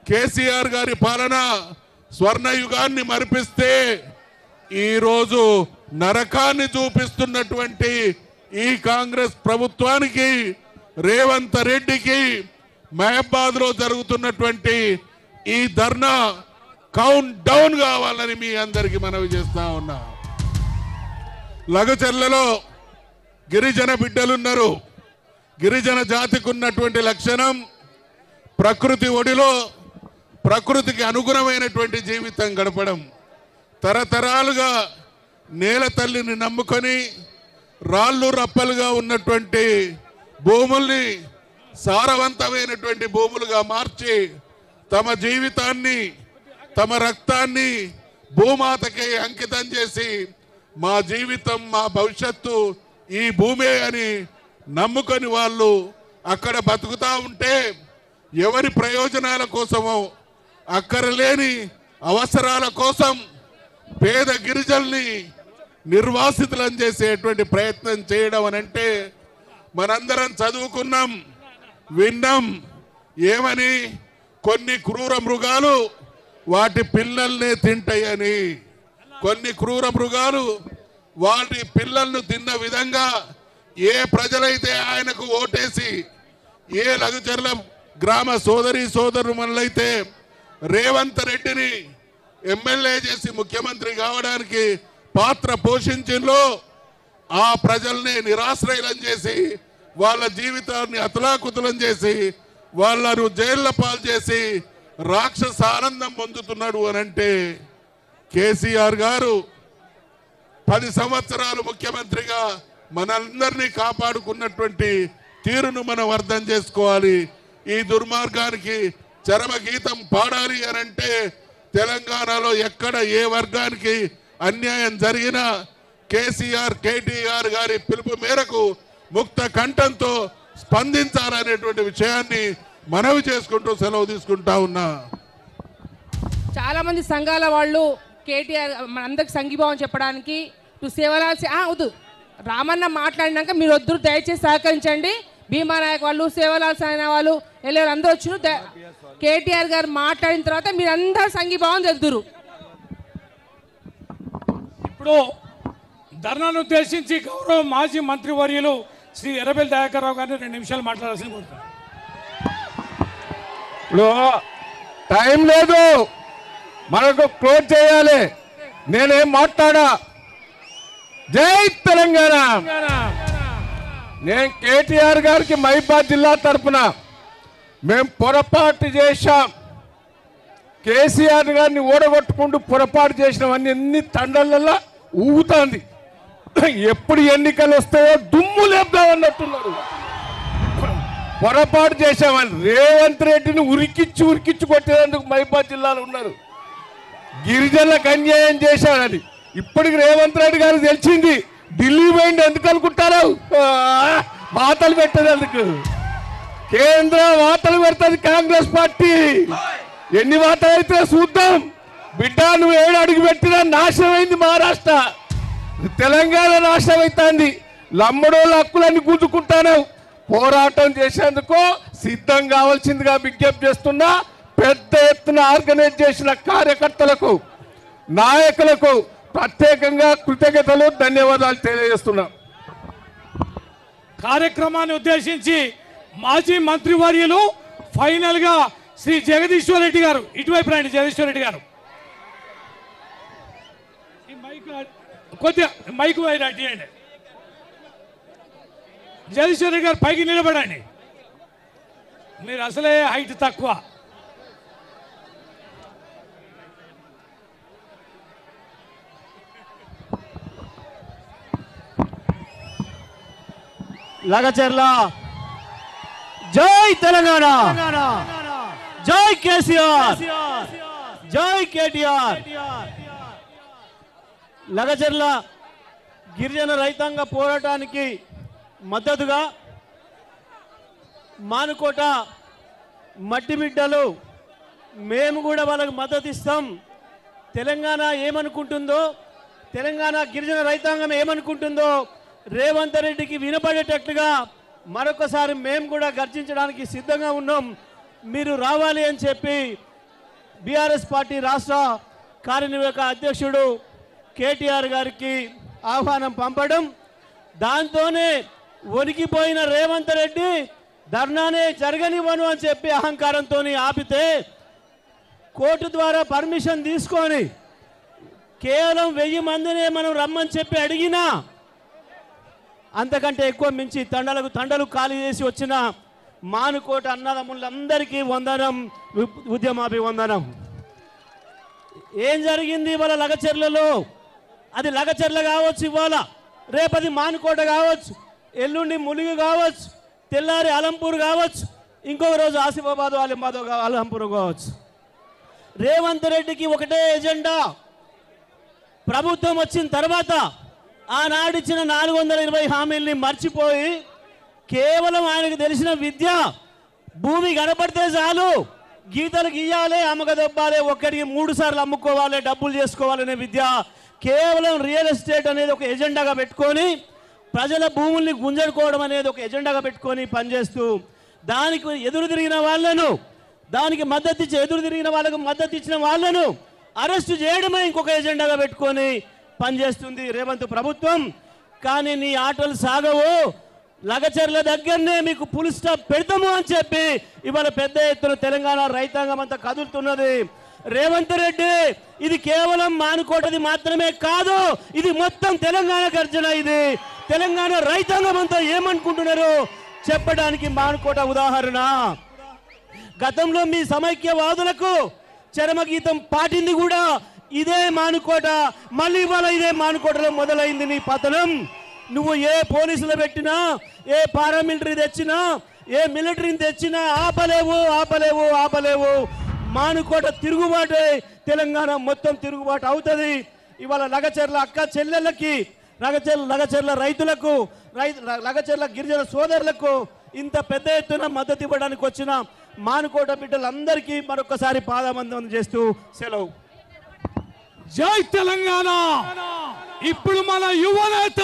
కేసీఆర్ గారి పాలన స్వర్ణయుగాన్ని మరిపిస్తే, ఈరోజు నరకాన్ని చూపిస్తున్నటువంటి ఈ కాంగ్రెస్ ప్రభుత్వానికి, రేవంత్ రెడ్డికి మహబాద్లో జరుగుతున్నటువంటి ఈ ధర్నా కౌంట్ డౌన్ కావాలని మీ అందరికీ మనవి చేస్తా ఉన్నా. లగచర్లలో గిరిజన బిడ్డలున్నారు. గిరిజన జాతికి ఉన్నటువంటి లక్షణం ప్రకృతి ఒడిలో ప్రకృతికి అనుగుణమైనటువంటి జీవితం గడపడం. తరతరాలుగా నేల తల్లిని నమ్ముకొని రాళ్ళు రప్పలుగా ఉన్నటువంటి భూముల్ని సారవంతమైనటువంటి భూములుగా మార్చి తమ జీవితాన్ని, తమ రక్తాన్ని భూమాతకే అంకితం చేసి మా జీవితం, మా భవిష్యత్తు ఈ భూమే అని నమ్ముకొని వాళ్ళు అక్కడ బతుకుతా ఉంటే, ఎవరి ప్రయోజనాల కోసమో అక్కరలేని అవసరాల కోసం పేద గిరిజనుల్ని నిర్వాసితులను చేసేటువంటి ప్రయత్నం చేయడం అనంటే, మనందరం చదువుకున్నాం, విన్నాం. ఏమని? కొన్ని క్రూర మృగాలు వాటి పిల్లల్నే తింటాయని. కొన్ని క్రూర మృగాలు వాటి పిల్లలను తిన్న విధంగా ఏ ప్రజలైతే ఆయనకు ఓటేసి, ఏ లగచర్ల గ్రామ సోదరి సోదరులైతే రేవంత్ రెడ్డిని ఎమ్మెల్యే చేసి ముఖ్యమంత్రి కావడానికి పాత్ర పోషించిందో, ఆ ప్రజల్ని నిరాశ్రయులం చేసి, వాళ్ళ జీవితాన్ని అతలాకుతలం చేసి, వాళ్ళను జైళ్ల పాలు చేసి రాక్షస ఆనందం పొందుతున్నాడు అనంటే, కేసీఆర్ గారు 10 సంవత్సరాలు ముఖ్యమంత్రిగా మనందరినీ కాపాడుకున్నటువంటి తీరును మనం అర్థం చేసుకోవాలి. ఈ దుర్మార్గానికి చరమగీతం పాడాలి అనంటే, తెలంగాణలో ఎక్కడ ఏ వర్గానికి అన్యాయం జరిగినా కేసీఆర్, కేటీఆర్ గారి పిలుపు మేరకు ముక్త కంఠంతో స్పందించాలనేటువంటి విషయాన్ని మనవి చేసుకుంటూ సెలవు తీసుకుంటా ఉన్నా. చాలా మంది సంఘాల వాళ్ళు కేటీఆర్ మనందరికి సంఘీభావం చెప్పడానికి సేవలాల్సి వద్దు, రామన్న మాట్లాడినాక మీరు వద్దు, దయచేసి సహకరించండి. భీమానాయక్ వాళ్ళు, సేవలాల్సి అయిన వాళ్ళు వెళ్ళారు, అందరూ వచ్చిన కేటీఆర్ గారు మాట్లాడిన తర్వాత మీరు అందరూ సంఘీభావం చెప్తురు. ఇప్పుడు ధర్నాను ఉద్దేశించి గౌరవ మాజీ మంత్రివర్యులు శ్రీ ఎర్రబెల్లి దయాకర్ రావు గారిని 2 నిమిషాలు మాట్లాడాల్సింది కోరుతాను. ఇప్పుడు టైం లేదు, మనకు క్లోజ్ చేయాలి. నేనేం మాట్లాడా. జై తెలంగాణ. నేను కేటీఆర్ గారికి మహిబాద్ జిల్లా తరఫున మేము పొరపాటు చేశాం. కేసీఆర్ గారిని ఓడగొట్టుకుంటూ పొరపాటు చేసినవన్నీ ఎన్ని తండలలో ఊగుతుంది. ఎప్పుడు ఎన్నికలు వస్తాయో దుమ్ము లేపుదామన్నట్టున్నారు. పొరపాటు చేశామని రేవంత్ రెడ్డిని ఉరికిచ్చి కొట్టేందుకు మహిబాద్ జిల్లాలో ఉన్నారు. గిరిజనులకు అన్యాయం చేశాడని ఇప్పటికి రేవంత్ రెడ్డి గారికి తెలిసింది. ఢిల్లీ పోయింది ఎందుకు అనుకుంటారు? వాతలు పెట్టేందుకు. కేంద్రం వాతలు పెడుతుంది కాంగ్రెస్ పార్టీ. ఎన్ని వాతలు అయితే చూద్దాం. బిడ్డ నువ్వు 7 అడుగు పెట్టినా నాశనం అయింది మహారాష్ట్ర. తెలంగాణ నాశనం అవుతుంది. లమ్మడోళ్ళ హక్కులన్నీ గుంజుకుంటాను. పోరాటం చేసేందుకు సిద్ధం కావాల్సిందిగా విజ్ఞప్తి చేస్తున్నా. పెద్ద ఎత్తున ఆర్గనైజ్ చేసిన కార్యకర్తలకు, నాయకులకు ప్రత్యేకంగా కృతజ్ఞతలు, ధన్యవాదాలు తెలియజేస్తున్నా. కార్యక్రమాన్ని ఉద్దేశించి మాజీ మంత్రివర్యులు ఫైనల్ గా శ్రీ జగదీశ్వర్ రెడ్డి గారు ఇటువైపు రండి. జగదీశ్వర్ రెడ్డి గారు కొద్దిగా మైక్ వైరాండి. జగదీశ్వర్ రెడ్డి గారు పైకి నిలబడండి. మీరు అసలే హైట్ తక్కువ. లగచర్ల జై జై తెలంగాణ, జై కేసీఆర్, జై కేటీఆర్. లగచర్ల గిరిజన రైతాంగ పోరాటానికి మద్దతుగా మానుకోట మట్టి బిడ్డలు మేము కూడా వాళ్ళకి మద్దతు ఇస్తాం. తెలంగాణ ఏమనుకుంటుందో, తెలంగాణ గిరిజన రైతాంగం ఏమనుకుంటుందో రేవంత్ రెడ్డికి వినపడేటట్లుగా మరొకసారి మేము కూడా గర్జించడానికి సిద్ధంగా ఉన్నాం. మీరు రావాలి అని చెప్పి బీఆర్ఎస్ పార్టీ రాష్ట్ర కార్యనిర్వాహక అధ్యక్షుడు కేటీఆర్ గారికి ఆహ్వానం పంపడం, దాంతోనే వణికిపోయిన రేవంత్ రెడ్డి ధర్నానే జరగనివ్వను అని చెప్పి అహంకారంతో ఆపితే కోర్టు ద్వారా పర్మిషన్ తీసుకొని కేవలం 1000 మందినే మనం రమ్మని చెప్పి అడిగినా అంతకంటే ఎక్కువ మించి తండలు ఖాళీ చేసి వచ్చిన మానుకోట అన్నదమ్ములందరికీ వందనం, ఉద్యమాభివందనం. ఏం జరిగింది ఇవాళ లగచర్లలో? అది లగచర్ల కావచ్చు, ఇవాళ రేపది మానుకోట కావచ్చు, ఎల్లుండి ములుగు కావచ్చు, తెల్లారి అలంపూర్ కావచ్చు, ఇంకొక రోజు ఆసిఫాబాద్ అలంపూర్ కావచ్చు. రేవంత్ రెడ్డికి ఒకటే ఎజెండా. ప్రభుత్వం వచ్చిన తర్వాత ఆనాడిచ్చిన 420 హామీల్ని మర్చిపోయి కేవలం ఆయనకు తెలిసిన విద్య భూమి కనపడితే చాలు, గీతలు గీయాలి, అమ్మకదొబ్బాలి, ఒక్కడికి 3 సార్లు అమ్ముకోవాలి, డబ్బులు చేసుకోవాలనే విద్య, కేవలం రియల్ ఎస్టేట్ అనేది ఒక ఎజెండాగా పెట్టుకొని ప్రజల భూముల్ని గుంజుకోవడం అనేది ఒక ఎజెండాగా పెట్టుకొని పనిచేస్తూ దానికి ఎదురు తిరిగిన వాళ్ళను, దానికి మద్దతు ఇచ్చి ఎదురు తిరిగిన వాళ్ళకు మద్దతు ఇచ్చిన వాళ్ళను అరెస్టు చేయడమే ఇంకొక ఎజెండాగా పెట్టుకొని పనిచేస్తుంది రేవంత్ ప్రభుత్వం. కానీ నీ ఆటలు సాగవు, లగచర్ల దగ్గరనే మీకు ఫుల్ స్టాప్ పెడతాము అని చెప్పి ఇవాళ పెద్ద ఎత్తున తెలంగాణ రైతాంగం అంతా కదులుతున్నది. రేవంత్ రెడ్డి, ఇది కేవలం మానుకోటది మాత్రమే కాదు, ఇది మొత్తం తెలంగాణ గర్జన. ఇది తెలంగాణ రైతాంగం అంతా ఏమనుకుంటున్నారో చెప్పడానికి మానుకోట ఉదాహరణ. గతంలో మీ సమైక్యవాదులకు చరమగీతం పాటింది కూడా ఇదే మానుకోట. మళ్ళీ ఇవాళ ఇదే మానుకోటలో మొదలైంది నీ పతనం. నువ్వు ఏ పోలీసులు పెట్టినా, ఏ పారామిలిటరీ తెచ్చినా, ఏ మిలిటరీని తెచ్చినా ఆపలేవు. మానుకోట తిరుగుబాటే తెలంగాణ మొత్తం తిరుగుబాటు అవుతుంది. ఇవాళ లగచర్ల అక్క చెల్లెళ్ళకి, లగచర్ల రైతులకు, లగచర్ల గిరిజన సోదరులకు ఇంత పెద్ద ఎత్తున మద్దతు ఇవ్వడానికి వచ్చిన మానుకోట బిడ్డలందరికీ మరొకసారి పాదవందనం చేస్తూ సెలవు. జై తెలంగాణ. ఇప్పుడు మన యువనేత,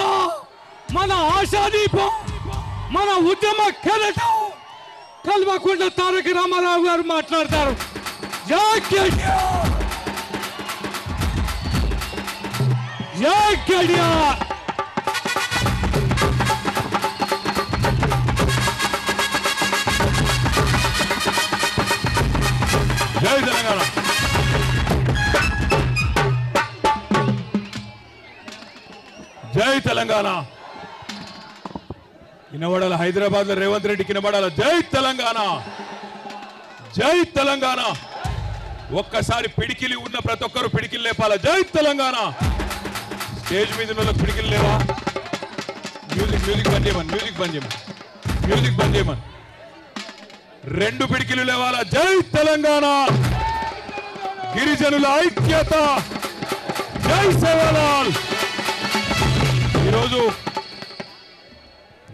మన ఆశాదీపం, మన ఉద్యమ కెరటం కల్వకుంట్ల తారక రామారావు గారు మాట్లాడతారు. జై కేటీఆర్, జై కేటీఆర్. జై తెలంగాణ. జై తెలంగాణ. వినబడాలి, హైదరాబాద్ లో రేవంత్ రెడ్డికి వినబడాలి. జై తెలంగాణ, జై తెలంగాణ. ఒక్కసారి పిడికిలి ఉన్న ప్రతి ఒక్కరు పిడికిలు లేపాల. జై తెలంగాణ. స్టేజ్ మీద ఉన్న పిడికిలు లేవా? మ్యూజిక్ బంద్ చేయమని 2 పిడికిలు లేవాల. జై తెలంగాణ. గిరిజనుల ఐక్యత. జై సేవాలాల్. ఈరోజు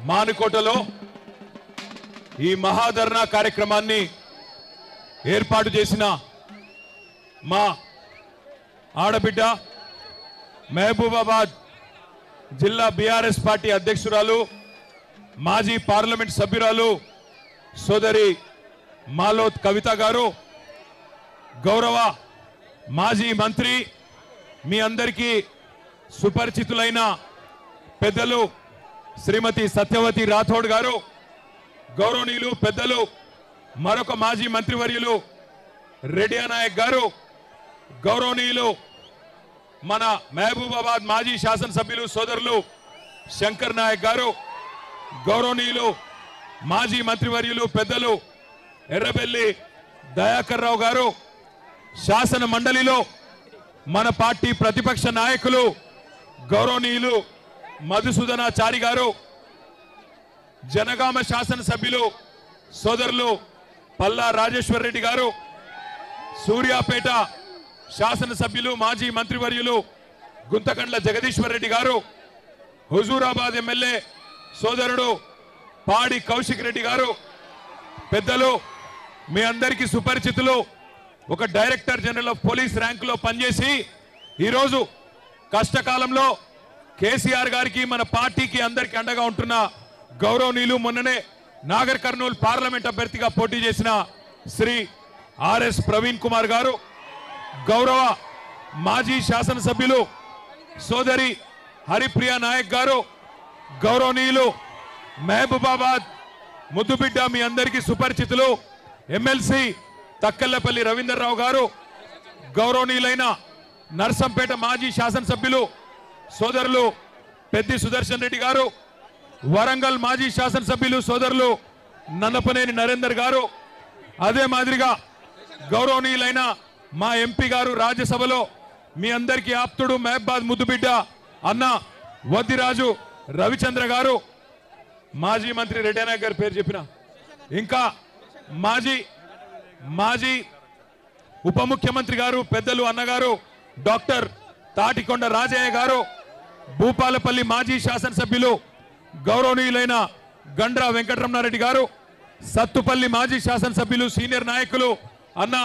మానుకోటలో ఈ మహాధర్నా కార్యక్రమాన్ని ఏర్పాటు చేసిన మా ఆడబిడ్డ, మహబూబాబాద్ జిల్లా బీఆర్ఎస్ పార్టీ అధ్యక్షురాలు, మాజీ పార్లమెంట్ సభ్యురాలు సోదరి మాలోత్ కవిత గారు, గౌరవ మాజీ మంత్రి, మీ అందరికీ సుపరిచితులైన పెద్దలు శ్రీమతి సత్యవతి రాథోడ్ గారు, గౌరవనీయులు పెద్దలు మరొక మాజీ మంత్రివర్యులు రెడ్డియా నాయక్ గారు, గౌరవనీయులు మన మహబూబాబాద్ మాజీ శాసనసభ్యులు సోదరులు శంకర్ నాయక్ గారు, గౌరవనీయులు మాజీ మంత్రివర్యులు పెద్దలు ఎర్రబెల్లి దయాకర్ రావు గారు, శాసన మండలిలో మన పార్టీ ప్రతిపక్ష నాయకులు గౌరవనీయులు మధుసూదనాచారి గారు, జనగామ శాసనసభ్యులు సోదరులు పల్లా రాజేశ్వర్ రెడ్డి గారు, సూర్యాపేట శాసనసభ్యులు మాజీ మంత్రివర్యులు గుంతకండ్ల జగదీశ్వర్ రెడ్డి గారు, హుజూరాబాద్ ఎమ్మెల్యే సోదరుడు పాడి కౌశిక్ రెడ్డి గారు, పెద్దలు మీ అందరికీ సుపరిచితులు, ఒక డైరెక్టర్ జనరల్ ఆఫ్ పోలీస్ ర్యాంకులో పనిచేసి ఈరోజు కష్టకాలంలో కేసీఆర్ గారికి మన పార్టీకి అందరికీ అండగా ఉంటున్న గౌరవనీయులు, మొన్ననే నాగర్ కర్నూలు పార్లమెంట్ అభ్యర్థిగా పోటీ చేసిన శ్రీ ఆర్ఎస్ ప్రవీణ్ కుమార్ గారు, గౌరవ మాజీ శాసనసభ్యులు సోదరి హరిప్రియ నాయక్ గారు, గౌరవనీయులు మహబూబాబాద్ ముద్దుబిడ్డ మీ అందరికీ సుపరిచితులు ఎమ్మెల్సీ తక్కెళ్లపల్లి రవీందర్రావు గారు, గౌరవనీయులైన నర్సంపేట మాజీ శాసనసభ్యులు సోదరులు పెద్ది సుదర్శన్ రెడ్డి గారు, వరంగల్ మాజీ శాసనసభ్యులు సోదరులు నన్నపనేని నరేందర్ గారు, అదే మాదిరిగా గౌరవనీయులైన మా ఎంపీ గారు రాజ్యసభలో మీ అందరికీ ఆప్తుడు మహబాద్ ముద్దుబిడ్డ అన్న వద్దిరాజు రవిచంద్ర గారు, మాజీ మంత్రి రెడ్డి నాయక్ గారి పేరు చెప్పిన, ఇంకా మాజీ ఉప ముఖ్యమంత్రి గారు పెద్దలు అన్నగారు డాక్టర్ తాటికొండ రాజయ్య గారు, భూపాలపల్లి మాజీ శాసనసభ్యులు గౌరవనీయులైన గండ్రా వెంకటరమణారెడ్డి గారు, సత్తుపల్లి మాజీ శాసనసభ్యులు సీనియర్ నాయకులు అన్న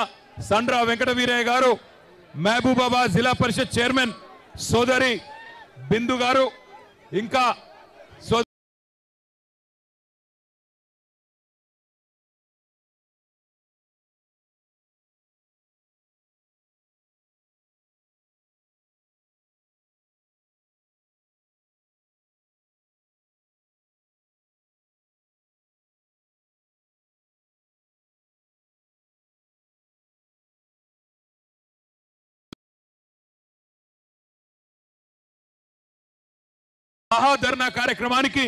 సండ్రా వెంకట వీరయ్య గారు, మహబూబాబాద్ జిల్లా పరిషత్ చైర్మన్ సోదరి బిందు గారు, ఇంకా మహాధర్నా కార్యక్రమానికి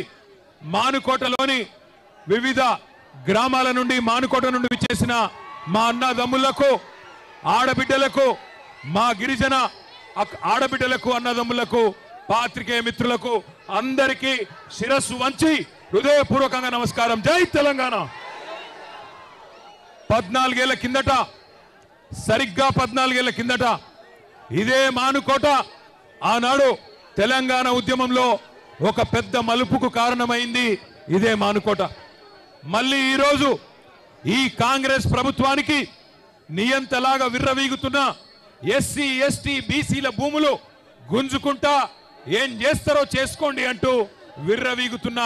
మానుకోటలోని వివిధ గ్రామాల నుండి మానుకోట నుండి విచ్చేసిన మా అన్నదమ్ములకు, ఆడబిడ్డలకు, మా గిరిజన ఆడబిడ్డలకు, అన్నదమ్ములకు, పాత్రికేయ మిత్రులకు అందరికీ శిరస్సు వంచి హృదయపూర్వకంగా నమస్కారం. జై తెలంగాణ. 14 ఏళ్ల కిందట, సరిగ్గా 14 ఏళ్ల కిందట ఇదే మానుకోట ఆనాడు తెలంగాణ ఉద్యమంలో ఒక పెద్ద మలుపుకు కారణమైంది. ఇదే మానుకోట. మళ్ళీ ఈరోజు ఈ కాంగ్రెస్ ప్రభుత్వానికి నియంతలాగా విర్రవీగుతున్న ఎస్సీ ఎస్టీ బీసీల భూములు గుంజుకుంటా ఏం చేస్తారో చేసుకోండి అంటూ విర్రవీగుతున్న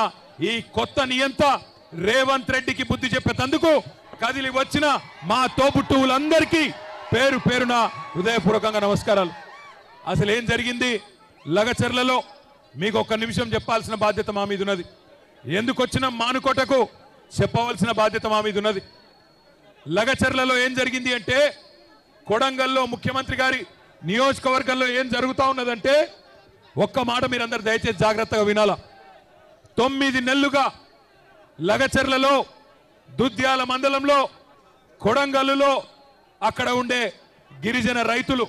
ఈ కొత్త నియంత రేవంత్ రెడ్డికి బుద్ధి చెప్పేందుకు కదిలి వచ్చిన మా తోబుట్టువులందరికీ పేరు పేరున హృదయపూర్వకంగా నమస్కారాలు. అసలు ఏం జరిగింది లగచర్లలో మీకు ఒక్క నిమిషం చెప్పాల్సిన బాధ్యత మా మీద ఉన్నది. ఎందుకు వచ్చిన మానుకోటకు చెప్పవలసిన బాధ్యత మా మీద ఉన్నది. లగచర్లలో ఏం జరిగింది అంటే, కొడంగల్లో ముఖ్యమంత్రి గారి నియోజకవర్గంలో ఏం జరుగుతూ ఉన్నదంటే, ఒక్క మాట మీరందరూ దయచేసి జాగ్రత్తగా వినాలా. 9 నెలలుగా లగచర్లలో, దుద్యాల మండలంలో, కొడంగల్లులో అక్కడ ఉండే గిరిజన రైతులు,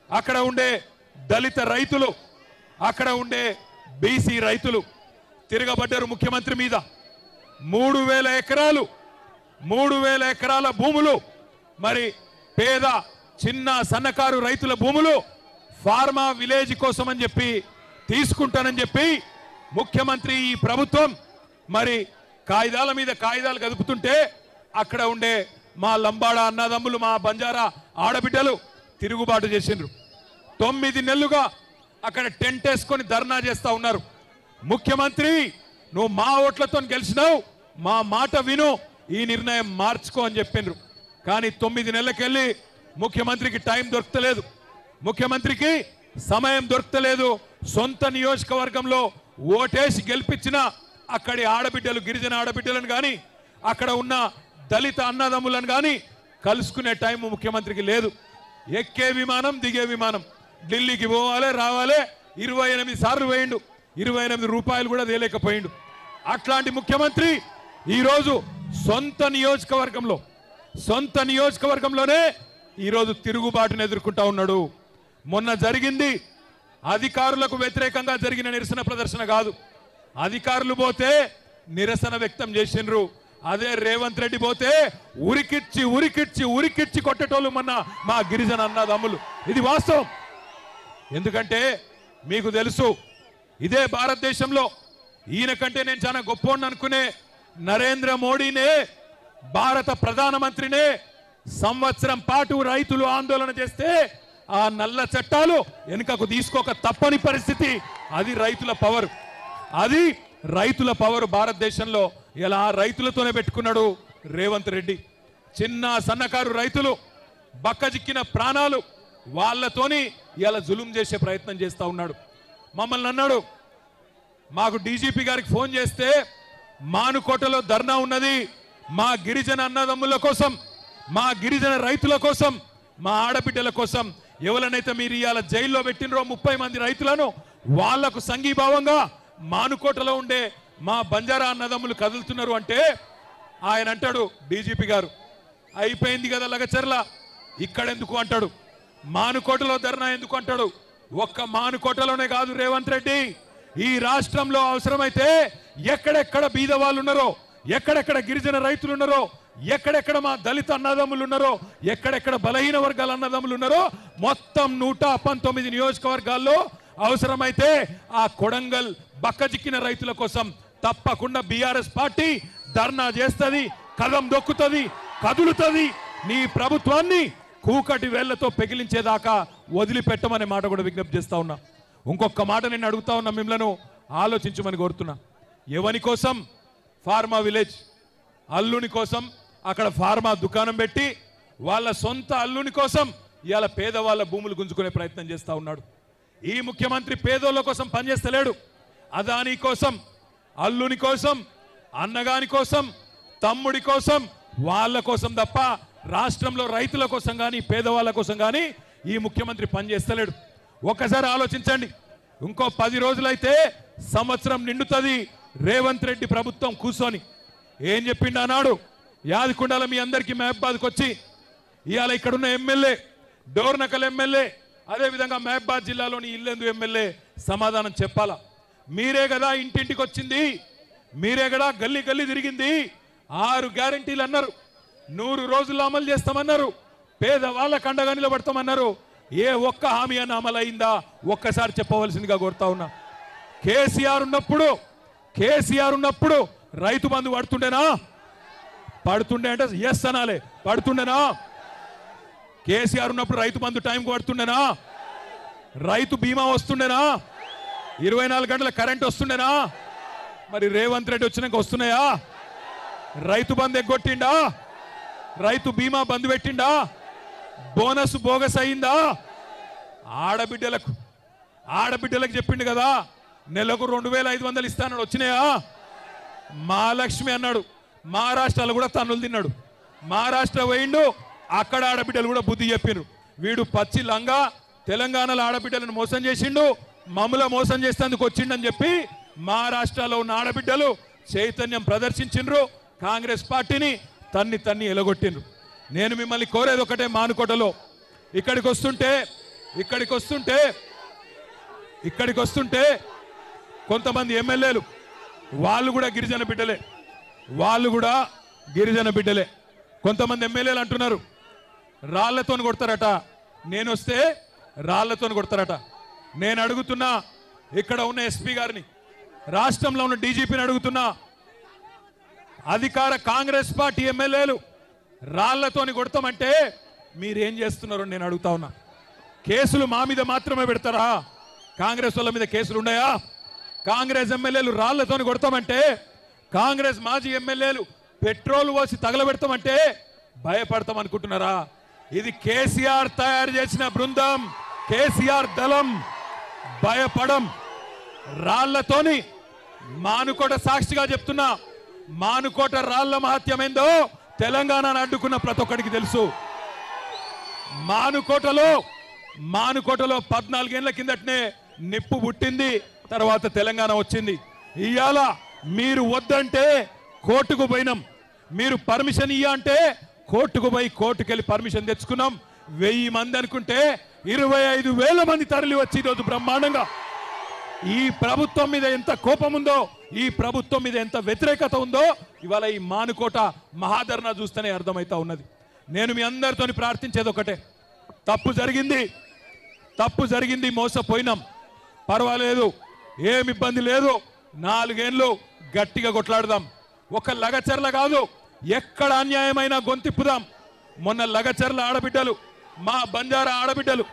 అక్కడ ఉండే దళిత రైతులు, అక్కడ ఉండే బీసీ రైతులు తిరగబడ్డారు ముఖ్యమంత్రి మీద. 3000 ఎకరాలు, 3000 ఎకరాల భూములు, మరి పేద చిన్న సన్నకారు రైతుల భూములు ఫార్మా విలేజ్ కోసం అని చెప్పి తీసుకుంటానని చెప్పి ముఖ్యమంత్రి ఈ ప్రభుత్వం మరి కాగితాల మీద కాగితాలు కదుపుతుంటే, అక్కడ ఉండే మా లంబాడ అన్నదమ్ములు, మా బంజారా ఆడబిడ్డలు తిరుగుబాటు చేసిండ్రు. 9 నెలలుగా అక్కడ టెంట్ వేసుకొని ధర్నా చేస్తా ఉన్నారు. ముఖ్యమంత్రి, నువ్వు మా ఓట్లతో గెలిచినావు, మా మాట విను, ఈ నిర్ణయం మార్చుకో అని చెప్పిండ్రు. కానీ 9 నెలలకెళ్ళి ముఖ్యమంత్రికి టైం దొరకలేదు, ముఖ్యమంత్రికి సమయం దొరకలేదు. సొంత నియోజకవర్గంలో ఓటేసి గెలిపించిన అక్కడి ఆడబిడ్డలు, గిరిజన ఆడబిడ్డలను కానీ, అక్కడ ఉన్న దళిత అన్నదమ్ములను కానీ కలుసుకునే టైం ముఖ్యమంత్రికి లేదు. ఎక్కే విమానం, దిగే విమానం, ఢిల్లీకి పోవాలి రావాలి 28 సార్లు వేయండు, 28 రూపాయలు కూడా తేలేకపోయిండు. అట్లాంటి ముఖ్యమంత్రి ఈరోజు సొంత నియోజకవర్గంలోనే ఈరోజు తిరుగుబాటును ఎదుర్కొంటా ఉన్నాడు. మొన్న జరిగింది అధికారులకు వ్యతిరేకంగా జరిగిన నిరసన ప్రదర్శన కాదు. అధికారులు పోతే నిరసన వ్యక్తం చేసిండ్రు, అదే రేవంత్ రెడ్డి పోతే ఉరికిచ్చి ఉరికిచ్చి ఉరికిచ్చి కొట్టేటోళ్ళు మొన్న మా గిరిజన అన్నదమ్ములు. ఇది వాస్తవం. ఎందుకంటే మీకు తెలుసు, ఇదే భారతదేశంలో ఈయన కంటే నేను చాలా గొప్పవాడిని అనుకునే నరేంద్ర మోడీనే, భారత ప్రధానమంత్రినే సంవత్సరం పాటు రైతులు ఆందోళన చేస్తే ఆ నల్ల చట్టాలు వెనుకకు తీసుకోక తప్పని పరిస్థితి. అది రైతుల పవర్, అది రైతుల పవర్ భారతదేశంలో. ఇలా రైతులతోనే పెట్టుకున్నాడు రేవంత్ రెడ్డి. చిన్న సన్నకారు రైతులు బక్కజిక్కిన ప్రాణాలు వాళ్ళతోని ఇలా జులుం చేసే ప్రయత్నం చేస్తూ ఉన్నాడు. మమ్మల్ని అన్నాడు, మాకు డీజీపీ గారికి ఫోన్ చేస్తే మానుకోటలో ధర్నా ఉన్నది, మా గిరిజన అన్నదమ్ముల కోసం, మా గిరిజన రైతుల కోసం, మా ఆడబిడ్డల కోసం, ఎవరినైతే మీరు ఇవాళ జైల్లో పెట్టినరో 30 మంది రైతులను, వాళ్లకు సంఘీభావంగా మానుకోటలో ఉండే మా బంజారా అన్నదమ్ములు కదులుతున్నారు అంటే ఆయన అంటాడు డీజీపీ గారు, అయిపోయింది కదా లగచర్ల, ఇక్కడెందుకు అంటాడు, మానుకోటలో ధర్నా ఎందుకు అంటాడు. ఒక్క మానుకోటలోనే కాదు రేవంత్ రెడ్డి, ఈ రాష్ట్రంలో అవసరమైతే ఎక్కడెక్కడ బీద వాళ్ళు ఉన్నారో, ఎక్కడెక్కడ గిరిజన రైతులు ఉన్నారో, ఎక్కడెక్కడ మా దళిత అన్నదమ్ములు ఉన్నారో, ఎక్కడెక్కడ బలహీన వర్గాల అన్నదమ్ములు ఉన్నారో, మొత్తం 119 నియోజకవర్గాల్లో అవసరమైతే ఆ కొడంగల్ బక్కజిక్కిన రైతుల కోసం తప్పకుండా బీఆర్ఎస్ పార్టీ ధర్నా చేస్తుంది, కదం దొక్కుతుంది, కదులుతుంది. నీ ప్రభుత్వాన్ని కూకటి వేళ్లతో పెగిలించేదాకా వదిలిపెట్టమనే మాట కూడా విజ్ఞప్తి చేస్తా ఉన్నా. ఇంకొక మాట నేను అడుగుతా ఉన్నా, మిమ్మల్ని ఆలోచించమని కోరుతున్నా. ఎవరి కోసం? ఫార్మా విలేజ్ అల్లుని కోసం అక్కడ ఫార్మా దుకాణం పెట్టి వాళ్ళ సొంత అల్లుని కోసం ఇవాళ పేదవాళ్ళ భూములు గుంజుకునే ప్రయత్నం చేస్తూ ఉన్నాడు. ఈ ముఖ్యమంత్రి పేదోళ్ళ కోసం పనిచేస్తలేడు. అదాని కోసం, అల్లుని కోసం, అన్నగాని కోసం, తమ్ముడి కోసం, వాళ్ళ కోసం తప్ప రాష్ట్రంలో రైతుల కోసం కానీ పేదవాళ్ళ కోసం కానీ ఈ ముఖ్యమంత్రి పనిచేస్తలేడు. ఒక్కసారి ఆలోచించండి. ఇంకో 10 రోజులైతే సంవత్సరం నిండుతుంది రేవంత్ రెడ్డి ప్రభుత్వం కూర్చొని. ఏం చెప్పిండు అన్నాడు? యాదకుండాల మీ అందరికీ మహబాద్కి వచ్చి ఇవాళ ఇక్కడున్న ఎమ్మెల్యే, డోర్నకల్ ఎమ్మెల్యే, అదేవిధంగా మహబాద్ జిల్లాలోని ఇల్లెందు ఎమ్మెల్యే సమాధానం చెప్పాలా. మీరే కదా ఇంటింటికి వచ్చింది, మీరే కదా గల్లీ గల్లీ తిరిగింది, 6 గ్యారంటీలు అన్నారు, 100 రోజుల్లో అమలు చేస్తామన్నారు, పేదవాళ్ళకు అండగా నిలబడతామన్నారు. ఏ ఒక్క హామీ అన్న అమలు అయిందా? ఒక్కసారి చెప్పవలసిందిగా కోరుతా ఉన్నా. కేసీఆర్ ఉన్నప్పుడు రైతు బంధు పడుతుండేనా? పడుతుండే అంటే ఎస్ అనాలే. పడుతుండేనా? కేసీఆర్ ఉన్నప్పుడు రైతు బంధు టైంకి పడుతుండేనా? రైతు బీమా వస్తుండేనా? 24 గంటల కరెంట్ వస్తుండేనా? మరి రేవంత్ రెడ్డి వచ్చినాక వస్తున్నాయా? రైతు బంధు ఎగ్గొట్టిండా? రైతు బీమా బంధు పెట్టిండా? బోనస్ బోగస్ అయిందా? ఆడబిడ్డలకు చెప్పిండు కదా నెలకు 2500 ఇస్తానన్నాడు, వచ్చినాయా? మహాలక్ష్మి అన్నాడు, మహారాష్ట్రలో కూడా తన్నులు తిన్నాడు. మహారాష్ట్ర పోయిండు, అక్కడ ఆడబిడ్డలు కూడా బుద్ధి చెప్పిండ్రు. వీడు పచ్చి లంగా తెలంగాణలో ఆడబిడ్డలను మోసం చేసిండు, మమ్మల మోసం చేసేందుకు వచ్చిండని చెప్పి మహారాష్ట్రలో ఉన్న ఆడబిడ్డలు చైతన్యం ప్రదర్శించిండ్రు, కాంగ్రెస్ పార్టీని తన్ని ఎలగొట్టిండ్రు. నేను మిమ్మల్ని కోరేది ఒకటే, మానుకోటలో ఇక్కడికి వస్తుంటే కొంతమంది ఎమ్మెల్యేలు వాళ్ళు కూడా గిరిజన బిడ్డలే. కొంతమంది ఎమ్మెల్యేలు అంటున్నారు రాళ్లతో కొడతారట, నేను వస్తే రాళ్లతో కొడతారట. నేను అడుగుతున్నా, ఇక్కడ ఉన్న ఎస్పీ గారిని, రాష్ట్రంలో ఉన్న డీజీపీని అడుగుతున్నా, అధికార కాంగ్రెస్ పార్టీ ఎమ్మెల్యేలు రాళ్లతోని కొడతామంటే మీరేం చేస్తున్నారో నేను అడుగుతా ఉన్నా. కేసులు మా మీద మాత్రమే పెడతారా? కాంగ్రెస్ వాళ్ళ మీద కేసులు ఉన్నాయా? కాంగ్రెస్ ఎమ్మెల్యేలు రాళ్లతోని కొడతామంటే, కాంగ్రెస్ మాజీ ఎమ్మెల్యేలు పెట్రోల్ పోసి తగలబెడతామంటే భయపడతాం అనుకుంటున్నారా? ఇది కేసీఆర్ తయారు చేసిన బృందం, కేసీఆర్ దళం. భయపడం. రాళ్లతోని మానుకోట సాక్షిగా చెప్తున్నా, మానుకోట రాళ్ల మహత్యమైందో తెలంగాణను అడ్డుకున్న ప్రతి ఒక్కడికి తెలుసు. మానుకోటలో 14 ఏళ్ల కిందటనే నిప్పు పుట్టింది, తర్వాత తెలంగాణ వచ్చింది. ఇవాళ మీరు వద్దంటే కోర్టుకు పోయినాం, మీరు పర్మిషన్ ఇయ్య అంటే కోర్టుకు పోయి కోర్టుకెళ్ళి పర్మిషన్ తెచ్చుకున్నాం. 1000 మంది అనుకుంటే 25,000 మంది తరలి వచ్చి ఈరోజు బ్రహ్మాండంగా ఈ ప్రభుత్వం మీద ఎంత కోపం ఉందో ఈ ప్రభుత్వం మీద ఎంత వ్యతిరేకత ఉందో ఇవాళ ఈ మానుకోట మహాధర్నా చూస్తేనే అర్థమవుతా ఉన్నది. నేను మీ అందరితోని ప్రార్థించేది ఒకటే, తప్పు జరిగింది, మోసపోయినాం, పర్వాలేదు, ఏమి ఇబ్బంది లేదు, 4 ఏళ్ళు గట్టిగా కొట్లాడదాం. ఒక లగచర్ల కాదు, ఎక్కడ అన్యాయమైన గొంతిప్పుదాం. మొన్న లగచర్ల ఆడబిడ్డలు, మా బంజారా ఆడబిడ్డలు,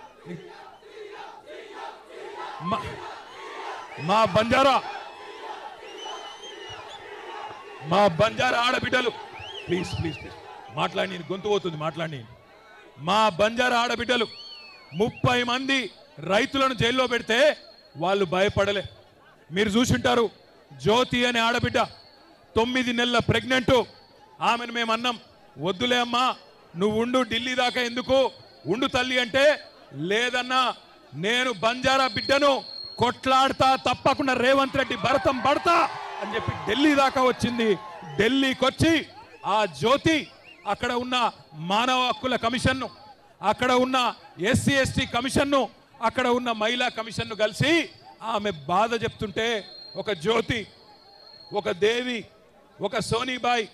మా బంజారా ఆడబిడ్డలు, ప్లీజ్ మాట్లాడి, గొంతు పోతుంది, మాట్లాడి. మా బంజారా ఆడబిడ్డలు 30 మంది రైతులను జైల్లో పెడితే వాళ్ళు భయపడలే. మీరు చూసింటారు, జ్యోతి అనే ఆడబిడ్డ 9 నెలల ప్రెగ్నెంట్. ఆమెను మేము అన్నాం, వద్దులే అమ్మా, నువ్వు ఉండు, ఢిల్లీ దాకా ఎందుకు, ఉండు తల్లి అంటే, లేదన్నా, నేను బంజారా బిడ్డను, కొట్లాడతా, తప్పకుండా రేవంత్ రెడ్డి భరతం పడతా అని చెప్పి ఢిల్లీ దాకా వచ్చింది. ఢిల్లీకి వచ్చి ఆ జ్యోతి అక్కడ ఉన్న మానవ హక్కుల కమిషన్ను, అక్కడ ఉన్న ఎస్సీ ఎస్టీ కమిషన్ను, అక్కడ ఉన్న మహిళా కమిషన్ను కలిసి ఆమె బాధ చెప్తుంటే, ఒక జ్యోతి, ఒక దేవి, ఒక సోనీబాయ్,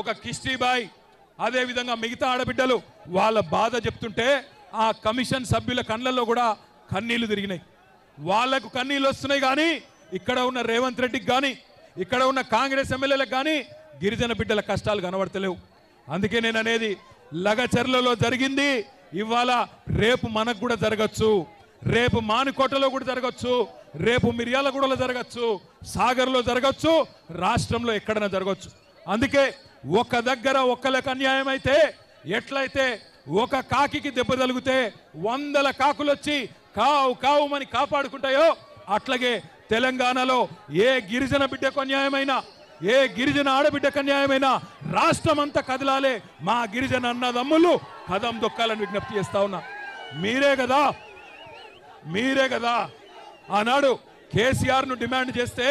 ఒక కిష్టీబాయ్, అదేవిధంగా మిగతా ఆడబిడ్డలు వాళ్ళ బాధ చెప్తుంటే ఆ కమిషన్ సభ్యుల కళ్ళల్లో కూడా కన్నీళ్లు తిరిగినాయి. వాళ్లకు కన్నీళ్ళు వస్తున్నాయి, కానీ ఇక్కడ ఉన్న రేవంత్ రెడ్డికి కానీ, ఇక్కడ ఉన్న కాంగ్రెస్ ఎమ్మెల్యేలకు కానీ గిరిజన బిడ్డల కష్టాలు కనబడతలేవు. అందుకే నేను అనేది, లగచర్లలో జరిగింది ఇవాళ రేపు మనకు కూడా జరగచ్చు, రేపు మానుకోటలో కూడా జరగచ్చు, రేపు మిర్యాలగూడలో జరగచ్చు, సాగర్లో జరగచ్చు, రాష్ట్రంలో ఎక్కడైనా జరగచ్చు. అందుకే ఒక దగ్గర ఒక్కలకు అన్యాయం అయితే, ఎట్లయితే ఒక కాకికి దెబ్బ తగిలితే 100 కాకులు వచ్చి కావు కావుమని కాపాడుకుంటాయో, అట్లాగే తెలంగాణలో ఏ గిరిజన బిడ్డకు అన్యాయమైనా, ఏ గిరిజన ఆడబిడ్డకు అన్యాయమైనా రాష్ట్రం అంతా కదలాలే. మా గిరిజన అన్నదమ్ములు కదం దొక్కాలని విజ్ఞప్తి చేస్తా ఉన్నా. మీరే కదా ఆనాడు కేసీఆర్ను డిమాండ్ చేస్తే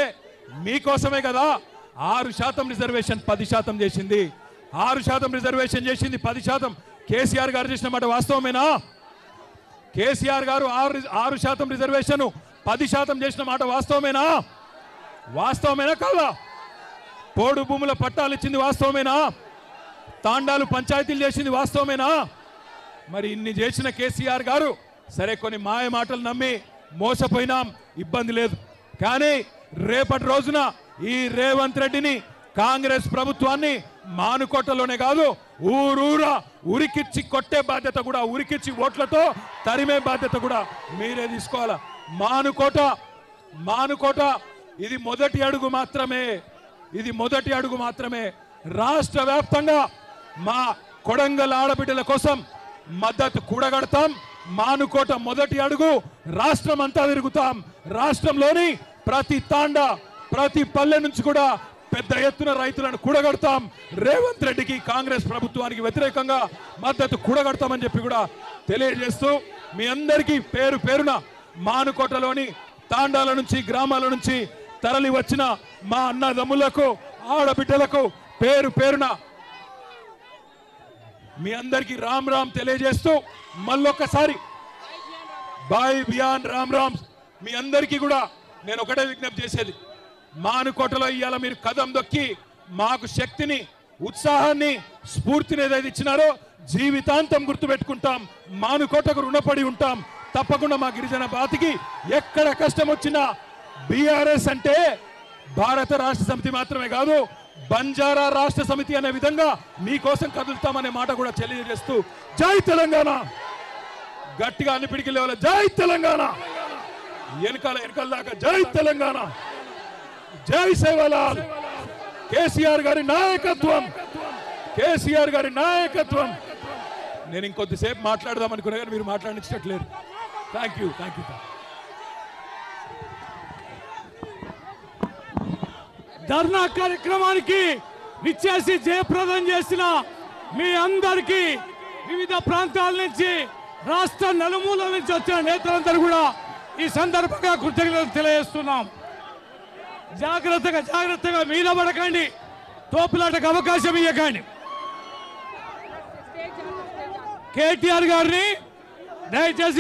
మీకోసమే కదా 6% రిజర్వేషన్ 10% చేసింది. 6% రిజర్వేషన్ చేసింది, 10% కేసీఆర్ గారు చేసిన మాట వాస్తవమేనా? కేసీఆర్ గారు 6% రిజర్వేషన్ 10% చేసిన మాట వాస్తవమేనా కాదా? పోడు భూముల పట్టాలు ఇచ్చింది వాస్తవమేనా? తాండాలు పంచాయతీలు చేసింది వాస్తవమేనా? మరి ఇన్ని చేసిన కేసీఆర్ గారు సరే కొన్ని మాయ మాటలు నమ్మి మోసపోయినాం, ఇబ్బంది లేదు. కానీ రేపటి రోజున ఈ రేవంత్ రెడ్డిని, కాంగ్రెస్ ప్రభుత్వాన్ని మానుకోటలోనే కాదు, ఊరూరా ఉరికిచ్చి కొట్టే బాధ్యత కూడా, ఉరికిచ్చి ఓట్లతో తరిమే బాధ్యత కూడా మీరే తీసుకోవాలా. మానుకోట ఇది మొదటి అడుగు మాత్రమే. రాష్ట్ర వ్యాప్తంగా మా కొడంగల్ ఆడబిడ్డల కోసం మద్దతు కూడగడతాం. మానుకోట మొదటి అడుగు, రాష్ట్రం అంతా తిరుగుతాం. రాష్ట్రంలోని ప్రతి తాండా, ప్రతి పల్లె నుంచి కూడా పెద్ద ఎత్తున రైతులను కూడగడతాం. రేవంత్ రెడ్డికి, కాంగ్రెస్ ప్రభుత్వానికి వ్యతిరేకంగా మద్దతు కూడగడతామని చెప్పి కూడా తెలియజేస్తూ, మీ అందరికీ పేరు పేరున మానుకోటలోని తాండాల నుంచి, గ్రామాల నుంచి తరలి వచ్చిన మా అన్నదమ్ములకు, ఆడబిడ్డలకు పేరు పేరున మీ అందరికీ రామ్ రామ్ తెలియజేస్తూ, మళ్ళొక్కసారి బాయ్ బియాన్ రామ్. మీ అందరికీ కూడా నేను ఒకటే విజ్ఞప్తి చేసేది, మానుకోటలో ఇవాళ మీరు కదం దొక్కి మాకు శక్తిని, ఉత్సాహాన్ని, స్ఫూర్తిని ఏదైతే ఇచ్చినారో జీవితాంతం గుర్తుపెట్టుకుంటాం. మానుకోటకు రుణపడి ఉంటాం. తప్పకుండా మా గిరిజన బాతికి ఎక్కడ కష్టం వచ్చినా బీఆర్ఎస్ అంటే భారత రాష్ట్ర సమితి మాత్రమే కాదు, బంజారా రాష్ట్ర సమితి అనే విధంగా మీకోసం కదులుతామనే మాట కూడా తెలియజేస్తూ, జై తెలంగాణ, గట్టిగా అన్ని పిడికి లేవాలి, జై తెలంగాణ, వెనకాల దాకా జై తెలంగాణ, జై సేవలాల్, కేసీఆర్ గారి నాయకత్వం. నేను ఇంకొద్దిసేపు మాట్లాడదాం అనుకున్నా కానీ మీరు మాట్లాడించట్లేరు. Thank you. ధర్నా కార్యక్రమానికి విచ్చేసి జయప్రదం చేసిన మీ అందరికీ, వివిధ ప్రాంతాల నుంచి, రాష్ట్ర నలుమూలల నుంచి వచ్చిన నేతలందరూ కూడా ఈ సందర్భంగా కృతజ్ఞతలు తెలియజేస్తున్నాం. జాగ్రత్తగా మీద పడకండి, తోపులాటకు అవకాశం ఇవ్వకండి. కేటీఆర్ గారిని దయచేసి